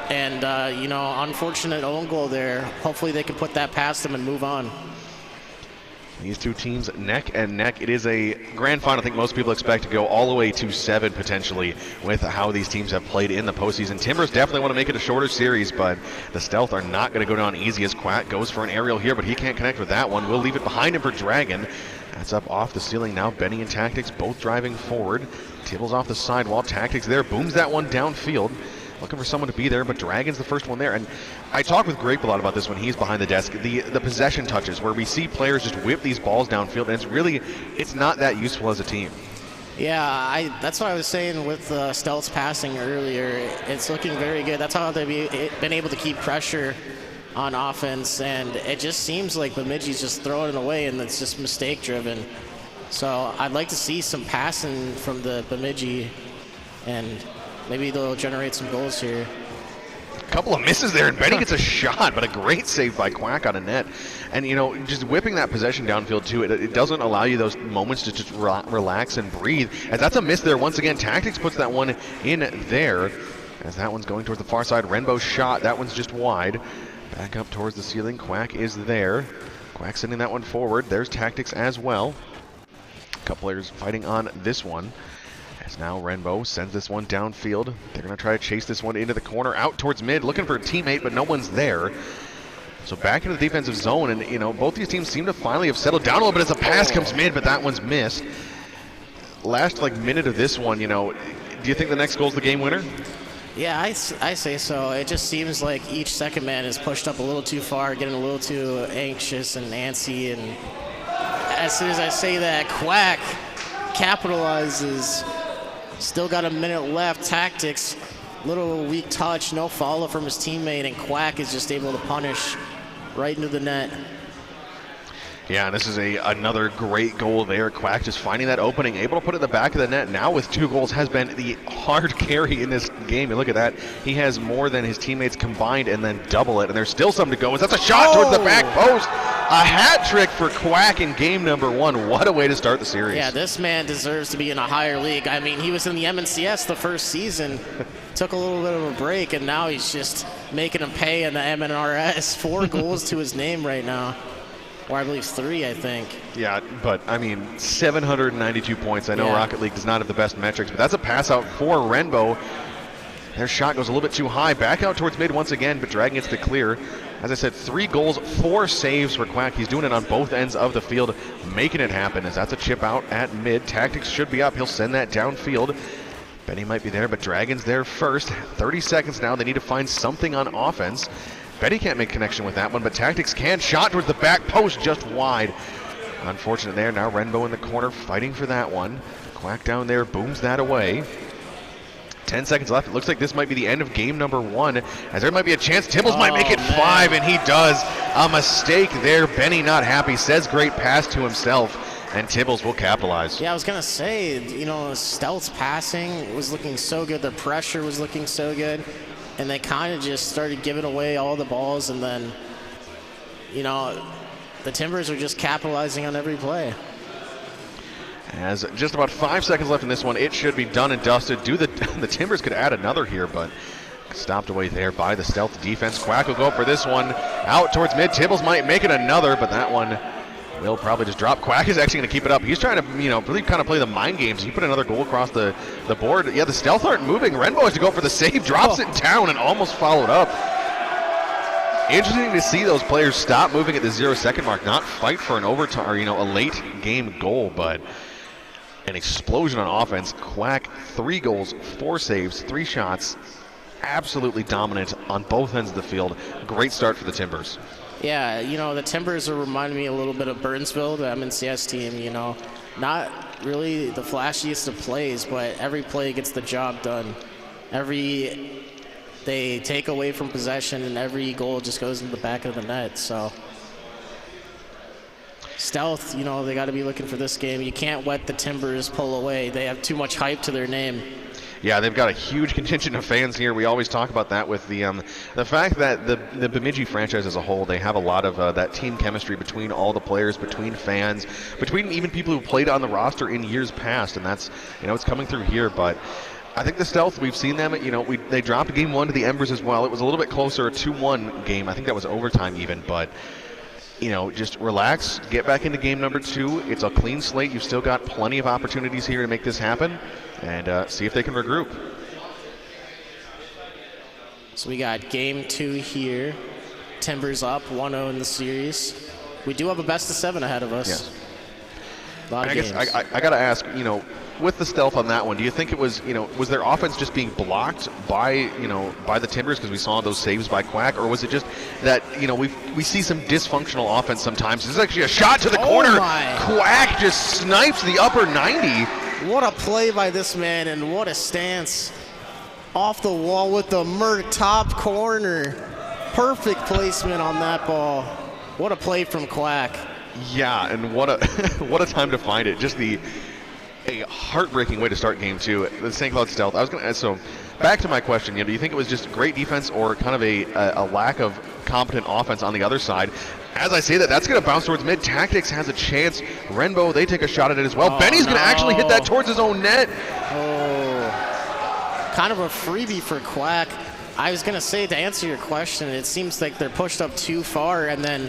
I: And, unfortunate own goal there. Hopefully they can put that past them and move on.
A: These two teams neck and neck. It is a grand final. I think most people expect to go all the way to 7 potentially with how these teams have played in the postseason. Timbers definitely want to make it a shorter series, but the Stealth are not going to go down easy as Quack goes for an aerial here, but he can't connect with that one. We'll leave it behind him for Dragon. That's up off the ceiling now. Benny and Tactics both driving forward. Tibbles off the sidewall. Tactics there. Booms that one downfield. looking for someone to be there, but Dragon's the first one there. And I talk with Grape a lot about this when he's behind the desk. The possession touches, where we see players just whip these balls downfield, and it's not that useful as a team.
I: Yeah, that's what I was saying with Stealth's passing earlier. It's looking very good. That's how they've been able to keep pressure on offense, and it just seems like Bemidji's just throwing it away, and it's just mistake-driven. So I'd like to see some passing from the Bemidji, and maybe they'll generate some goals here.
A: A couple of misses there, and Benny gets a shot, but a great save by Quack on a net. And, just whipping that possession downfield, too, it doesn't allow you those moments to just relax and breathe. As that's a miss there once again. Tactics puts that one in there, as that one's going towards the far side. Renbo's shot, that one's just wide. Back up towards the ceiling. Quack is there. Quack sending that one forward. There's Tactics as well. A couple players fighting on this one. As now Renbo sends this one downfield. They're going to try to chase this one into the corner, out towards mid, looking for a teammate, but no one's there. So back into the defensive zone, and both these teams seem to finally have settled down a little bit as a pass comes mid, but that one's missed. Last minute of this one, do you think the next goal's the game winner?
I: Yeah, I say so. It just seems like each second man is pushed up a little too far, getting a little too anxious and antsy. And as soon as I say that, Quack capitalizes. Still got a minute left. Tactics, little weak touch, no follow from his teammate, and Quack is just able to punish right into the net.
A: Yeah, and this is another great goal there. Quack just finding that opening, able to put it in the back of the net. Now with 2 goals, has been the hard carry in this game. And look at that. He has more than his teammates combined and then double it. And there's still something to go. That's a shot towards the back post. A hat trick for Quack in game number 1. What a way to start the series.
I: Yeah, this man deserves to be in a higher league. I mean, he was in the MNCS the first season, took a little bit of a break, and now he's just making him pay in the MNRS. 4 goals to his name right now. Or I believe 3, I think.
A: Yeah, but, 792 points. I know Rocket League does not have the best metrics, but that's a pass out for Renbo. Their shot goes a little bit too high. Back out towards mid once again, but Dragon gets the clear. As I said, 3 goals, 4 saves for Quack. He's doing it on both ends of the field, making it happen, as that's a chip out at mid. Tactics should be up. He'll send that downfield. Benny might be there, but Dragon's there first. 30 seconds now. They need to find something on offense. Betty can't make connection with that one, but Tactics can. Shot towards the back post, just wide. Unfortunate there. Now Renbo in the corner fighting for that one. Quack down there booms that away. 10 seconds left. It looks like this might be the end of game number 1, as there might be a chance Tibbles might make it 5, and he does. A mistake there. Benny not happy. Says great pass to himself, and Tibbles will capitalize.
I: Yeah, I was going to say, Stealth's passing was looking so good. The pressure was looking so good. And they kind of just started giving away all the balls, and then, the Timbers are just capitalizing on every play.
A: As just about 5 seconds left in this one, it should be done and dusted. The Timbers could add another here, but stopped away there by the Stealth defense. Quack will go for this one. Out towards mid. Tibbles might make it another, but that one will probably just drop. Quack is actually going to keep it up. He's trying to, really kind of play the mind games. He put another goal across the board. Yeah, the Stealth aren't moving. Renbo has to go for the save, drops it down, and almost followed up. Interesting to see those players stop moving at the 0-second mark, not fight for an overtime or, a late game goal, but an explosion on offense. Quack, 3 goals, 4 saves, 3 shots. Absolutely dominant on both ends of the field. Great start for the Timbers.
I: Yeah, the Timbers are reminding me a little bit of Burnsville, the MNCS team, Not really the flashiest of plays, but every play gets the job done. They take away from possession, and every goal just goes in the back of the net, so. Stealth, they got to be looking for this game. You can't let the Timbers pull away. They have too much hype to their name.
A: Yeah, they've got a huge contingent of fans here. We always talk about that with the fact that the Bemidji franchise as a whole, they have a lot of that team chemistry between all the players, between fans, between even people who played on the roster in years past, and that's, it's coming through here. But I think the Stealth, we've seen them, they dropped game 1 to the Embers as well. It was a little bit closer, a 2-1 game. I think that was overtime even, but just relax, get back into game number 2. It's a clean slate. You've still got plenty of opportunities here to make this happen, and see if they can regroup.
I: So we got game 2 here. Timbers up 1-0 in the series. We do have a best of 7 ahead of us.
A: Yes.
I: A lot of
A: I
I: games.
A: guess I got to ask, with the stealth on that one, do you think it was, was their offense just being blocked by, by the Timbers because we saw those saves by Quack, or was it just that, we see some dysfunctional offense sometimes? This is actually a shot to the corner.
I: My.
A: Quack just snipes the upper 90.
I: What a play by this man, and what a stance. Off the wall with the Merc top corner. Perfect placement on that ball. What a play from Quack.
A: Yeah, and what a what a time to find it. Just a heartbreaking way to start game 2. The St. Cloud Stealth. I was going to so back to my question. Do you think it was just great defense or kind of a lack of competent offense on the other side? As I say that, that's going to bounce towards mid. Tactics has a chance. Renbo, they take a shot at it as well. Benny's going to actually hit that towards his own net.
I: Oh, kind of a freebie for Quack. I was going to say, to answer your question, it seems like they're pushed up too far, and then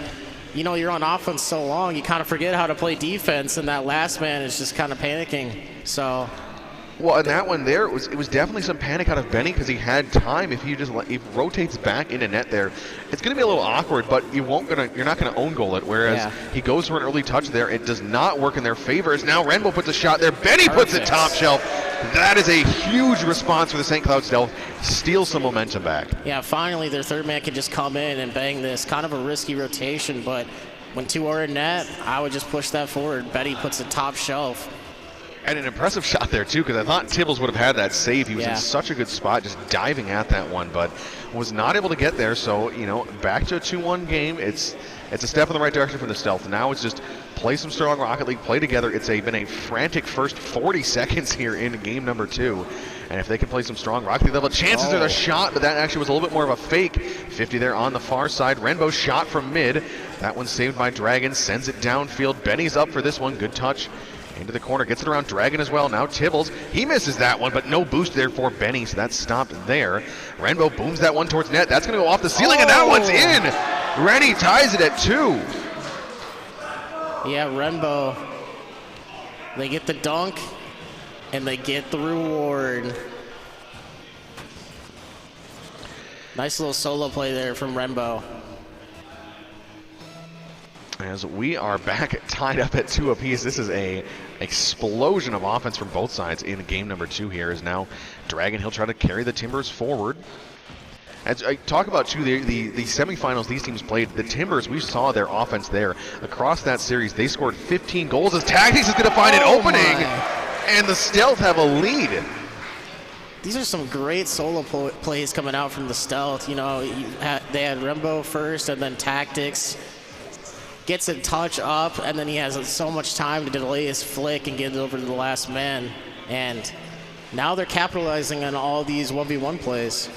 I: you're on offense so long, you kind of forget how to play defense, and that last man is just kind of panicking. So,
A: well, and that one there, it was definitely some panic out of Benny because he had time. If he rotates back into net there, it's going to be a little awkward, but you're not going to own goal it. Whereas he goes for an early touch there, it does not work in their favor. As now Renbo puts a shot there, Benny puts it top shelf. That is a huge response for the St. Cloud Stealth. Steal some momentum back.
I: Yeah, finally their third man can just come in and bang this. Kind of a risky rotation, but when 2 are in net, I would just push that forward. Betty puts it top shelf.
A: And an impressive shot there, too, because I thought Tibbles would have had that save. He was in such a good spot, just diving at that one, but was not able to get there. So, back to a 2-1 game. It's a step in the right direction for the Stealth. Now it's just play some strong Rocket League, play together. It's been a frantic first 40 seconds here in game number 2. And if they can play some strong Rocket League level, chances are the shot, but that actually was a little bit more of a fake. 50 there on the far side. Renbo shot from mid. That one saved by Dragon, sends it downfield. Benny's up for this one. Good touch. Into the corner, gets it around Dragon as well. Now Tibbles, he misses that one, but no boost there for Benny, so that's stopped there. Renbo booms that one towards net. That's going to go off the ceiling, and that one's in. Rennie ties it at 2.
I: Yeah, Renbo, they get the dunk, and they get the reward. Nice little solo play there from Renbo.
A: As we are back tied up at 2 apiece, this is a explosion of offense from both sides in game number 2 here. Is now Dragon, he'll try to carry the Timbers forward. As I talk about, too, the semifinals these teams played, the Timbers, we saw their offense there. Across that series, they scored 15 goals as Tactics is going to find an opening, and the Stealth have a lead.
I: These are some great solo plays coming out from the Stealth. They had Rembo first, and then Tactics gets a touch up, and then he has so much time to delay his flick and get it over to the last man. And now they're capitalizing on all these 1v1 plays.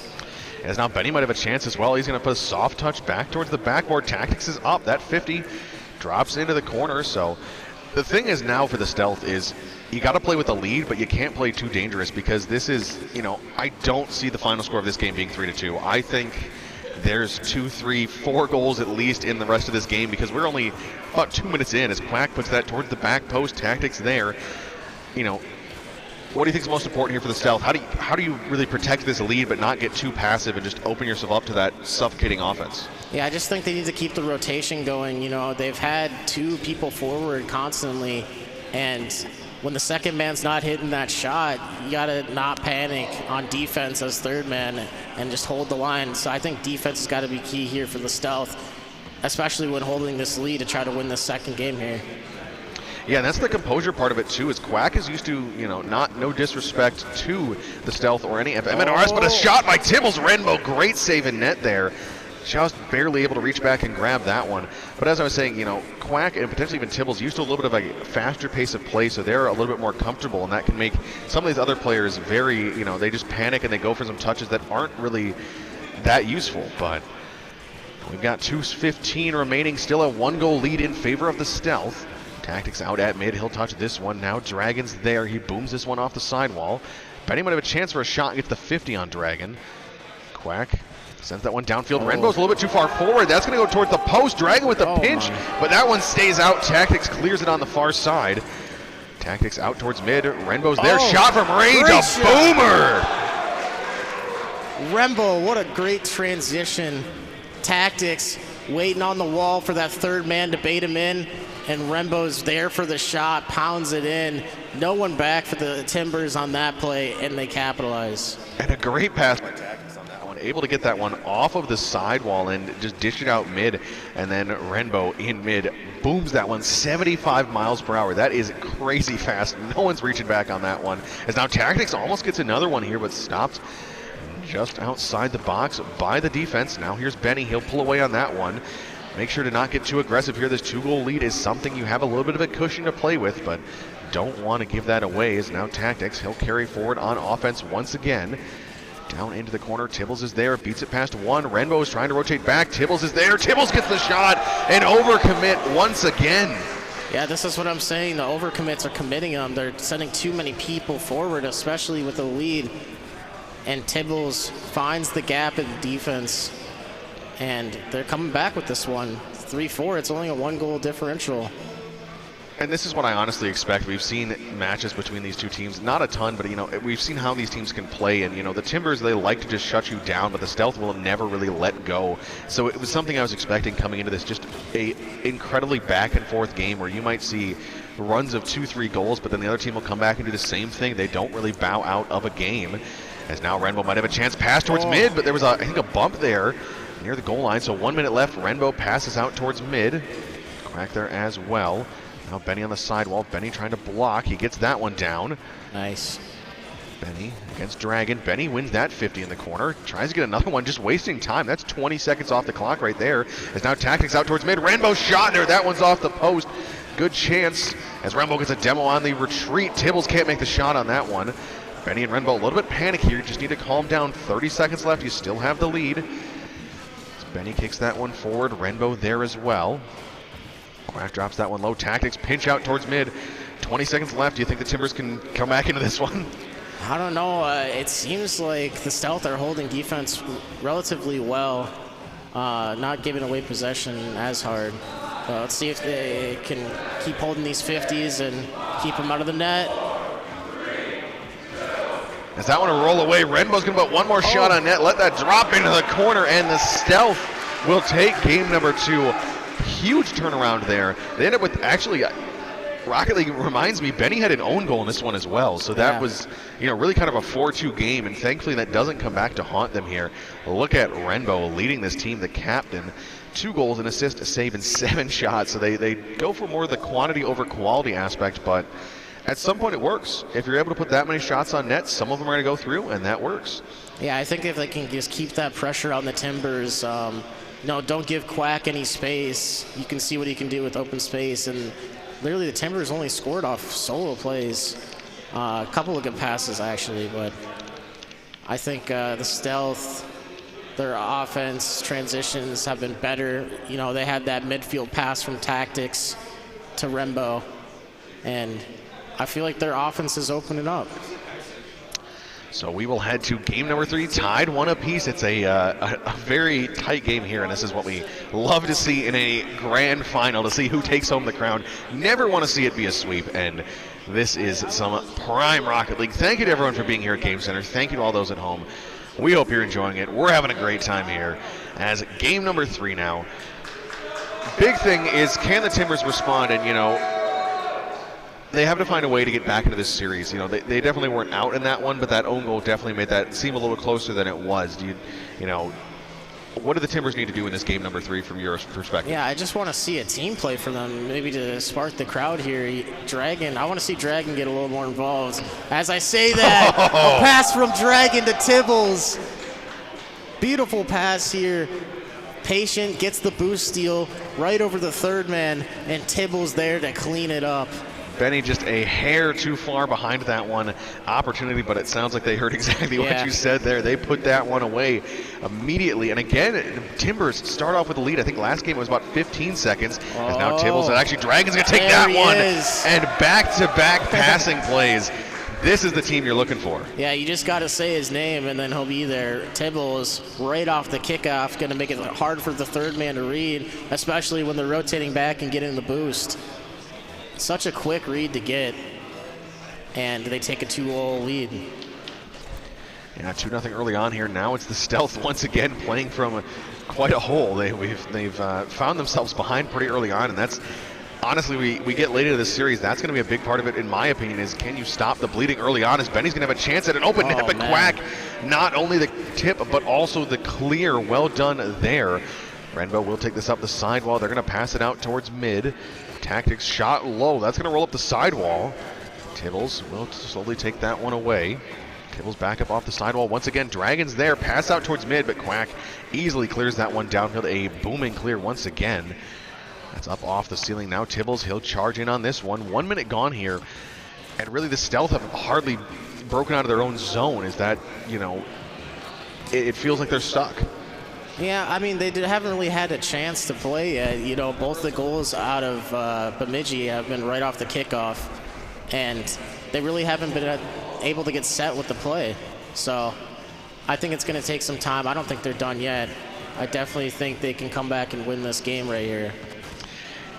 A: As now Benny might have a chance as well. He's going to put a soft touch back towards the backboard. Tactics is up. That 50 drops into the corner. So the thing is now for the Stealth is you got to play with the lead, but you can't play too dangerous because this is, I don't see the final score of this game being 3-2. I think there's 2, 3, 4 goals at least in the rest of this game because we're only about 2 minutes in as Quack puts that towards the back post. Tactics there. What do you think is most important here for the Stealth? How do you really protect this lead but not get too passive and just open yourself up to that suffocating offense?
I: Yeah, I just think they need to keep the rotation going. They've had 2 people forward constantly, and when the second man's not hitting that shot, you gotta not panic on defense as third man and just hold the line. So I think defense has got to be key here for the Stealth, especially when holding this lead to try to win the second game here.
A: Yeah, and that's the composure part of it too. Is Quack is used to, no disrespect to the Stealth or any MNRS, but a shot by Tibbles. Renbo, great save in net there. Just barely able to reach back and grab that one. But as I was saying, Quack and potentially even Tibbles used to a little bit of a faster pace of play, so they're a little bit more comfortable, and that can make some of these other players very, they just panic and they go for some touches that aren't really that useful. But we've got 2:15 remaining, still a 1-goal lead in favor of the Stealth. Tactics out at mid, he'll touch this one now. Dragon's there, he booms this one off the sidewall. Benny might have a chance for a shot and gets the 50 on Dragon. Quack sends that one downfield. Renbo's a little bit too far forward. That's going to go towards the post. Dragon with the pinch, but that one stays out. Tactics clears it on the far side. Tactics out towards mid. Renbo's there. Shot from range. A boomer.
I: Renbo, what a great transition. Tactics waiting on the wall for that third man to bait him in. and Rembo's there for the shot, pounds it in. No one back for the Timbers on that play, and they capitalize.
A: And a great pass by Tactics on that one. Able to get that one off of the sidewall and just dish it out mid. And then Renbo in mid booms that one 75 miles per hour. That is crazy fast. No one's reaching back on that one. As now Tactics almost gets another one here, but stopped just outside the box by the defense. Now here's Benny. He'll pull away on that one. Make sure to not get too aggressive here. This 2-goal lead is something you have a little bit of a cushion to play with, but don't want to give that away. As now Tactics, he'll carry forward on offense once again. Down into the corner, Tibbles is there, beats it past one. Renbo is trying to rotate back. Tibbles is there. Tibbles gets the shot and overcommit once again.
I: Yeah, this is what I'm saying. The overcommits are committing them. They're sending too many people forward, especially with the lead. And Tibbles finds the gap in defense. And they're coming back with this one. 3-4, it's only a 1-goal differential.
A: And this is what I honestly expect. We've seen matches between these two teams, not a ton, but we've seen how these teams can play. And the Timbers, they like to just shut you down, but the Stealth will never really let go. So it was something I was expecting coming into this, just a incredibly back and forth game where you might see runs of 2-3 goals, but then the other team will come back and do the same thing. They don't really bow out of a game. As now Renbo might have a chance pass towards mid, but there was I think a bump there near the goal line. So 1 minute left. Renbo passes out towards mid. Crack there as well. Now Benny on the sidewall. Benny trying to block. He gets that one down.
I: Nice.
A: Benny against Dragon. Benny wins that 50 in the corner. Tries to get another one, just wasting time. That's 20 seconds off the clock right there. As now Tactics out towards mid. Renbo shot there. That one's off the post. Good chance as Renbo gets a demo on the retreat. Tibbles can't make the shot on that one. Benny and Renbo a little bit panicky here. Just need to calm down. 30 seconds left. You still have the lead. As Benny kicks that one forward. Renbo there as well. Quack drops that one low. Tactics pinch out towards mid. 20 seconds left. Do you think the Timbers can come back into this one?
I: I don't know. It seems like the Stealth are holding defense relatively well, not giving away possession as hard. Let's see if they can keep holding these 50s and keep them out of the net.
A: As that one will roll away, Renbo's going to put one more shot on net. Let that drop into the corner, and the Stealth will take game number 2. Huge turnaround there. They end up with, actually, Rocket League reminds me, Benny had an own goal in this one as well. So that was, really kind of a 4-2 game, and thankfully that doesn't come back to haunt them here. Look at Renbo leading this team, the captain. 2 goals, an assist, a save, and 7 shots. So they go for more of the quantity over quality aspect, but at some point it works. If you're able to put that many shots on net, some of them are going to go through, and that works. Yeah,
I: I think if they can just keep that pressure on the Timbers, don't give Quack any space. You can see what he can do with open space, and literally the Timbers only scored off solo plays. A couple of good passes, actually, but I think the Stealth, their offense transitions have been better. They had that midfield pass from Tactics to Renbo, and I feel like their offense is opening up.
A: So we will head to game number 3, tied 1 apiece. It's a very tight game here, and this is what we love to see in a grand final, to see who takes home the crown. Never want to see it be a sweep, and this is some prime Rocket League. Thank you to everyone for being here at Game Center. Thank you to all those at home. We hope you're enjoying it. We're having a great time here as game number 3 now. Big thing is, can the Timbers respond? And, they have to find a way to get back into this series. They definitely weren't out in that one, but that own goal definitely made that seem a little closer than it was. What do the Timbers need to do in this game number 3 from your perspective?
I: Yeah, I just want to see a team play from them, maybe to spark the crowd here. Dragon, I want to see Dragon get a little more involved. As I say that, a pass from Dragon to Tibbles. Beautiful pass here. Patient gets the boost steal right over the third man, and Tibbles there to clean it up.
A: Benny just a hair too far behind that one opportunity, but it sounds like they heard exactly what you said there. They put that one away immediately. And again, Timbers start off with the lead. I think last game was about 15 seconds. As now Tibbles, and actually Dragon's going to take that one. And back-to-back passing plays. This is the team you're looking for.
I: Yeah, you just got to say his name, and then he'll be there. Tibbles, right off the kickoff, going to make it hard for the third man to read, especially when they're rotating back and getting the boost. Such a quick read to get, and they take a 2-0 lead.
A: Yeah, 2-0 early on here. Now it's the Stealth once again playing from quite a hole. They've found themselves behind pretty early on, and that's honestly, we get late into this series. That's going to be a big part of it, in my opinion, is can you stop the bleeding early on, as Benny's going to have a chance at an open net, but Quack, not only the tip, but also the clear. Well done there. Renbo will take this up the sidewall. They're going to pass it out towards mid. Tactics shot low. That's going to roll up the sidewall. Tibbles will slowly take that one away. Tibbles back up off the sidewall. Once again, Dragons there. Pass out towards mid, but Quack easily clears that one downfield. A booming clear once again. That's up off the ceiling. Now Tibbles, he'll charge in on this one. 1 minute gone here. And really the Stealth have hardly broken out of their own zone. Is that, you know, it feels like they're stuck.
I: Yeah, I mean, they haven't really had a chance to play yet. You know, both the goals out of Bemidji have been right off the kickoff, and they really haven't been able to get set with the play. So I think it's going to take some time. I don't think they're done yet. I definitely think they can come back and win this game right here.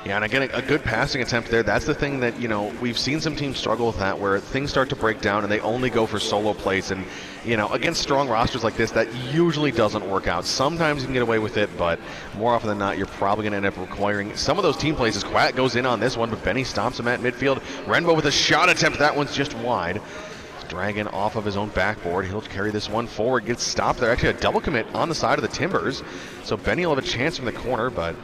A: Yeah, and again, a good passing attempt there. That's the thing that, you know, we've seen some teams struggle with that, where things start to break down and they only go for solo plays. And, you know, against strong rosters like this, that usually doesn't work out. Sometimes you can get away with it, but more often than not, you're probably going to end up requiring some of those team plays. As Quack goes in on this one, but Benny stops him at midfield. Renbo with a shot attempt. That one's just wide. Dragon off of his own backboard. He'll carry this one forward. Gets stopped there. Actually, a double commit on the side of the Timbers. So Benny will have a chance from the corner, but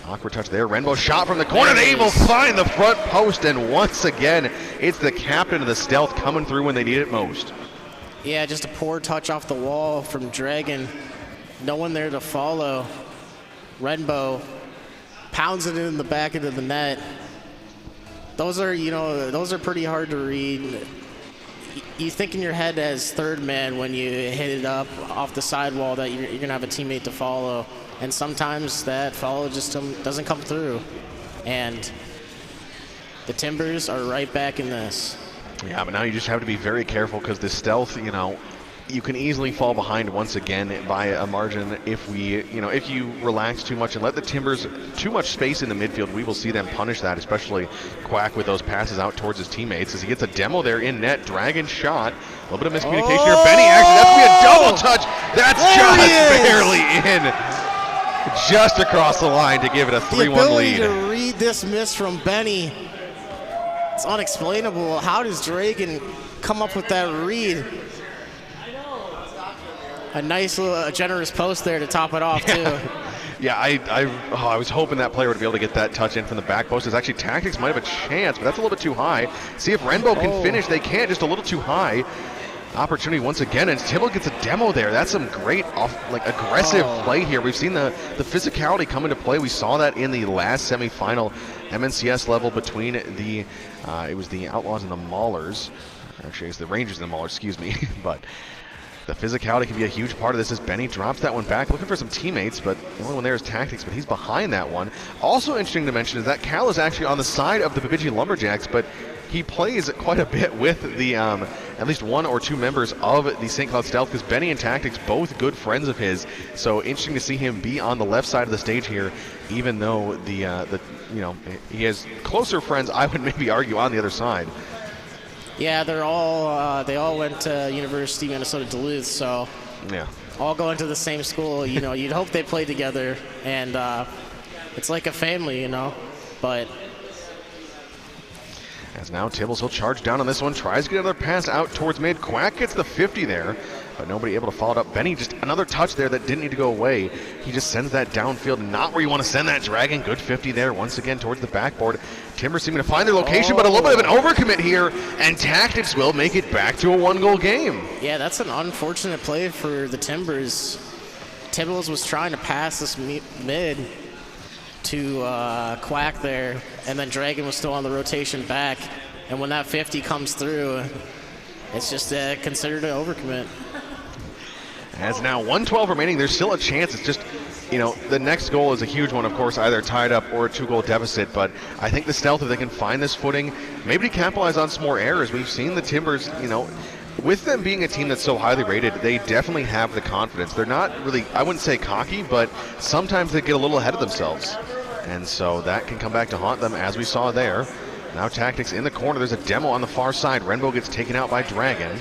A: awkward touch there. Renbo shot from the corner. They will find the front post, and once again, it's the captain of the Stealth coming through when they need it most.
I: Yeah, just a poor touch off the wall from Dragon. No one there to follow. Renbo pounds it in the back into the net. Those are, you know, those are pretty hard to read. You think in your head as third man when you hit it up off the sidewall that you're going to have a teammate to follow. And sometimes that follow just doesn't come through. And the Timbers are right back in this.
A: Yeah, but now you just have to be very careful, because the Stealth, you know, you can easily fall behind once again by a margin if you relax too much and let the Timbers too much space in the midfield. We will see them punish that, especially Quack with those passes out towards his teammates as he gets a demo there in net. Dragon shot. A little bit of miscommunication here. Benny, actually, that's going to be a double touch. That's just barely in. Just across the line to give it a 3-1 lead.
I: The ability to read this miss from Benny, it's unexplainable. How does Dragon come up with that read? A nice little generous post there to top it off, too.
A: Yeah, I was hoping that player would be able to get that touch in from the back post. It's actually Tactics might have a chance, but that's a little bit too high. See if Renbo can finish. They can't, just a little too high. Opportunity once again, and Tibble gets a demo there. That's some great aggressive play here. We've seen the physicality come into play. We saw that in the last semifinal MNCS level between the it was the Outlaws and the Maulers. Actually, it's the Rangers and the Maulers, excuse me. But the physicality can be a huge part of this as Benny drops that one back, looking for some teammates, but the only one there is Tactics, but he's behind that one. Also interesting to mention is that Cal is actually on the side of the Bemidji Lumberjacks, but he plays quite a bit with the at least one or two members of the St. Cloud Stealth, because Benny and Tactics, both good friends of his. So interesting to see him be on the left side of the stage here, even though he has closer friends, I would maybe argue, on the other side.
I: Yeah, they all went to University of Minnesota Duluth, so
A: yeah, all
I: going to the same school. You know, you'd hope they played together, and it's like a family, you know. But
A: as now Tibbles will charge down on this one, tries to get another pass out towards mid. Quack gets the 50 there, but nobody able to follow it up. Benny, just another touch there that didn't need to go away. He just sends that downfield, not where you want to send that Dragon. Good 50 there once again towards the backboard. Timbers seeming to find their location, but a little bit of an overcommit here, and Tactics will make it back to a one-goal game.
I: Yeah, that's an unfortunate play for the Timbers. Tibbles was trying to pass this mid to Quack there, and then Dragon was still on the rotation back. And when that 50 comes through, it's just considered an overcommit.
A: As now 1:12 remaining, there's still a chance. It's just, the next goal is a huge one, of course, either tied up or a 2-goal deficit. But I think the Stealth, if they can find this footing, maybe capitalize on some more errors. We've seen the Timbers, with them being a team that's so highly rated, they definitely have the confidence. They're not really, I wouldn't say cocky, but sometimes they get a little ahead of themselves. And so that can come back to haunt them, as we saw there. Now Tactics in the corner. There's a demo on the far side. Renbo gets taken out by Dragon.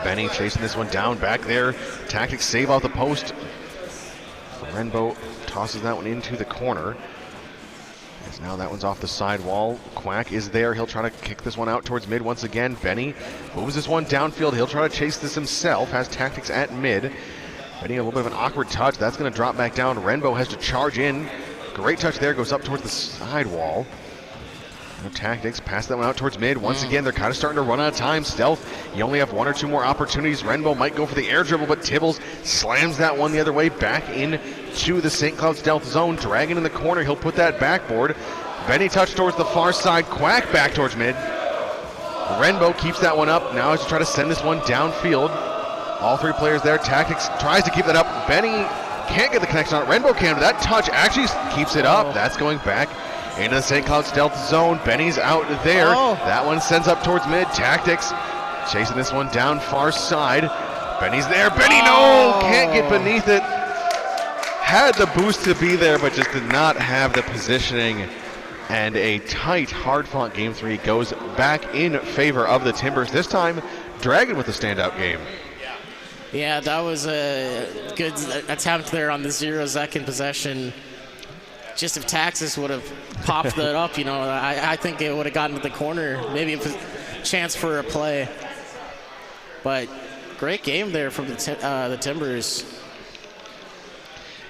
A: Benny chasing this one down back there. Tactics save out the post. Renbo tosses that one into the corner. As now that one's off the side wall. Quack is there. He'll try to kick this one out towards mid once again. Benny moves this one downfield. He'll try to chase this himself. Has tactics at mid. Benny a little bit of an awkward touch. That's going to drop back down. Renbo has to charge in. Great touch there. Goes up towards the side wall. No tactics. Pass that one out towards mid. Once again, they're kind of starting to run out of time. Stealth, you only have 1 or 2 more opportunities. Renbo might go for the air dribble, but Tibbles slams that one the other way back into the St. Cloud Stealth zone. Dragon in the corner. He'll put that backboard. Benny touch towards the far side. Quack back towards mid. Renbo keeps that one up. Now has to try to send this one downfield. All 3 players there. Tactics tries to keep that up. Benny can't get the connection on it. Renbo can, but that touch actually keeps it up. That's going back into the St. Cloud Stealth zone. Benny's out there. That one sends up towards mid. Tactics chasing this one down far side. Benny's there. Benny, no! Can't get beneath it. Had the boost to be there, but just did not have the positioning. And a tight, hard-fought Game 3 goes back in favor of the Timbers. This time, Dragon with the standout game.
I: Yeah, that was a good attempt there on the 0-second possession. Just if Taxis would have popped that up, you know, I think it would have gotten to the corner. Maybe a chance for a play. But great game there from the Timbers.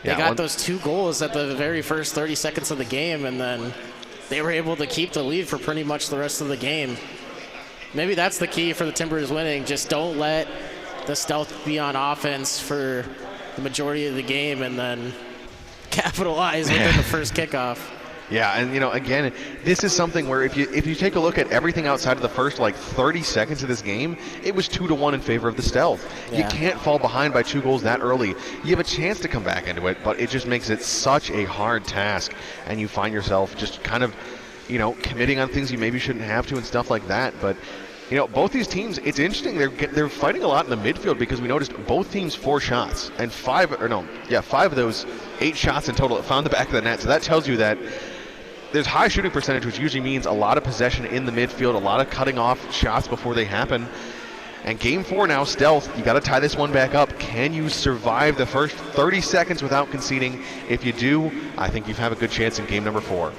I: They got those 2 goals at the very first 30 seconds of the game, and then they were able to keep the lead for pretty much the rest of the game. Maybe that's the key for the Timbers winning. Just don't let the Stealth be on offense for the majority of the game, and then capitalize within the first kickoff.
A: Yeah, and you know, again, this is something where if you take a look at everything outside of the first like 30 seconds of this game, it was 2-1 in favor of the Stealth. Yeah. You can't fall behind by 2 goals that early. You have a chance to come back into it, but it just makes it such a hard task, and you find yourself just kind of, you know, committing on things you maybe shouldn't have to and stuff like that. But you know, both these teams, it's interesting. They're fighting a lot in the midfield because we noticed both teams 4 shots and 5 of those 8 shots in total found the back of the net. So that tells you that there's high shooting percentage, which usually means a lot of possession in the midfield, a lot of cutting off shots before they happen. And Game 4 now, Stealth, you got to tie this one back up. Can you survive the first 30 seconds without conceding? If you do, I think you have a good chance in game number 4.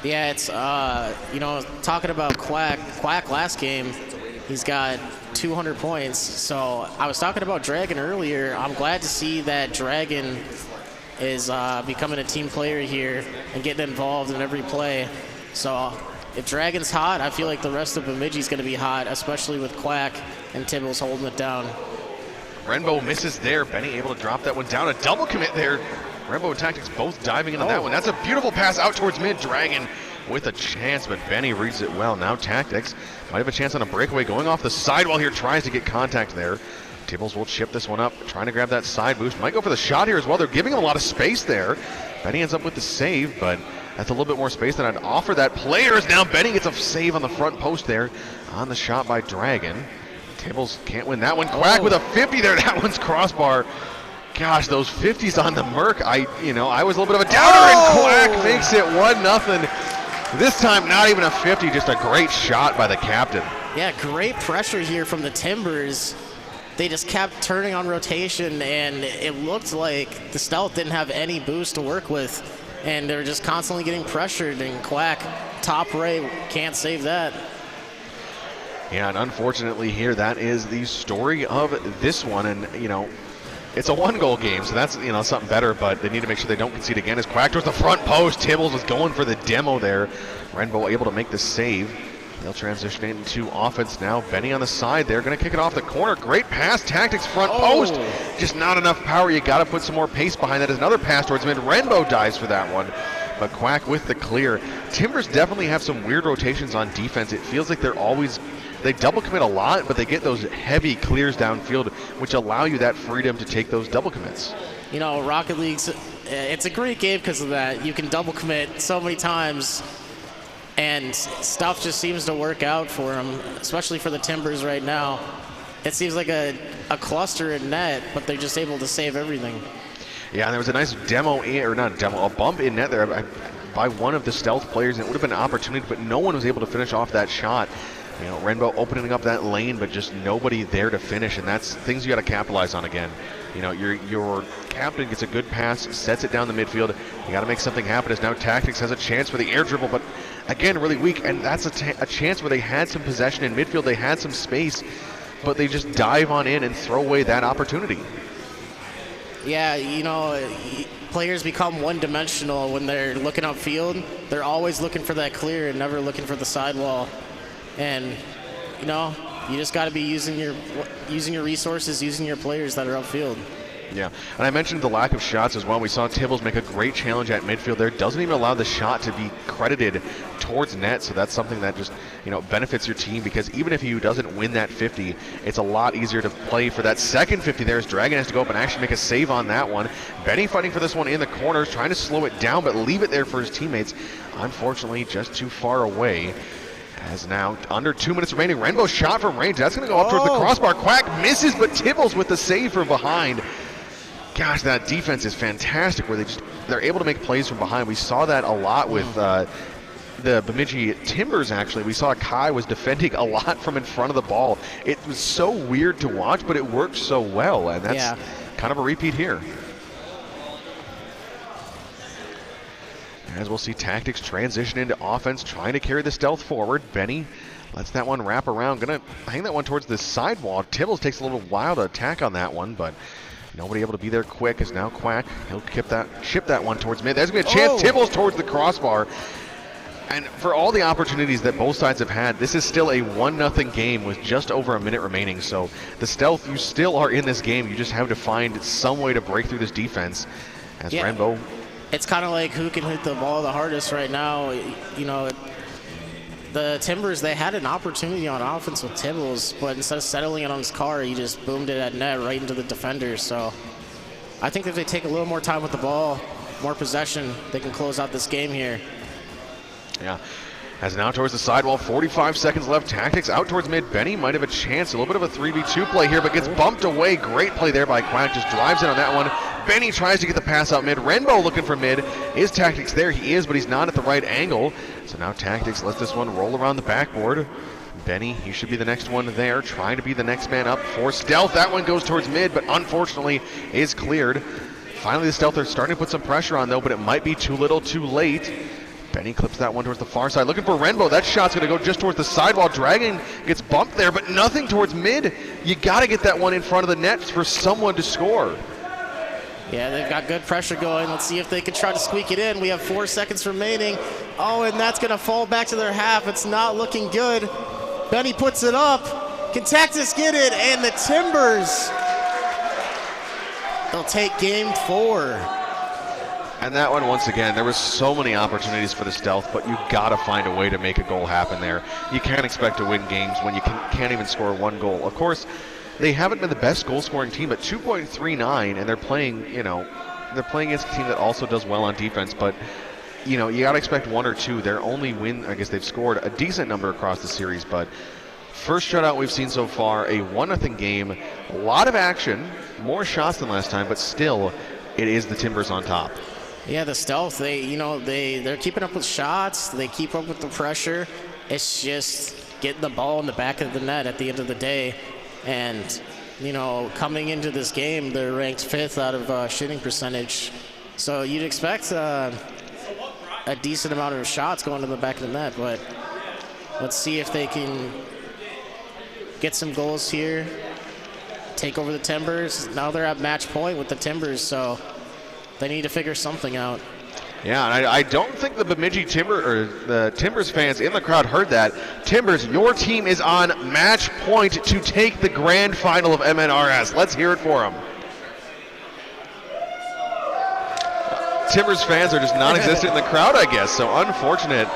I: Yeah, it's, you know, talking about Quack last game, he's got 200 points. So I was talking about Dragon earlier. I'm glad to see that Dragon is becoming a team player here and getting involved in every play. So if Dragon's hot, I feel like the rest of Bemidji's going to be hot, especially with Quack and Tibbles holding it down.
A: Renbo misses there. Benny able to drop that one down. A double commit there. Renbo and Tactics both diving into that one. That's a beautiful pass out towards mid. Dragon with a chance, but Benny reads it well. Now Tactics might have a chance on a breakaway going off the sidewall here. Tries to get contact there. Tibbles will chip this one up, trying to grab that side boost. Might go for the shot here as well. They're giving him a lot of space there. Benny ends up with the save, but that's a little bit more space than I'd offer that. Players now. Benny gets a save on the front post there on the shot by Dragon. Tibbles can't win that one. Quack with a 50 there. That one's crossbar. Gosh, those 50s on the Merc. I was a little bit of a doubter, and Quack makes it 1-0. This time, not even a 50, just a great shot by the captain.
I: Yeah, great pressure here from the Timbers. They just kept turning on rotation, and it looked like the Stealth didn't have any boost to work with, and they're just constantly getting pressured, and Quack, top right, can't save that.
A: Yeah, and unfortunately here, that is the story of this one, and, you know, it's a 1-goal game, so that's, you know, something better, but they need to make sure they don't concede again. As Quack towards the front post, Tibbles was going for the demo there. Renbo able to make the save. They'll transition into offense now. Benny on the side there, going to kick it off the corner. Great pass, Tactics front post. Just not enough power. You got to put some more pace behind that. There's another pass towards mid. Renbo dives for that one, but Quack with the clear. Timbers definitely have some weird rotations on defense. It feels like they double commit a lot, but they get those heavy clears downfield, which allow you that freedom to take those double commits.
I: You know, Rocket League's, it's a great game because of that. You can double commit so many times, and stuff just seems to work out for them, especially for the Timbers right now. It seems like a cluster in net, but they're just able to save everything.
A: Yeah, and there was a nice a bump in net there by one of the Stealth players, and it would have been an opportunity, but no one was able to finish off that shot. You know, Renbo opening up that lane, but just nobody there to finish, and that's things you got to capitalize on again. You know, your captain gets a good pass, sets it down the midfield. You got to make something happen. As now Tactics has a chance for the air dribble, but again, really weak, and that's a chance where they had some possession in midfield, they had some space, but they just dive on in and throw away that opportunity.
I: Yeah, you know, players become one-dimensional when they're looking upfield. They're always looking for that clear and never looking for the sidewall. And, you know, you just got to be using your resources, using your players that are upfield.
A: Yeah, and I mentioned the lack of shots as well. We saw Tibbles make a great challenge at midfield there. Doesn't even allow the shot to be credited towards net, so that's something that just, you know, benefits your team, because even if he doesn't win that 50, it's a lot easier to play for that second 50 there, as Dragon has to go up and actually make a save on that one. Benny fighting for this one in the corners, trying to slow it down, but leave it there for his teammates. Unfortunately, just too far away. As now, under 2 minutes remaining, Renbo's shot from range. That's going to go up towards the crossbar. Quack misses, but Tibbles with the save from behind. Gosh, that defense is fantastic, where they're able to make plays from behind. We saw that a lot with the Bemidji Timbers, actually. We saw Kai was defending a lot from in front of the ball. It was so weird to watch, but it worked so well, and that's kind of a repeat here. As we'll see Tactics transition into offense, trying to carry the stealth forward. Benny lets that one wrap around. Gonna hang that one towards the sidewall. Tibbles takes a little while to attack on that one, but nobody able to be there quick. As now Quack, he'll ship that one towards mid. There's gonna be a chance. Tibbles towards the crossbar. And for all the opportunities that both sides have had, this is still a 1-0 game with just over a minute remaining. So the stealth, you still are in this game. You just have to find some way to break through this defense. As Renbo,
I: it's kind of like who can hit the ball the hardest right now. You know, the Timbers, they had an opportunity on offense with Tibbles, but instead of settling it on his car, he just boomed it at net right into the defenders. So I think if they take a little more time with the ball, more possession, they can close out this game here.
A: Yeah. As now towards the sidewall, 45 seconds left. Tactics out towards mid. Benny might have a chance. A little bit of a 3v2 play here, but gets bumped away. Great play there by Quack. Just drives in on that one. Benny tries to get the pass out mid. Renbo looking for mid. Is Tactics there? He is, but he's not at the right angle. So now Tactics lets this one roll around the backboard. Benny, he should be the next one there, trying to be the next man up for stealth. That one goes towards mid, but unfortunately is cleared. Finally, the stealth are starting to put some pressure on, though, but it might be too little too late. Benny clips that one towards the far side, looking for Renbo. That shot's going to go just towards the sidewall. Dragon gets bumped there, but nothing towards mid. You got to get that one in front of the net for someone to score.
I: Yeah, they've got good pressure going. Let's see if they can try to squeak it in. We have 4 seconds remaining. Oh, and that's going to fall back to their half. It's not looking good. Benny puts it up. Can Tactics get it? And the Timbers, they'll take game 4.
A: And that one, once again, there was so many opportunities for the stealth, but you got to find a way to make a goal happen there. You can't expect to win games when you can't even score one goal. Of course, they haven't been the best goal-scoring team, but 2.39, and they're playing against a team that also does well on defense, but you know, you got to expect 1 or 2. Their only win, I guess they've scored a decent number across the series, but first shutout we've seen so far, a 1-0 game, a lot of action, more shots than last time, but still, it is the Timbers on top.
I: Yeah, the stealth, they're keeping up with shots. They keep up with the pressure. It's just getting the ball in the back of the net at the end of the day. And, you know, coming into this game, they're ranked 5th out of shooting percentage. So you'd expect a decent amount of shots going to the back of the net. But let's see if they can get some goals here, take over the Timbers. Now they're at match point with the Timbers, so they need to figure something out.
A: Yeah, and I don't think the Bemidji the Timbers fans in the crowd heard that. Timbers, your team is on match point to take the grand final of MNRS. Let's hear it for them. Timbers fans are just non-existent in the crowd, I guess, so unfortunate.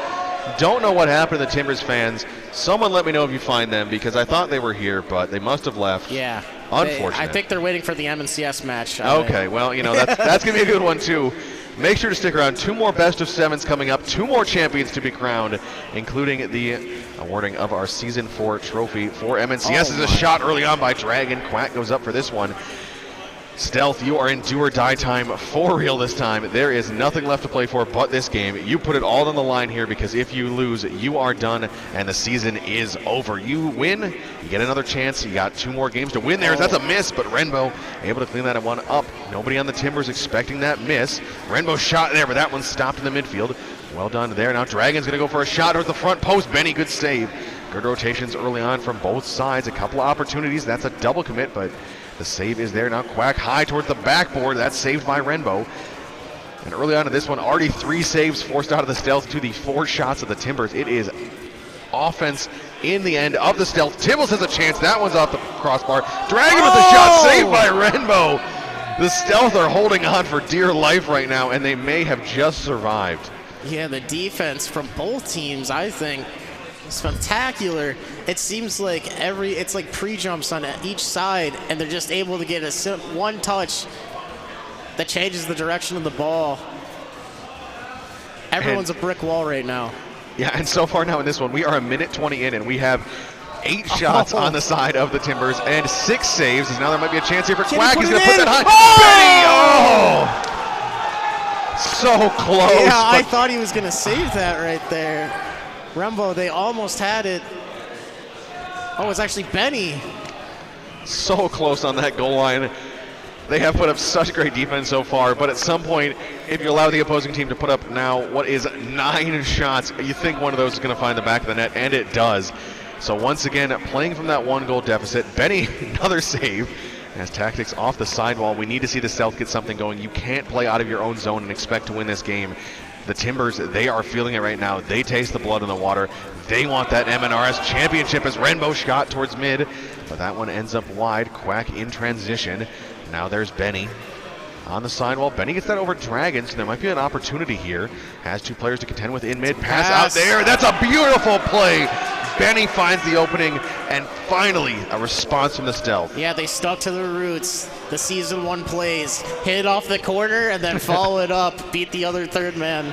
A: Don't know what happened to the Timbers fans. Someone let me know if you find them, because I thought they were here, but they must have left.
I: Yeah.
A: Unfortunate.
I: I think they're waiting for the MNCS match.
A: Okay, well, you know, that's going to be a good one, too. Make sure to stick around. 2 more best of 7s coming up. 2 more champions to be crowned, including the awarding of our Season 4 trophy for MNCS. Is a shot early on by Dragon. Quack goes up for this one. Stealth, you are in do or die time for real this time. There is nothing left to play for but this game. You put it all on the line here because if you lose, you are done and the season is over. You win, you get another chance. You got 2 more games to win there. That's a miss, but Renbo able to clean that one up. Nobody on the Timbers expecting that miss. Renbo shot there, but that one stopped in the midfield. Well done there. Now Dragon's going to go for a shot towards the front post. Benny, good save. Good rotations early on from both sides. A couple of opportunities. That's a double commit, but the save is there. Now Quack high towards the backboard. That's saved by Renbo. And early on in this one, already 3 saves forced out of the Stealth to the 4 shots of the Timbers. It is offense in the end of the Stealth. Tibbles has a chance. That one's off the crossbar. Dragon with the shot, saved by Renbo. The Stealth are holding on for dear life right now, and they may have just survived.
I: Yeah, the defense from both teams, I think, spectacular. It seems like it's like pre-jumps on each side, and they're just able to get one touch that changes the direction of the ball. Everyone's a brick wall right now.
A: Yeah, and so far now in this one, we are a minute 20 in, and we have 8 shots on the side of the Timbers and 6 saves. Now there might be a chance here for Quack. He's going to put that high. Benny! Oh! So close.
I: Yeah, I thought he was going to save that right there. Rembo, they almost had it. Oh, it's actually Benny.
A: So close on that goal line. They have put up such great defense so far, but at some point, if you allow the opposing team to put up now what is 9 shots, you think one of those is going to find the back of the net, and it does. So once again, playing from that 1-goal deficit. Benny, another save. As tactics off the sidewall, we need to see the Stealth get something going. You can't play out of your own zone and expect to win this game. The Timbers, they are feeling it right now. They taste the blood in the water. They want that MNRS championship as Renbo shot towards mid, but that one ends up wide. Quack in transition. Now there's Benny on the sidewall. Benny gets that over Dragon, so there might be an opportunity here. Has 2 players to contend with in mid. Pass out there. That's a beautiful play. Benny finds the opening, and finally a response from the Stealth.
I: Yeah, they stuck to their roots. The season 1 plays. Hit it off the corner and then follow it up. Beat the other third man.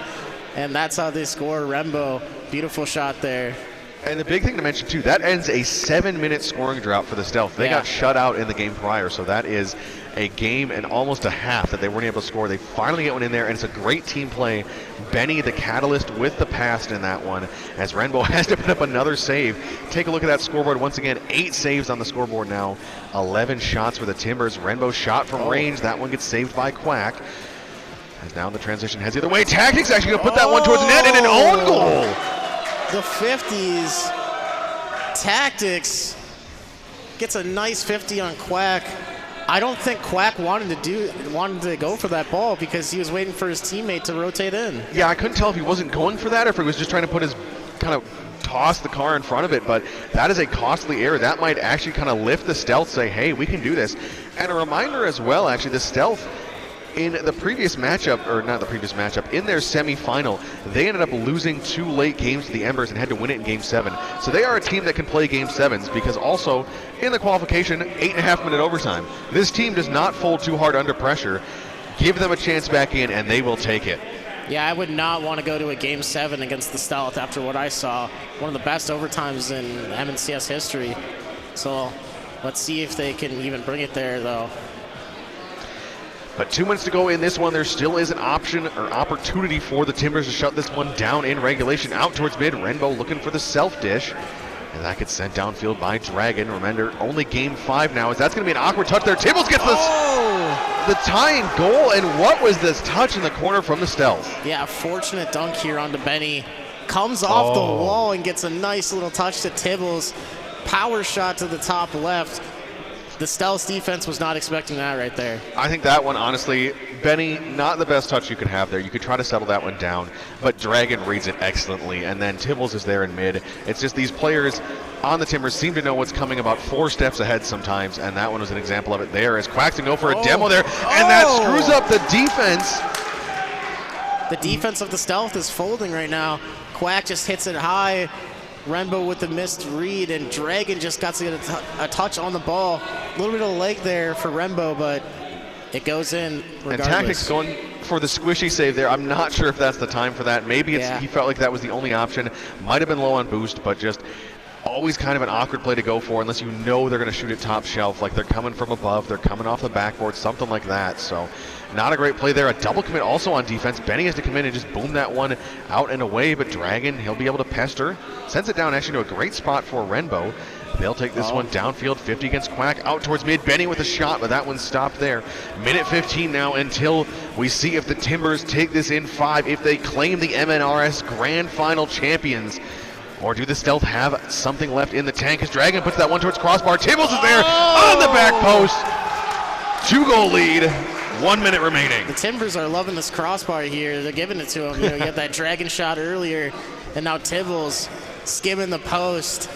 I: And that's how they score. Rembo, beautiful shot there.
A: And the big thing to mention, too, that ends a 7-minute scoring drought for the Stealth. They got shut out in the game prior, so that is a game and almost a half that they weren't able to score. They finally get one in there, and it's a great team play. Benny, the catalyst with the pass in that one, as Renbo has to put up another save. Take a look at that scoreboard. Once again, 8 saves on the scoreboard now. 11 shots for the Timbers. Renbo shot from range. That one gets saved by Quack. As now the transition heads the other way. Tactics actually going to put that one towards the net and an own goal.
I: The 50s. Tactics gets a nice 50 on Quack. I don't think Quack wanted to go for that ball because he was waiting for his teammate to rotate in.
A: Yeah, I couldn't tell if he wasn't going for that or if he was just trying to put his kind of toss the car in front of it, but that is a costly error. That might actually kind of lift the Stealth, say, hey, we can do this. And a reminder as well, actually, the Stealth in the previous matchup, or not the previous matchup, in their semifinal, they ended up losing 2 late games to the Embers and had to win it in Game 7. So they are a team that can play Game 7s because also in the qualification, 8.5-minute overtime. This team does not fold too hard under pressure. Give them a chance back in and they will take it.
I: Yeah, I would not want to go to a Game 7 against the Stealth after what I saw. One of the best overtimes in MNCS history. So let's see if they can even bring it there, though.
A: But 2 minutes to go in this one. There still is an option or opportunity for the Timbers to shut this one down in regulation. Out towards mid. Renbo looking for the self-dish. And that gets sent downfield by Dragon. Remember, only Game 5 now, as that's going to be an awkward touch there. Tibbles gets the tying goal. And what was this touch in the corner from the Stealth?
I: Yeah, fortunate dunk here onto Benny. Comes off the wall and gets a nice little touch to Tibbles. Power shot to the top left. The Stealth's defense was not expecting that right there.
A: I think that one, honestly, Benny, not the best touch you could have there. You could try to settle that one down, but Dragon reads it excellently, and then Tibbles is there in mid. It's just these players on the Timbers seem to know what's coming about 4 steps ahead sometimes, and that one was an example of it there as Quack's go for a demo there, and that screws up the defense.
I: The defense of the Stealth is folding right now. Quack just hits it high. Renbo with the missed read, and Dragon just got to get a touch on the ball. A little bit of leg there for Renbo, but it goes in regardless.
A: And Tactics going for the squishy save there. I'm not sure if that's the time for that. Maybe he felt like that was the only option. Might have been low on boost, but just always kind of an awkward play to go for unless you know they're going to shoot it top shelf, like they're coming from above, they're coming off the backboard, something like that. So not a great play there. A double commit also on defense. Benny has to come in and just boom that one out and away, but Dragon, he'll be able to pester. Sends it down actually to a great spot for Renbo. They'll take this one downfield, 50 against Quack, out towards mid. Benny with a shot, but that one stopped there. Minute 15 now until we see if the Timbers take this in 5, if they claim the MNRS Grand Final champions. Or do the Stealth have something left in the tank? As Dragon puts that one towards crossbar. Tibbles is there on the back post. 2-goal lead, 1 minute remaining.
I: The Timbers are loving this crossbar here. They're giving it to him. You know, you had that Dragon shot earlier, and now Tibbles skimming the post.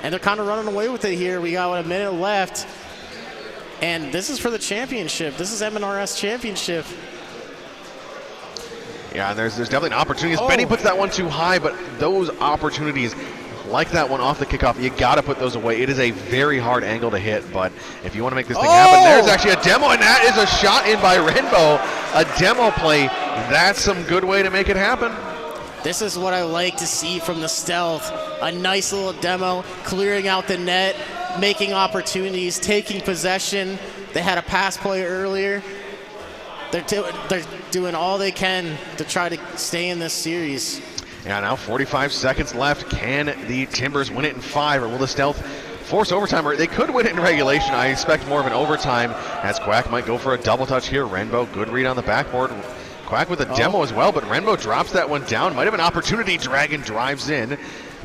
I: And they're kind of running away with it here. We got a minute left. And this is for the championship. This is MNRS championship.
A: Yeah, and there's definitely an opportunity. As Benny puts that one too high, but those opportunities, like that one off the kickoff, you got to put those away. It is a very hard angle to hit, but if you want to make this thing happen, there's actually a demo, and that is a shot in by Renbo. A demo play. That's some good way to make it happen.
I: This is what I like to see from the Stealth. A nice little demo, clearing out the net, making opportunities, taking possession. They had a pass play earlier. They're doing all they can to try to stay in this series.
A: Yeah, now 45 seconds left. Can the Timbers win it in 5, or will the Stealth force overtime? Or they could win it in regulation. I expect more of an overtime, as Quack might go for a double touch here. Renbo, good read on the backboard. Quack with a demo as well, but Renbo drops that one down. Might have an opportunity. Dragon drives in.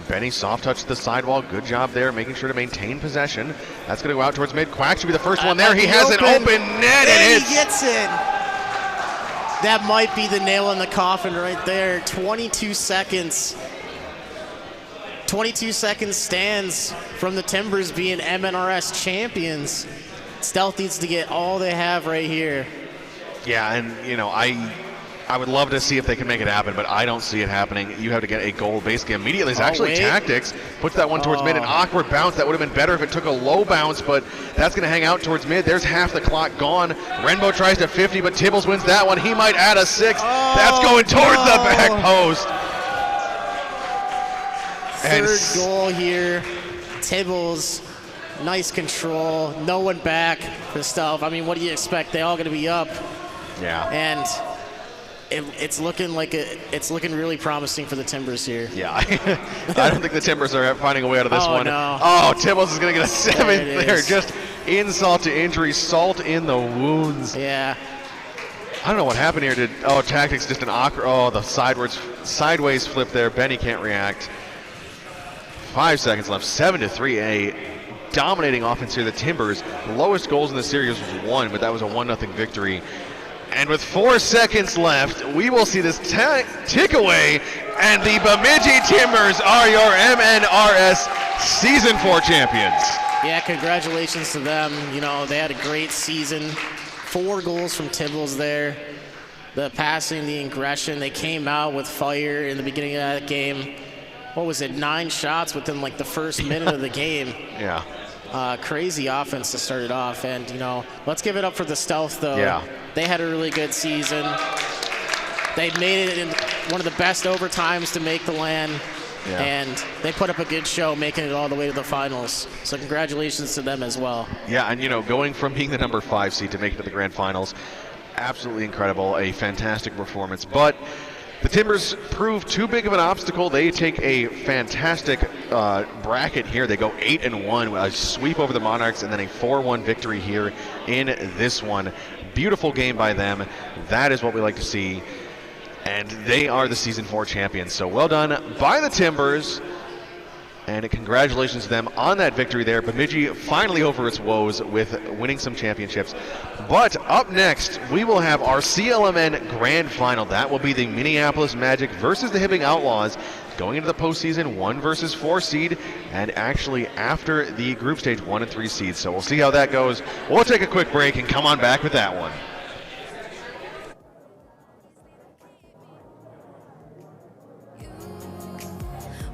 A: Benny soft touched the sidewall. Good job there, making sure to maintain possession. That's going to go out towards mid. Quack should be the first one there. He has an open net, and
I: he gets it. That might be the nail in the coffin right there. 22 seconds. 22 seconds stands from the Timbers being MNRS champions. Stealth needs to get all they have right here.
A: Yeah, and you know, I would love to see if they can make it happen, but I don't see it happening. You have to get a goal basically immediately. It's actually Tactics. Puts that one towards mid. An awkward bounce. That would have been better if it took a low bounce, but that's going to hang out towards mid. There's half the clock gone. Renbo tries to 50, but Tibbles wins that one. He might add a 6. That's going towards the back post.
I: Third goal here. Tibbles, nice control. No one back for Stealth. I mean, what do you expect? They all going to be up.
A: Yeah.
I: And it's looking really promising for the Timbers here.
A: Yeah, I don't think the Timbers are finding a way out of this one.
I: No.
A: Oh, Tibbles is going to get a 7th there. Just insult to injury, salt in the wounds.
I: Yeah.
A: I don't know what happened here. Tactics just an awkward. The sideways flip there. Benny can't react. 5 seconds left. 7-3. A dominating offense here. The Timbers. Lowest goals in the series was 1, but that was a 1-0 victory. And with 4 seconds left, we will see this tick away, and the Bemidji Timbers are your MNRS Season 4 champions.
I: Yeah, congratulations to them. You know, they had a great season. 4 goals from Tibbles there. The passing, the aggression, they came out with fire in the beginning of that game. What was it, 9 shots within like the first minute of the game.
A: Yeah.
I: Crazy offense to start it off, and you know, let's give it up for the Stealth though.
A: Yeah.
I: They had a really good season. They made it in one of the best overtimes to make the LAN, and they put up a good show, making it all the way to the finals. So congratulations to them as well.
A: Yeah, and you know, going from being the number 5 seed to make it to the grand finals, absolutely incredible, a fantastic performance. But the Timbers prove too big of an obstacle. They take a fantastic bracket here. They go 8-1, a sweep over the Monarchs, and then a 4-1 victory here in this one. Beautiful game by them. That is what we like to see. And they are the Season 4 champions. So well done by the Timbers. And congratulations to them on that victory there. Bemidji finally over its woes with winning some championships. But up next, we will have our CLMN Grand Final. That will be the Minneapolis Magic versus the Hibbing Outlaws going into the postseason, 1 versus 4 seed, and actually after the group stage 1 and 3 seeds. So we'll see how that goes. We'll take a quick break and come on back with that one.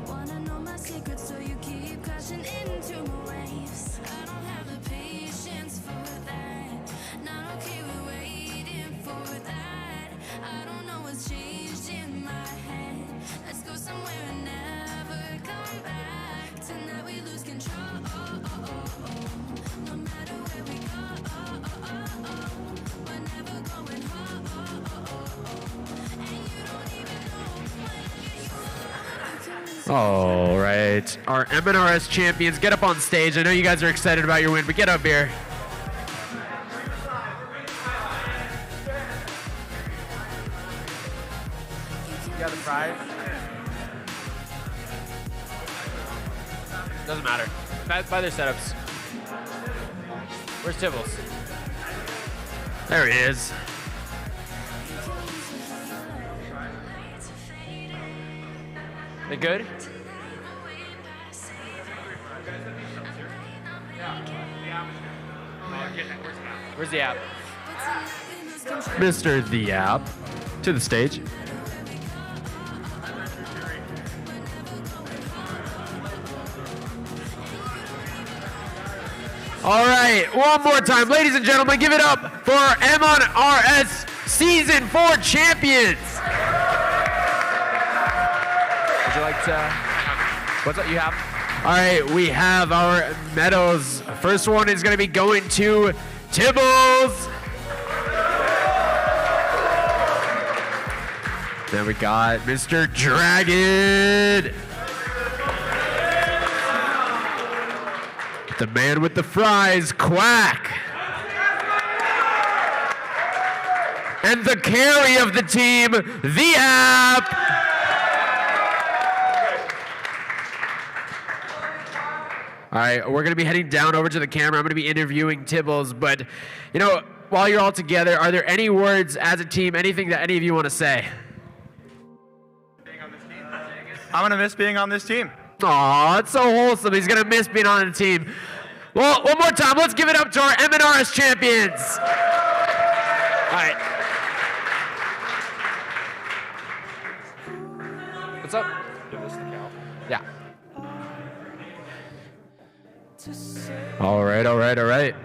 D: Wanna know my secrets, so you keep crashing into my waves. I don't have the patience for that. Not okay with waiting for that. I don't know what's changed in my head. Let's go somewhere and never come back. Tonight we
C: All right, our MNRS champions, get up on stage. I know you guys are excited about your win, but get up here. You got the prize? Doesn't matter. By their setups. Where's Tibbles? There he is. They good? Where's the app? Mr. The App, to the stage. All right, one more time. Ladies and gentlemen, give it up for our MNRS Season 4 champions. Would you like to, what's up you have? All right, we have our medals. First one is gonna be going to Tibbles. Then we got Mr. Dragon. The man with the fries, Quack. And the carry of the team, The App. All right, we're gonna be heading down over to the camera. I'm gonna be interviewing Tibbles, but you know, while you're all together, are there any words as a team, anything that any of you wanna say?
J: I'm gonna miss being on this team.
C: Aw, it's so wholesome. He's gonna miss being on the team. Well, one more time, let's give it up to our MNRS champions. All right. What's up? Yeah. All right, all right, all right.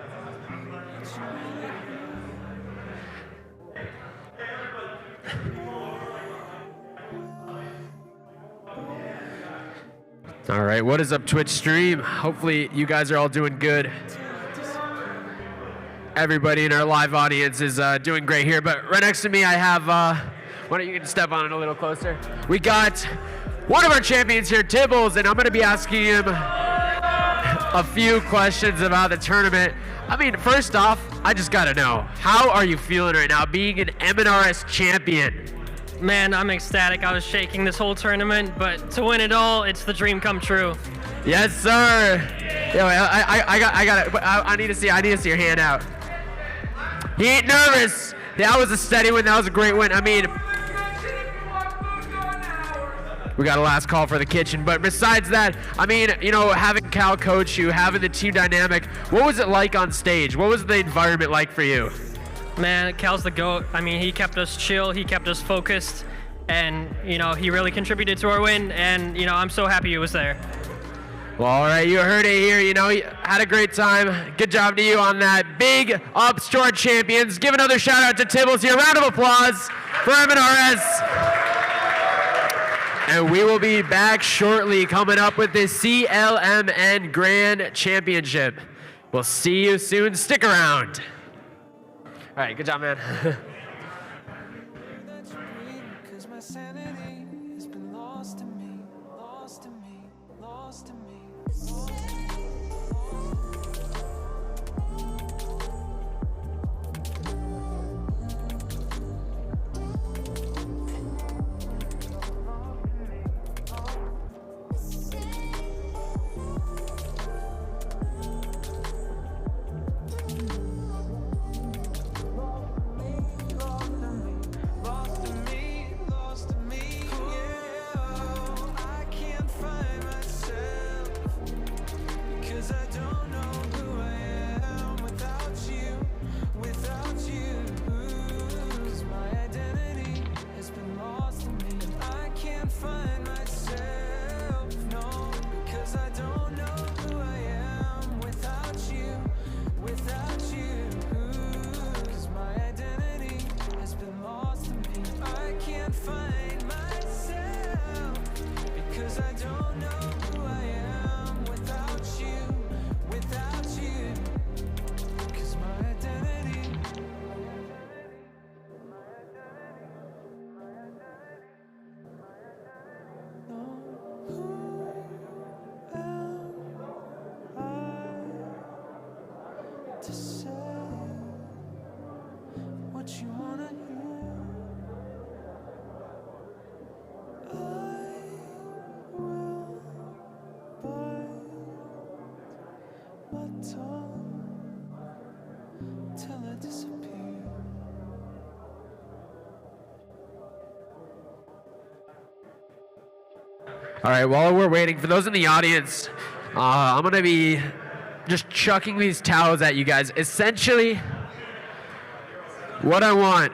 C: All right, what is up, Twitch stream? Hopefully you guys are all doing good. Everybody in our live audience is doing great here, but right next to me I have, why don't you step on it a little closer? We got one of our champions here, Tibbles, and I'm gonna be asking him a few questions about the tournament. I mean, first off, I just gotta know, how are you feeling right now being an MNRS champion?
K: Man, I'm ecstatic. I was shaking this whole tournament, but to win it all, it's the dream come true.
C: Yes, sir. Yo, I need to see your hand out. He ain't nervous. That was a steady win. That was a great win. I mean, we got a last call for the kitchen, but besides that, I mean, you know, having Cal coach you, having the team dynamic, what was it like on stage? What was the environment like for you?
K: Man, Cal's the GOAT. I mean, he kept us chill, he kept us focused, and, you know, he really contributed to our win, and, you know, I'm so happy he was there.
C: Well, all right, you heard it here. You know, you had a great time. Good job to you on that. Big ups to our champions. Give another shout out to Tibbles here. Round of applause for MNRS. And we will be back shortly coming up with the CLMN Grand Championship. We'll see you soon. Stick around. All right, good job, man.
F: Ooh.
C: All right, while we're waiting, for those in the audience, I'm going to be just chucking these towels at you guys. Essentially, what I want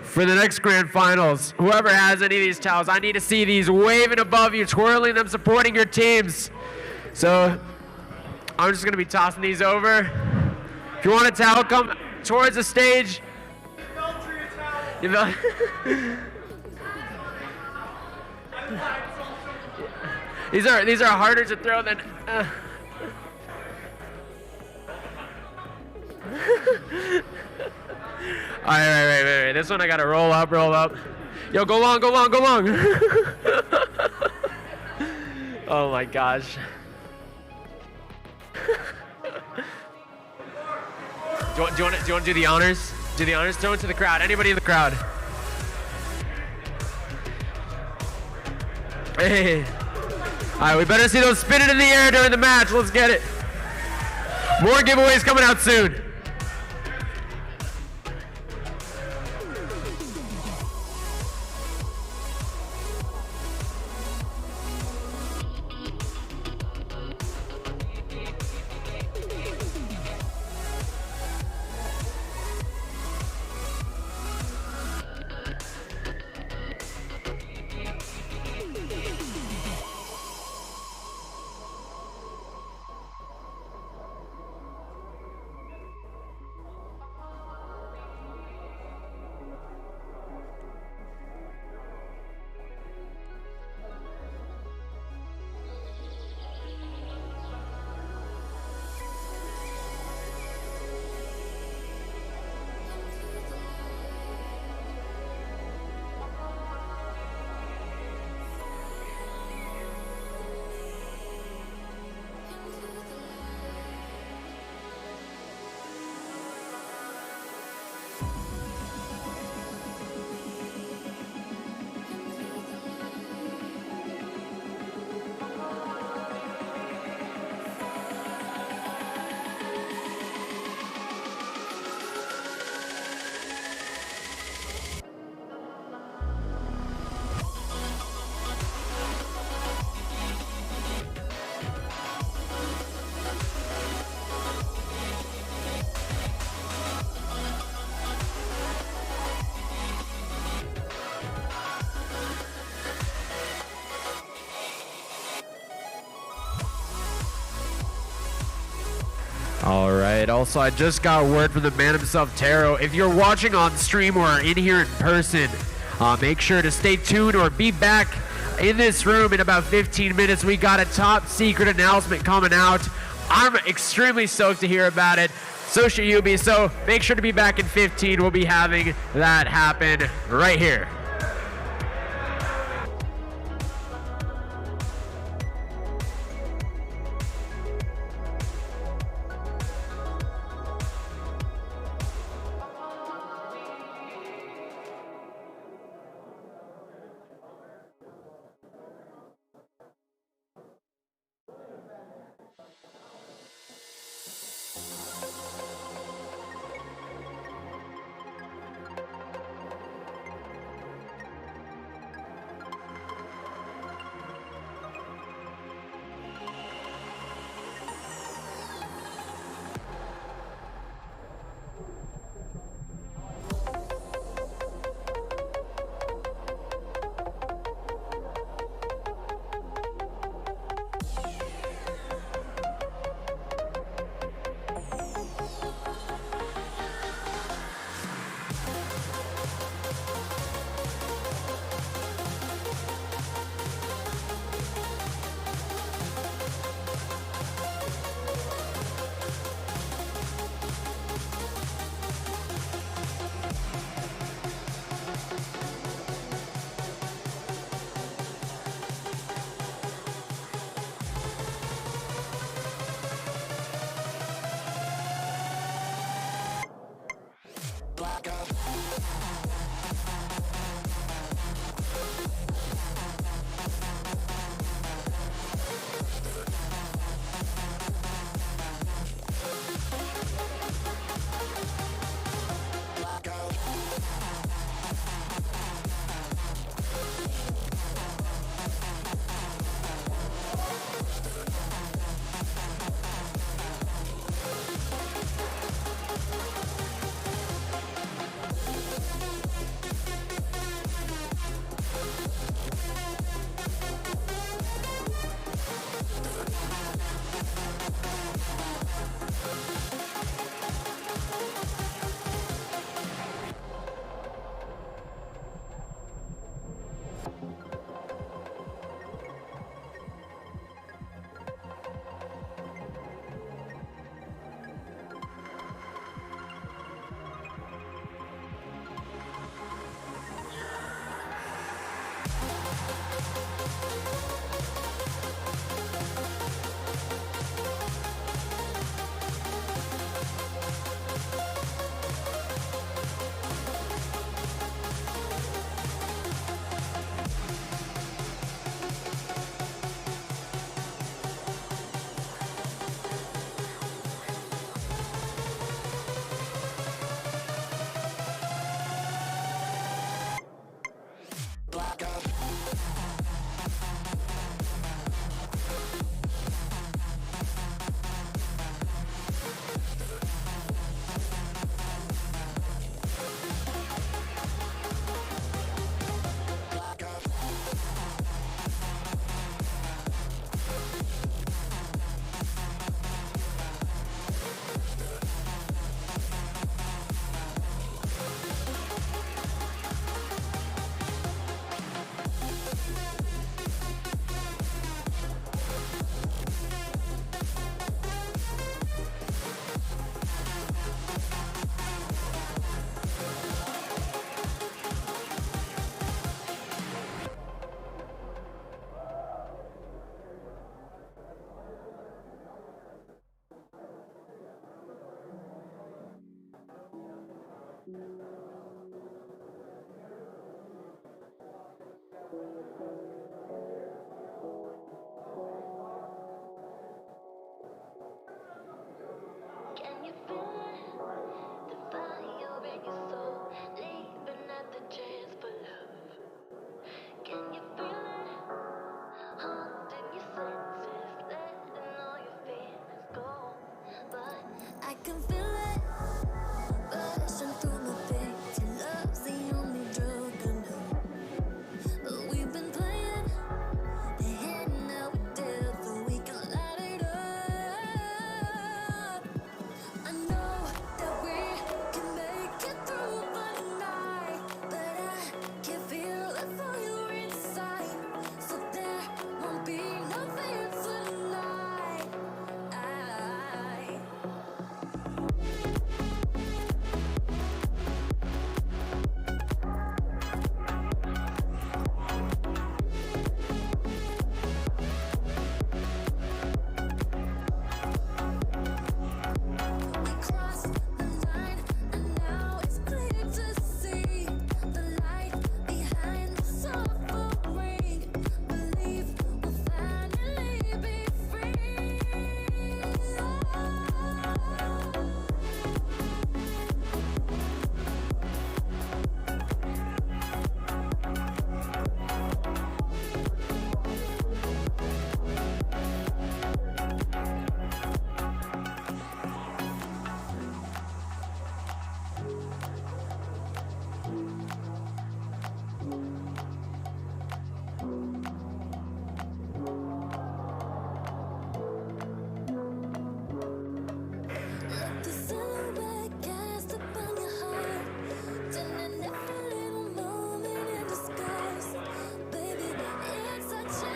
C: for the next grand finals, whoever has any of these towels, I need to see these waving above you, twirling them, supporting your teams. So I'm just going to be tossing these over. If you want a towel, come towards the stage. You felt These are harder to throw than. All right, wait. This one I gotta roll up. Yo, go long. Oh my gosh. Do you want to do the honors? Do the honors. Throw it to the crowd. Anybody in the crowd? Hey. All right, we better see those spinning in the air during the match. Let's get it. More giveaways coming out soon. All right. Also, I just got word from the man himself, Taro. If you're watching on stream or in here in person, make sure to stay tuned or be back in this room in about 15 minutes. We got a top secret announcement coming out. I'm extremely stoked to hear about it. So should you be. So make sure to be back in 15. We'll be having that happen right here.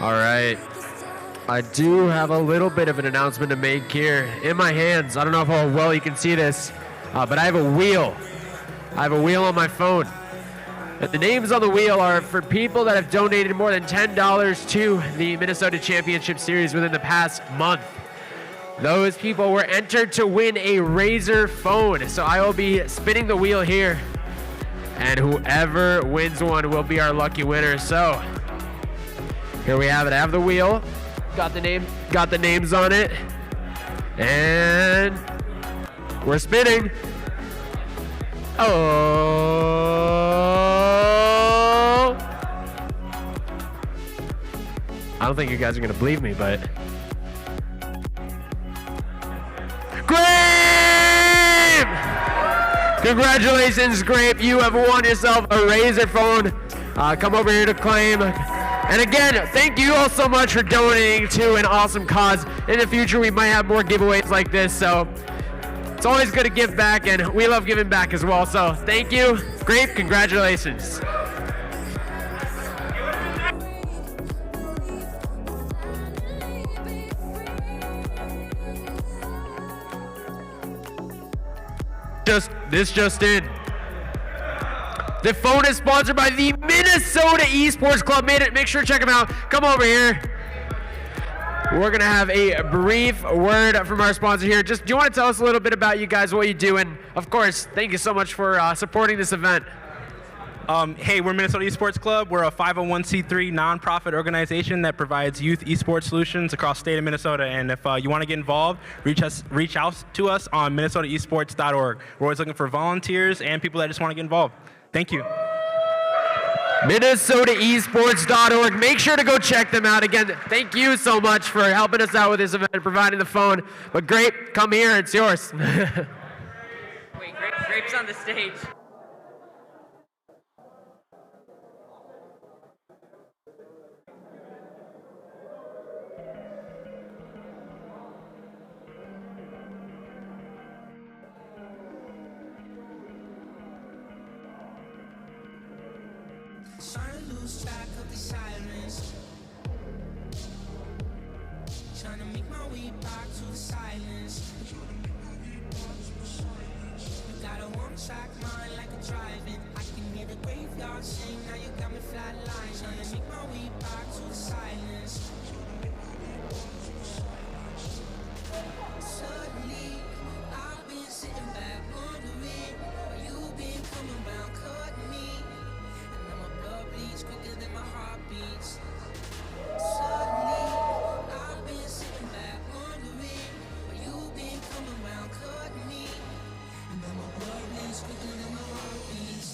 C: All right. I do have a little bit of an announcement to make here. In my hands, I don't know how well you can see this, but I have a wheel. I have a wheel on my phone. And the names on the wheel are for people that have donated more than $10 to the Minnesota Championship Series within the past month. Those people were entered to win a Razer phone. So I will be spinning the wheel here, and whoever wins one will be our lucky winner. So here we have it. I have the wheel. Got the names on it. And we're spinning. Oh. I don't think you guys are going to believe me, but Grape! Congratulations, Grape. You have won yourself a Razer phone. Come over here to claim. And again, thank you all so much for donating to an awesome cause. In the future, we might have more giveaways like this, so it's always good to give back, and we love giving back as well. So thank you. Grape, congratulations. This just in. The phone is sponsored by the Minnesota Esports Club. Make sure to check them out. Come over here. We're going to have a brief word from our sponsor here. Just, do you want to tell us a little bit about you guys, what you do? And, of course, thank you so much for supporting this event.
L: Hey, we're Minnesota Esports Club. We're a 501c3 nonprofit organization that provides youth esports solutions across the state of Minnesota. And if you want to get involved, reach out to us on minnesotaesports.org. We're always looking for volunteers and people that just want to get involved. Thank you.
C: minnesotaesports.org. Make sure to go check them out. Again, thank you so much for helping us out with this event and providing the phone. But Grape, come here. It's yours.
M: Wait, Grape's on the stage.
E: Trying to lose track of the silence. Trying to make my way back to the silence. You got a one-track mind like a driving. I can hear the graveyard sing. Now you got me flatline. Trying to make my way back to the silence. Suddenly, I've been sitting back wondering why you've been coming around, cutting me. Bleeds quicker than my heart beats. Suddenly, I've been sitting back wondering why you've been coming around, cutting me. And now my blood bleeds quicker than my heart beats.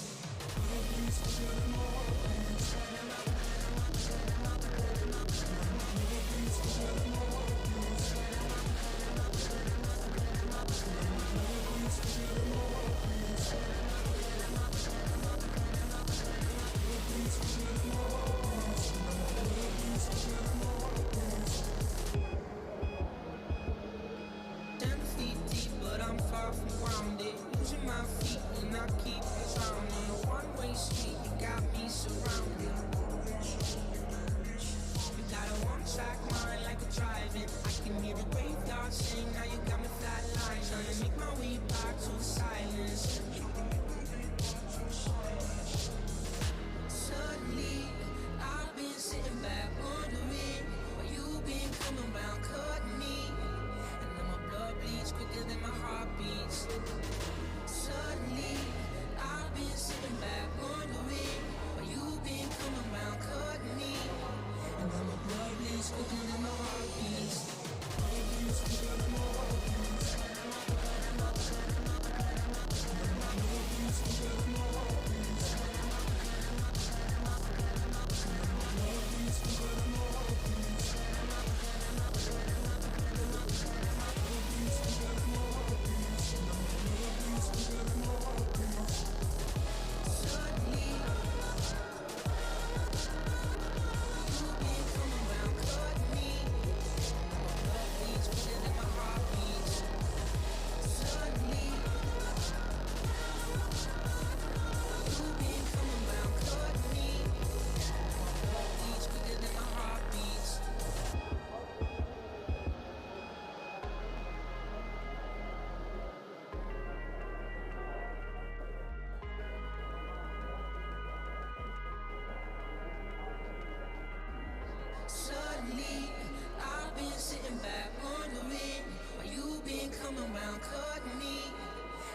E: come around, cut me.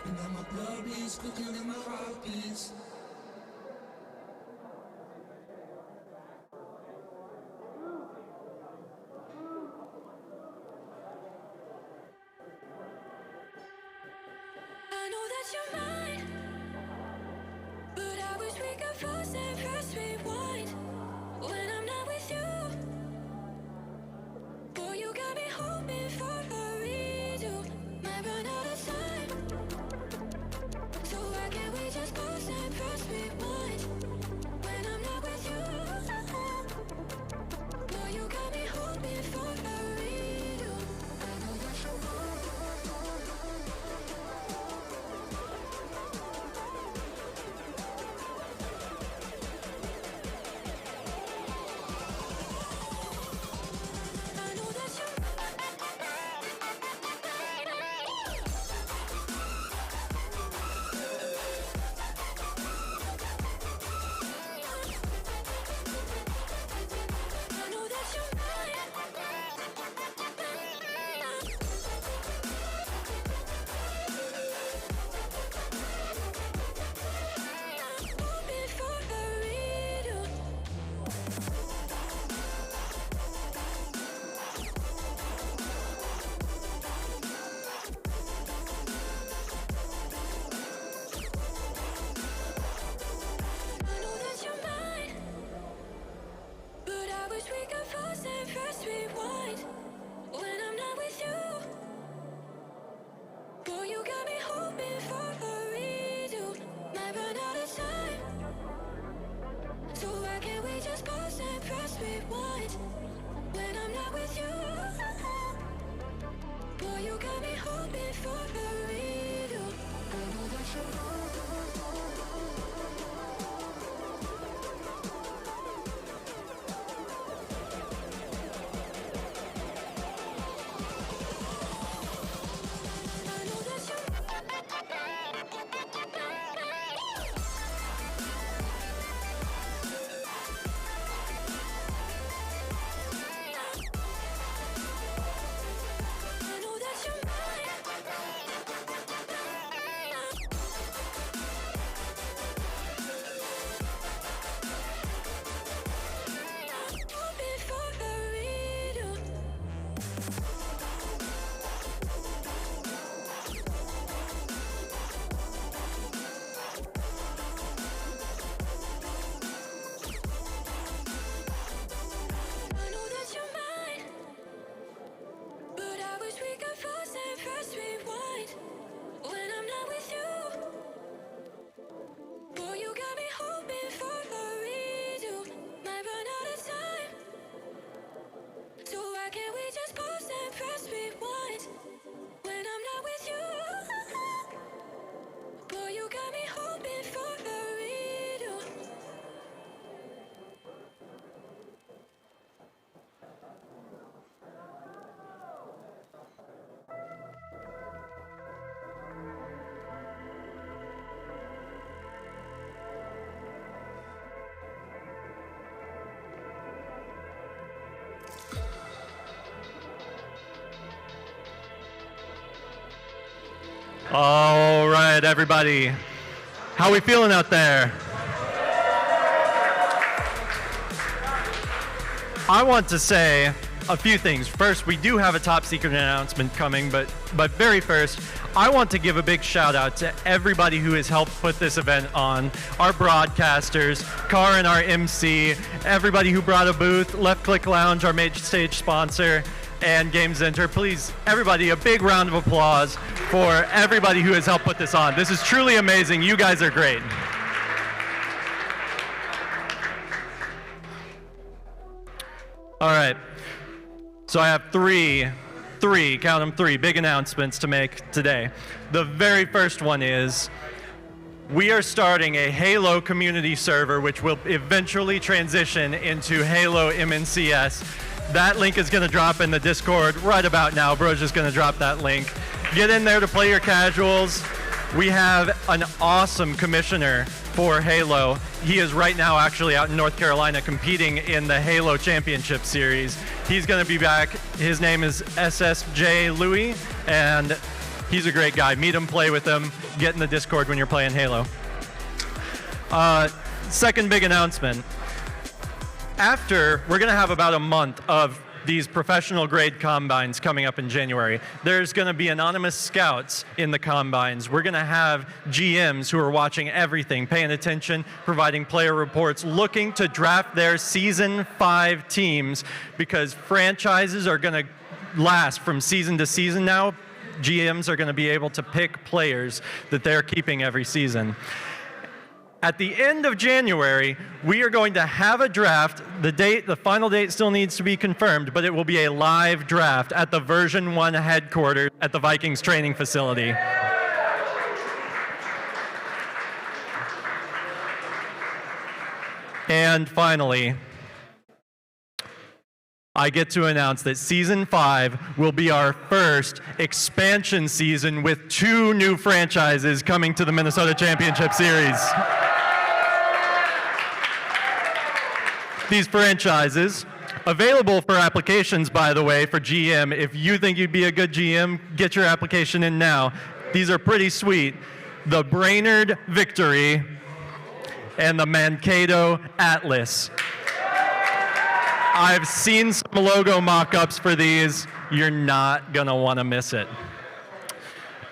E: And now my blood bleeds quicker than my heart beats.
D: I know that you're mine, but I wish we could pause and press rewind. When I'm not with you, boy, you got me hoping for a redo. Might run out of time, so why can't we just pause and press rewind? When I'm not with you, boy, you got me hoping for a redo. I know that you're
N: All right, everybody. How we feeling out there? I want to say a few things. First, we do have a top secret announcement coming, but very first, I want to give a big shout out to everybody who has helped put this event on. Our broadcasters, Karin, our MC, everybody who brought a booth, Left Click Lounge, our major stage sponsor, and Game Center. Please, everybody, a big round of applause for everybody who has helped put this on. This is truly amazing. You guys are great. All right. So I have three, count them, three big announcements to make today. The very first one is we are starting a Halo community server, which will eventually transition into Halo MNCS. That link is going to drop in the Discord right about now. Bro's just going to drop that link. Get in there to play your casuals. We have an awesome commissioner for Halo. He is right now actually out in North Carolina competing in the Halo Championship Series. He's going to be back. His name is SSJ Louis, and He's a great guy. Meet him, play with him, get in the Discord when you're playing Halo. Second big announcement. We're going to have about a month of these professional grade combines coming up in January. There's going to be anonymous scouts in the combines. We're going to have GMs who are watching everything, paying attention, providing player reports, looking to draft their Season 5 teams, because franchises are going to last from season to season now. GMs are going to be able to pick players that they're keeping every season. At the end of January, we are going to have a draft. The final date still needs to be confirmed, but it will be a live draft at the Version 1 headquarters at the Vikings training facility. And finally, I get to announce that Season 5 will be our first expansion season with 2 new franchises coming to the Minnesota Championship Series. These franchises, available for applications, by the way, for GM. If you think you'd be a good GM, get your application in now. These are pretty sweet. The Brainerd Victory and the Mankato Atlas. I've seen some logo mock-ups for these. You're not going to want to miss it.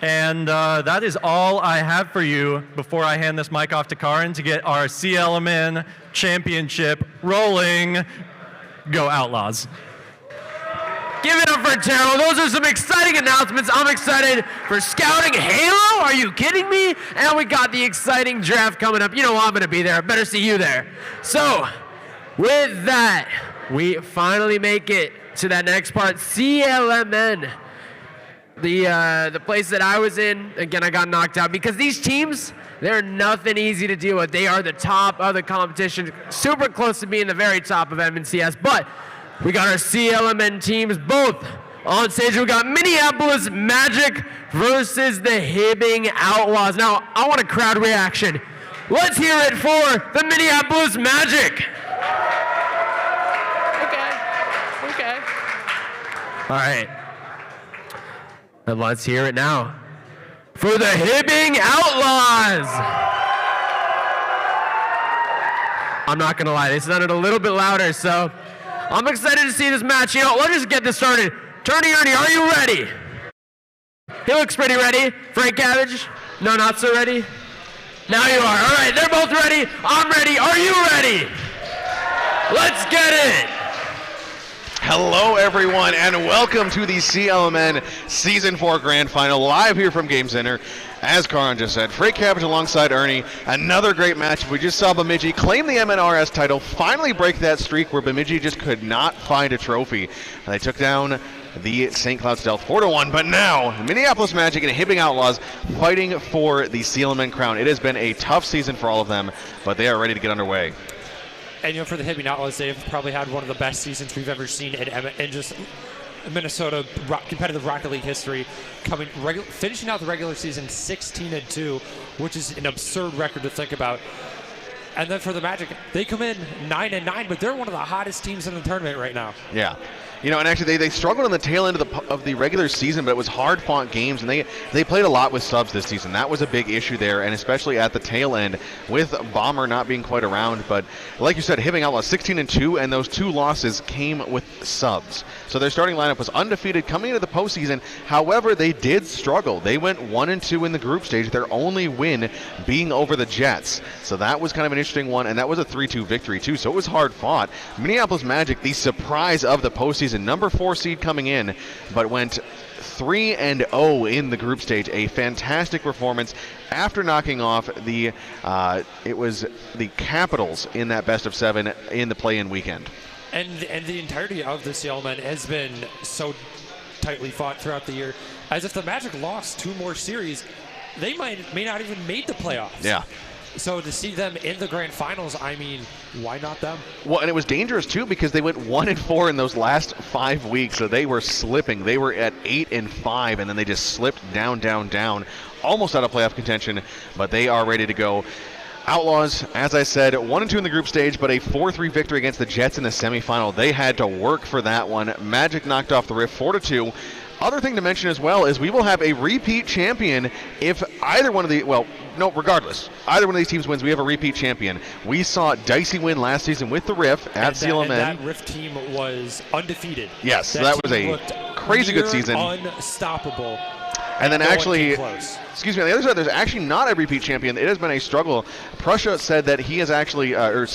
N: And that is all I have for you before I hand this mic off to Karin to get our CLMN championship rolling. Go Outlaws.
C: Give it up for Terrell. Those are some exciting announcements. I'm excited for scouting Halo. Are you kidding me? And we got the exciting draft coming up. You know I'm going to be there. I better see you there. So, with that, we finally make it to that next part, CLMN. The place that I was in, again, I got knocked out because these teams, they're nothing easy to deal with. They are the top of the competition, super close to being the very top of MNCS. But we got our CLMN teams both on stage. We got Minneapolis Magic versus the Hibbing Outlaws. Now, I want a crowd reaction. Let's hear it for the Minneapolis Magic. Okay. All right. And let's hear it now for the Hibbing Outlaws. I'm not going to lie, they sounded a little bit louder, so I'm excited to see this match. You know, let's just get this started. Turny Ernie, are you ready? He looks pretty ready. Frank Cabbage? No, not so ready? Now you are. All right, they're both ready. I'm ready. Are you ready? Let's get it.
A: Hello, everyone, and welcome to the CLMN Season 4 Grand Final, live here from Game Center. As Karin just said, Frank Cabbage alongside Ernie. Another great match. We just saw Bemidji claim the MNRS title, finally break that streak where Bemidji just could not find a trophy. And they took down the St. Cloud Stealth 4-1, but now Minneapolis Magic and Hibbing Outlaws fighting for the CLMN crown. It has been a tough season for all of them, but they are ready to get underway.
B: And, you know, for the Hibbing Outlaws, they've probably had one of the best seasons we've ever seen in just Minnesota competitive Rocket League history, finishing out the regular season 16-2, which is an absurd record to think about. And then for the Magic, they come in 9-9, but they're one of the hottest teams in the tournament right now.
A: Yeah. You know, and actually they struggled on the tail end of the regular season, but it was hard-fought games, and they played a lot with subs this season. That was a big issue there, and especially at the tail end with Bomber not being quite around. But like you said, Hibbing Outlaws 16-2, and those 2 losses came with subs. So their starting lineup was undefeated coming into the postseason. However, they did struggle. They went 1-2 in the group stage, their only win being over the Jets. So that was kind of an interesting one, and that was a 3-2 victory too, so it was hard fought. Minneapolis Magic, the surprise of the postseason, number 4 seed coming in, but went 3-0 in the group stage. A fantastic performance after knocking off the Capitals in that best of 7 in the play-in weekend.
B: And the entirety of the CLMN has been so tightly fought throughout the year. As if the Magic lost 2 more series, they may not even made the playoffs.
A: Yeah.
B: So to see them in the grand finals, I mean, why not them?
A: Well, and it was dangerous too because they went 1-4 in those last 5 weeks, so they were slipping. They were at 8-5, and then they just slipped down, almost out of playoff contention, but they are ready to go. Outlaws, as I said, 1-2 in the group stage, but a 4-3 victory against the Jets in the semifinal. They had to work for that one. Magic knocked off the Rift 4-2. Other thing to mention as well is we will have a repeat champion if either one of the, well, no, regardless, either one of these teams wins, we have a repeat champion. We saw Dicey win last season with the Riff at CLMN.
B: That Riff team was undefeated.
A: Yes, that was a crazy good season.
B: Unstoppable.
A: And then
B: No one
A: actually,
B: came close.
A: excuse me, on the other side, there's actually not a repeat champion. It has been a struggle. Prussia said that he has actually, or